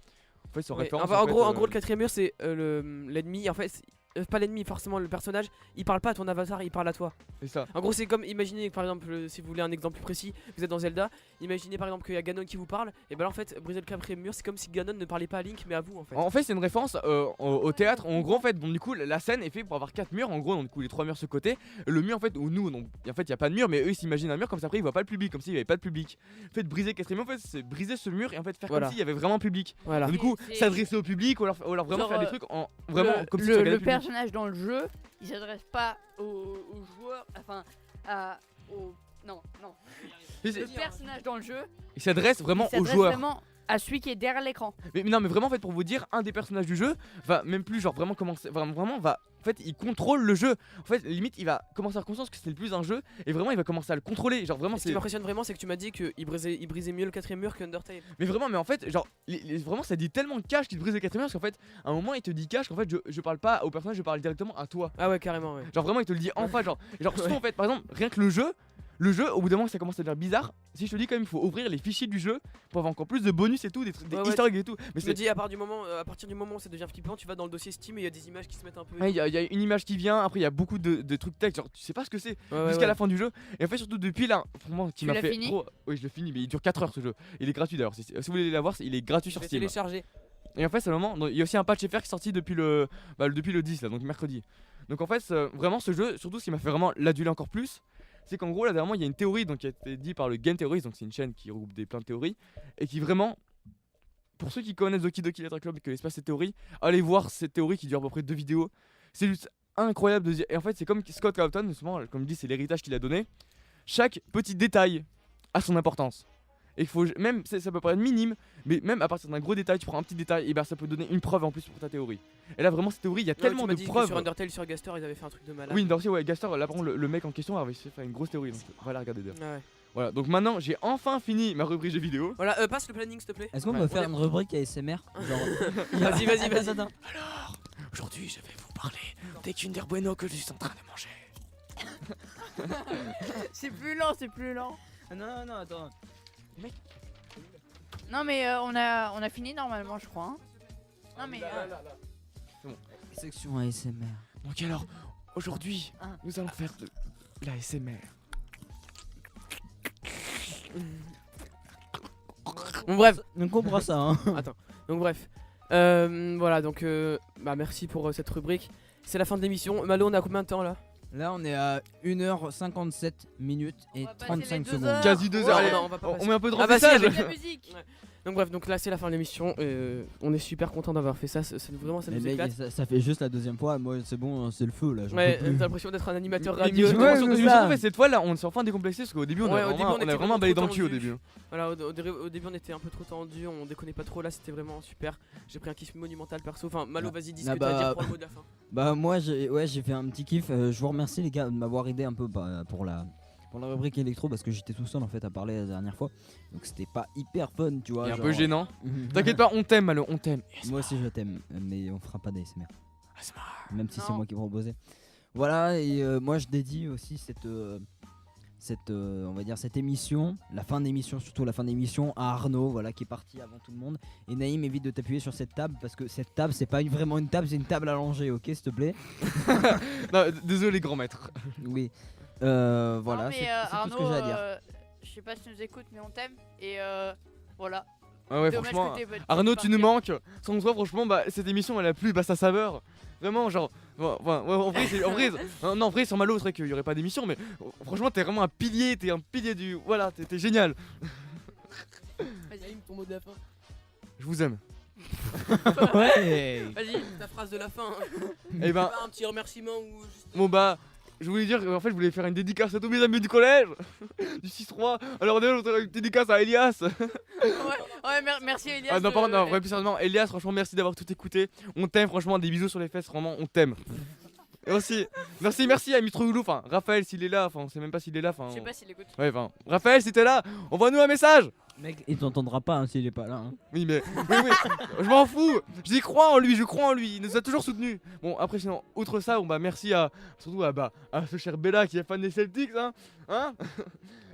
En fait, en gros, le 4ème mur, c'est l'ennemi. En fait, pas l'ennemi, forcément le personnage. Il parle pas à ton avatar, il parle à toi. C'est ça. En gros, c'est comme imaginez par exemple, si vous voulez un exemple plus précis, vous êtes dans Zelda. Imaginez par exemple qu'il y a Ganon qui vous parle. Et ben là, en fait, briser le 4ème mur, c'est comme si Ganon ne parlait pas à Link, mais à vous en fait. En fait, c'est une référence au théâtre. En gros, en fait, donc du coup, la scène est faite pour avoir 4 murs. En gros, donc du coup, les 3 murs sur côté. Le mur, en fait, où nous, donc, en fait, il y a pas de mur, mais eux, ils s'imaginent un mur comme ça. Après, ils voient pas le public, comme s'il y avait pas de public. En fait, briser le 4ème mur, en fait, c'est briser ce mur et en fait faire comme s'il y avait vraiment public. Voilà. Donc, du coup, s'adresser au public ou alors vraiment faire des trucs en vraiment comme si tu regardais le personnage dans le jeu, il s'adresse pas aux joueurs, enfin non. Le personnage dans le jeu, il s'adresse vraiment aux joueurs. Vraiment à celui qui est derrière l'écran. Mais non, mais vraiment en fait pour vous dire, un des personnages du jeu va même plus genre vraiment commencer, vraiment va en fait il contrôle le jeu. En fait limite il va commencer à avoir conscience que c'est le plus un jeu et vraiment il va commencer à le contrôler. Genre vraiment ce qui m'impressionne vraiment c'est que tu m'as dit qu'il brisait mieux le 4ème mur qu'Undertale. Mais vraiment mais en fait genre vraiment ça dit tellement de cash qu'il brise le 4ème mur parce qu'en fait à un moment il te dit cash qu'en fait je parle pas au personnage, je parle directement à toi. Ah ouais carrément ouais. Genre vraiment il te le dit en face genre surtout en fait par exemple rien que le jeu au bout d'un moment ça commence à devenir bizarre. Si je te dis quand même il faut ouvrir les fichiers du jeu pour avoir encore plus de bonus et tout, des easter eggs et tout. Mais je me dis à partir du moment où ça devient flippant, tu vas dans le dossier Steam et il y a des images qui se mettent un peu. Il y a une image qui vient, après il y a beaucoup de trucs texte, genre tu sais pas ce que c'est jusqu'à la fin du jeu. Et en fait surtout depuis là, pour moi qui m'a fait trop. Oui je le finis mais il dure 4 heures ce jeu. Il est gratuit d'ailleurs. Si vous voulez l'avoir, il est gratuit sur Steam. Télécharger. Et en fait c'est le moment, il y a aussi un patch FR qui est sorti depuis le 10 là, donc mercredi. Donc en fait vraiment ce jeu, surtout ce qui m'a fait vraiment l'aduler encore plus, c'est qu'en gros là dernièrement il y a une théorie donc qui a été dit par le Game Theorist, donc c'est une chaîne qui regroupe plein de théories et qui vraiment, pour ceux qui connaissent Doki Doki Literature Club et qui connaissent pas cette théorie, allez voir cette théorie qui dure à peu près 2 vidéos. C'est juste incroyable de dire. Et en fait c'est comme Scott Cawthon, souvent comme je dis c'est l'héritage qu'il a donné. Chaque petit détail a son importance. Et il faut même ça peut paraître minime, mais même à partir d'un gros détail, tu prends un petit détail et ben ça peut donner une preuve en plus pour ta théorie. Et là vraiment cette théorie, il y a tellement de preuves. Sur Undertale, sur Gaster, ils avaient fait un truc de malade. Oui, Gaster, là par contre le mec en question avait fait une grosse théorie, donc on va la regarder d'ailleurs. Ouais. Voilà, donc maintenant j'ai enfin fini ma rubrique jeux vidéo. Voilà, passe le planning s'il te plaît. Est-ce qu'on peut faire une rubrique ASMR Vas-y. Alors, aujourd'hui je vais vous parler des Kinder Bueno que je suis en train de manger. C'est plus lent. Non, attends. Mec. Non mais on a fini normalement je crois. Non mais C'est bon. Section ASMR. Donc alors, aujourd'hui, nous allons faire de l'ASMR. Bon bref, on comprend ça hein. Attends. Donc bref. Voilà donc merci pour cette rubrique. C'est la fin de l'émission. Malo, on a combien de temps là? Là on est à 1h57 minutes et 35 secondes. Quasi 2 heures. On met un peu de remplissage. avec la musique. Ouais. Donc bref, donc là c'est la fin de l'émission. On est super content d'avoir fait ça. Vraiment ça nous éclate. Ça fait juste la deuxième fois. Moi c'est bon, c'est le feu là. Ouais, t'as l'impression d'être un animateur radio. En fait cette fois là on s'est enfin décomplexé parce qu'au début on a vraiment balayé dans le cul au début. Voilà, au début on était un peu trop tendu, on déconnait pas trop. Là c'était vraiment super. J'ai pris un kiff monumental perso. Enfin Malo, vas-y dis ce que t'as à dire pour le mot de la fin. Bah moi j'ai fait un petit kiff. Je vous remercie les gars de m'avoir aidé un peu pour la rubrique électro parce que j'étais tout seul en fait à parler la dernière fois, donc c'était pas hyper fun tu vois. Et un peu gênant. T'inquiète pas, on t'aime Malo, on t'aime. Moi aussi je t'aime, mais on fera pas d'ASMR. Même si c'est moi qui proposais. Voilà et moi je dédie aussi cette on va dire cette émission, la fin d'émission, surtout la fin d'émission à Arnaud, voilà qui est parti avant tout le monde. Et Naïm évite de t'appuyer sur cette table parce que cette table c'est pas vraiment une table, c'est une table allongée, ok s'il te plaît. Non, désolé grand maître. Oui. Voilà, non, mais c'est tout ce que j'ai à dire. je sais pas si tu nous écoutes, mais on t'aime. Et voilà. Ah ouais, Dommage franchement, que t'aies pas Arnaud, pu tu nous partir. manques. Sans toi, franchement, bah, cette émission, elle a plus sa saveur. Vraiment, genre, en vrai, en vrai, sans Malo, c'est vrai qu'il y aurait pas d'émission, mais franchement, t'es vraiment un pilier du. Voilà, t'es génial. Vas-y, ton mot de la fin. Je vous aime. Ouais. Vas-y, ta phrase de la fin. Eh ben, un petit remerciement ou juste. bon bah, je voulais dire qu'en fait, je voulais faire une dédicace à tous mes amis du collège, du 6-3. Alors, d'ailleurs, je voudrais une dédicace à Elias. Ouais, merci Elias. Ah non, pardon, non, vrai, plus sérieusement, Elias, franchement, merci d'avoir tout écouté. On t'aime, franchement, des bisous sur les fesses, vraiment, on t'aime. Et aussi, merci à Mitro Houlou, enfin, Raphaël s'il est là, enfin, on sait même pas s'il est là, enfin. Je sais pas s'il écoute. Ouais, enfin, Raphaël, si t'es là, envoie-nous un message. Mec, il t'entendra pas hein, s'il est pas là. Hein. Oui, mais oui, je m'en fous. Je crois en lui, il nous a toujours soutenus. Bon, après, sinon, outre ça, bon, bah, merci surtout à ce cher Bella qui est fan des Celtics, hein.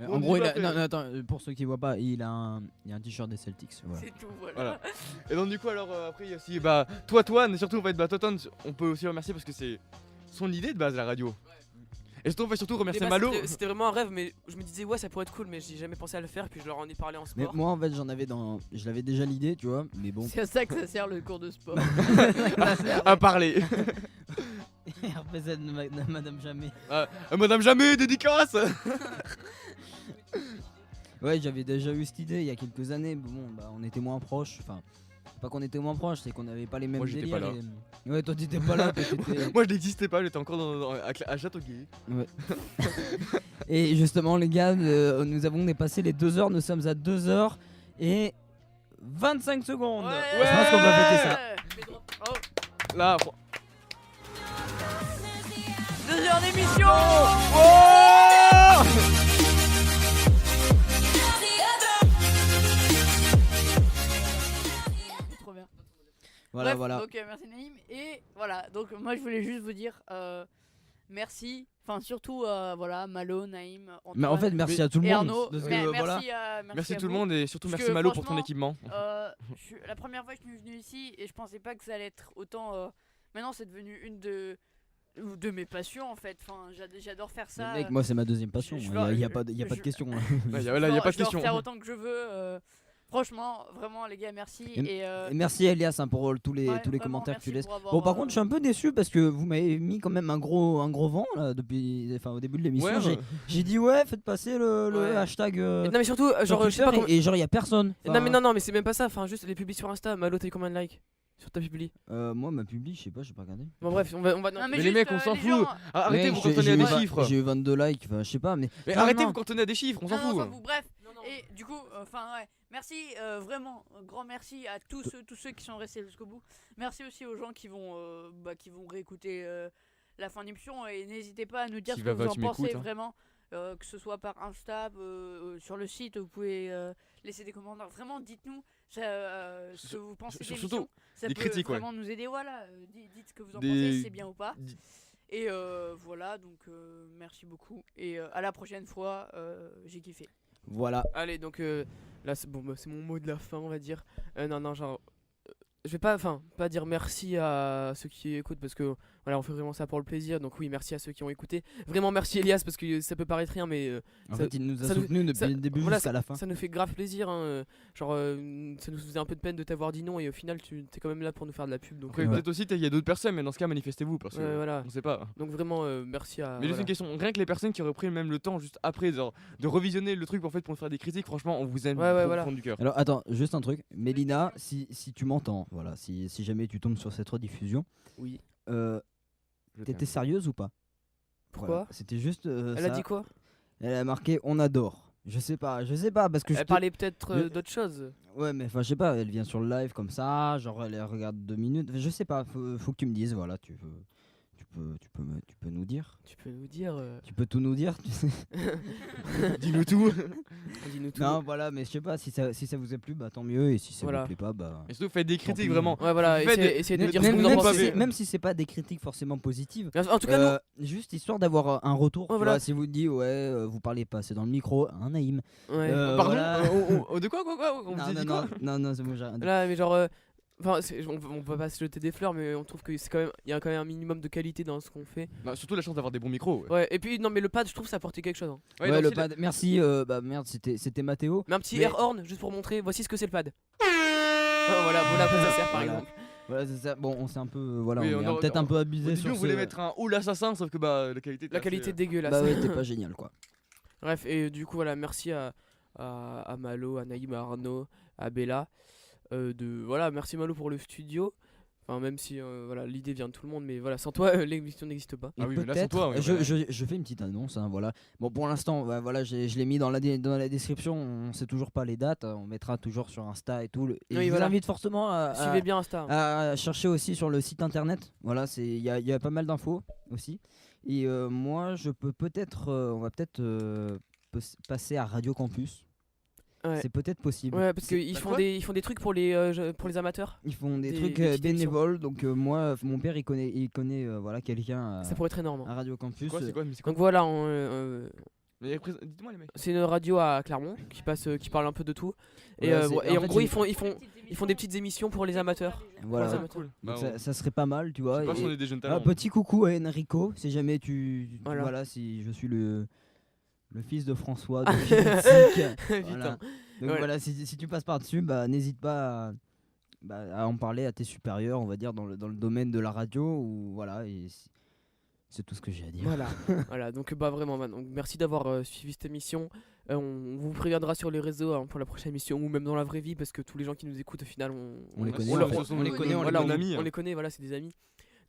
En gros, non, attends, pour ceux qui voient pas, il a un t-shirt des Celtics. Voilà. C'est tout, voilà. Et donc, du coup, alors, après, il y a aussi, toi, Toine, et surtout, en fait, Toton, on peut aussi remercier parce que c'est son idée de base, la radio. Et surtout, on va surtout remercier Malo. C'était vraiment un rêve, mais je me disais, ouais, ça pourrait être cool, mais j'ai jamais pensé à le faire, puis je leur en ai parlé en sport. Mais moi, en fait, je l'avais déjà l'idée, tu vois, mais bon. C'est à ça que ça sert le cours de sport. À parler. RPZ, Madame Jamais. Madame Jamais, dédicace. Ouais, j'avais déjà eu cette idée il y a quelques années, mais bon, bah, on était moins proches, enfin. Pas qu'on était moins proches, c'est qu'on avait pas les mêmes délires. Moi, j'étais pas là. Ouais, toi t'étais pas là. Moi, je n'existais pas, j'étais encore à Châteauguay. Ouais. Et justement, les gars, nous avons dépassé les 2 heures. Nous sommes à 2 heures et 25 secondes. Ouais. Je pense qu'on va fêter ça. Là, 2 heures d'émission. Trop bien. Voilà, Bref, voilà. Donc merci Naïm. Et voilà, donc moi je voulais juste vous dire merci. Enfin surtout voilà, Malo, Naïm, Antoine. Mais en fait, merci à tout le et monde. Arnaud. Parce que, merci, voilà. Merci à tout le vous. monde et surtout Parce merci que, Malo pour ton franchement, équipement. La première fois que je suis venu ici et je pensais pas que ça allait être autant. Maintenant c'est devenu une de mes passions en fait. Enfin, j'adore faire ça. Mec, moi c'est ma deuxième passion. Il y a pas de question. Il y a pas de question. Je vais faire autant que je veux. Franchement, vraiment les gars, merci. Et merci Elias hein, pour tous les commentaires que tu laisses. Bon, par contre, je suis un peu déçu parce que vous m'avez mis quand même un gros vent là au début de l'émission. Ouais, j'ai dit ouais, faites passer le hashtag. Non mais surtout, genre, je sais pas et genre il y a personne. Non mais c'est même pas ça. Enfin, juste les publis sur Insta. Malo, t'as eu combien de likes sur ta publi? Moi, ma publi, je sais pas, j'ai pas regardé. Bon bref, on va. Non, mais les mecs, on s'en fout. Arrêtez de vous cantonner à des chiffres. J'ai eu 22 likes, je sais pas, mais. Mais arrêtez de vous cantonner à des chiffres, on s'en fout. Bref. Et du coup, ouais, merci vraiment, grand merci à tous ceux qui sont restés jusqu'au bout. Merci aussi aux gens qui vont réécouter la fin d'émission et n'hésitez pas à nous dire ce que vous en pensez vraiment, que ce soit par Insta, sur le site, vous pouvez laisser des commentaires. Vraiment, dites-nous ce que vous pensez de l'émission. Ça peut vraiment nous aider. Voilà, dites ce que vous en pensez, si c'est bien ou pas. Et voilà, donc merci beaucoup et à la prochaine fois. J'ai kiffé. Voilà. Allez, donc là c'est bon, c'est mon mot de la fin, on va dire. Non, genre je vais pas dire merci à ceux qui écoutent parce que voilà, on fait vraiment ça pour le plaisir. Donc oui, merci à ceux qui ont écouté. Vraiment merci Elias parce que ça peut paraître rien mais en fait, il nous a soutenus depuis le début jusqu'à la fin. Ça nous fait grave plaisir hein. Genre ça nous faisait un peu de peine de t'avoir dit non et au final tu t'es quand même là pour nous faire de la pub. Donc peut-être aussi il y a d'autres personnes mais dans ce cas manifestez-vous parce que voilà. on sait pas. Donc vraiment merci à. Mais juste une question, rien que les personnes qui auraient pris même le temps juste après genre, de revisionner le truc en fait pour nous faire des critiques, franchement on vous aime au fond du cœur. Alors attends, juste un truc, Mélina, si tu m'entends, voilà, si jamais tu tombes sur cette rediffusion. Oui. T'étais sérieuse ou pas? Pourquoi? Voilà. C'était juste. Elle a dit quoi? Elle a marqué on adore. Je sais pas parce que elle parlait peut-être d'autre chose. Ouais, mais enfin je sais pas, elle vient sur le live comme ça, genre elle regarde 2 minutes. Je sais pas, faut que tu me dises, voilà, tu peux nous dire. Tu peux nous dire. Tu peux tout nous dire. Tu sais. Dis-nous tout. Dis-nous tout. Non, voilà, mais je sais pas si ça vous a plu, bah tant mieux, et si ça vous plaît pas, bah. Et surtout faites des critiques vraiment. Ouais, voilà, essayez de dire ce que vous en pensez. Même si c'est pas des critiques forcément positives. En tout cas, juste histoire d'avoir un retour. Ouais, voilà. Si vous dites vous parlez pas, c'est dans le micro, un Naïm. Ouais. Pardon. Voilà. De quoi Non, c'est bon, j'ai rien dit. Là, mais genre. Enfin, on va pas se jeter des fleurs, mais on trouve que c'est quand même, il y a quand même un minimum de qualité dans ce qu'on fait. Bah, surtout la chance d'avoir des bons micros. Ouais, et puis non, mais le pad, je trouve ça apportait quelque chose. Hein. Ouais, le pad. Merci. Bah merde, c'était Mathéo. Mais un petit air horn juste pour montrer. Voici ce que c'est le pad. Voilà à quoi ça sert par exemple. Voilà, c'est ça. Bon, on s'est un peu, voilà, Oui, on est peut-être un peu abusé sur on voulait mettre un ou l'assassin, sauf que bah la qualité. Est dégueulasse. Bah ouais, t'es pas génial quoi. Bref, et du coup voilà, merci à Malo, à Naïm, à Arnaud, à Bella. Voilà, merci Malo pour le studio. Enfin, même si voilà, l'idée vient de tout le monde, mais voilà, sans toi l'émission n'existe pas. Ah oui, mais là, sans toi, je fais une petite annonce, hein, voilà. Bon, pour l'instant, voilà, je l'ai mis dans la description. On sait toujours pas les dates, on mettra toujours sur Insta et tout. Et oui, je vous invite fortement suivez bien Insta. À chercher aussi sur le site internet. Voilà, il y a pas mal d'infos aussi. Et moi, je peux peut-être, on va peut-être passer à Radio Campus. Ouais. C'est peut-être possible. Ouais, parce qu'ils font des trucs pour les amateurs. Ils font des trucs bénévoles. Donc moi, mon père, il connaît voilà, quelqu'un. Ça pourrait être énorme. À Radio Campus. C'est quoi Donc voilà, dites-moi les mecs. c'est une radio à Clermont qui parle un peu de tout. Et en gros, ils font des petites émissions pour les amateurs. Voilà. Pour les amateurs. Donc ça serait pas mal, tu vois. Je sais pas si on est des jeunes talents. Petit coucou à Enrico, si jamais voilà, si je suis le fils de François de voilà. Donc voilà, si tu passes par-dessus, bah n'hésite pas à en parler à tes supérieurs, on va dire dans le domaine de la radio, ou voilà, et c'est tout ce que j'ai à dire. Voilà, donc vraiment, donc merci d'avoir suivi cette émission. On vous préviendra sur les réseaux pour la prochaine émission, ou même dans la vraie vie, parce que tous les gens qui nous écoutent au final, on les connaît, on les connaît, voilà, c'est des amis.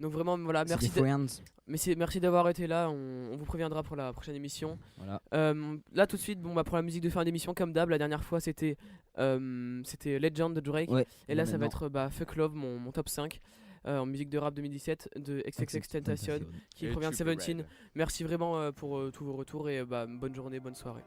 Donc vraiment, voilà, merci d'avoir été là. On vous préviendra pour la prochaine émission. Voilà. Là tout de suite, pour la musique de fin d'émission, comme d'hab, la dernière fois c'était Legend de Drake. Ouais, et là ça va être Fuck Love, mon top 5 en musique de rap 2017 de XXXTentacion qui provient de 17. Merci vraiment pour tous vos retours et bonne journée, bonne soirée.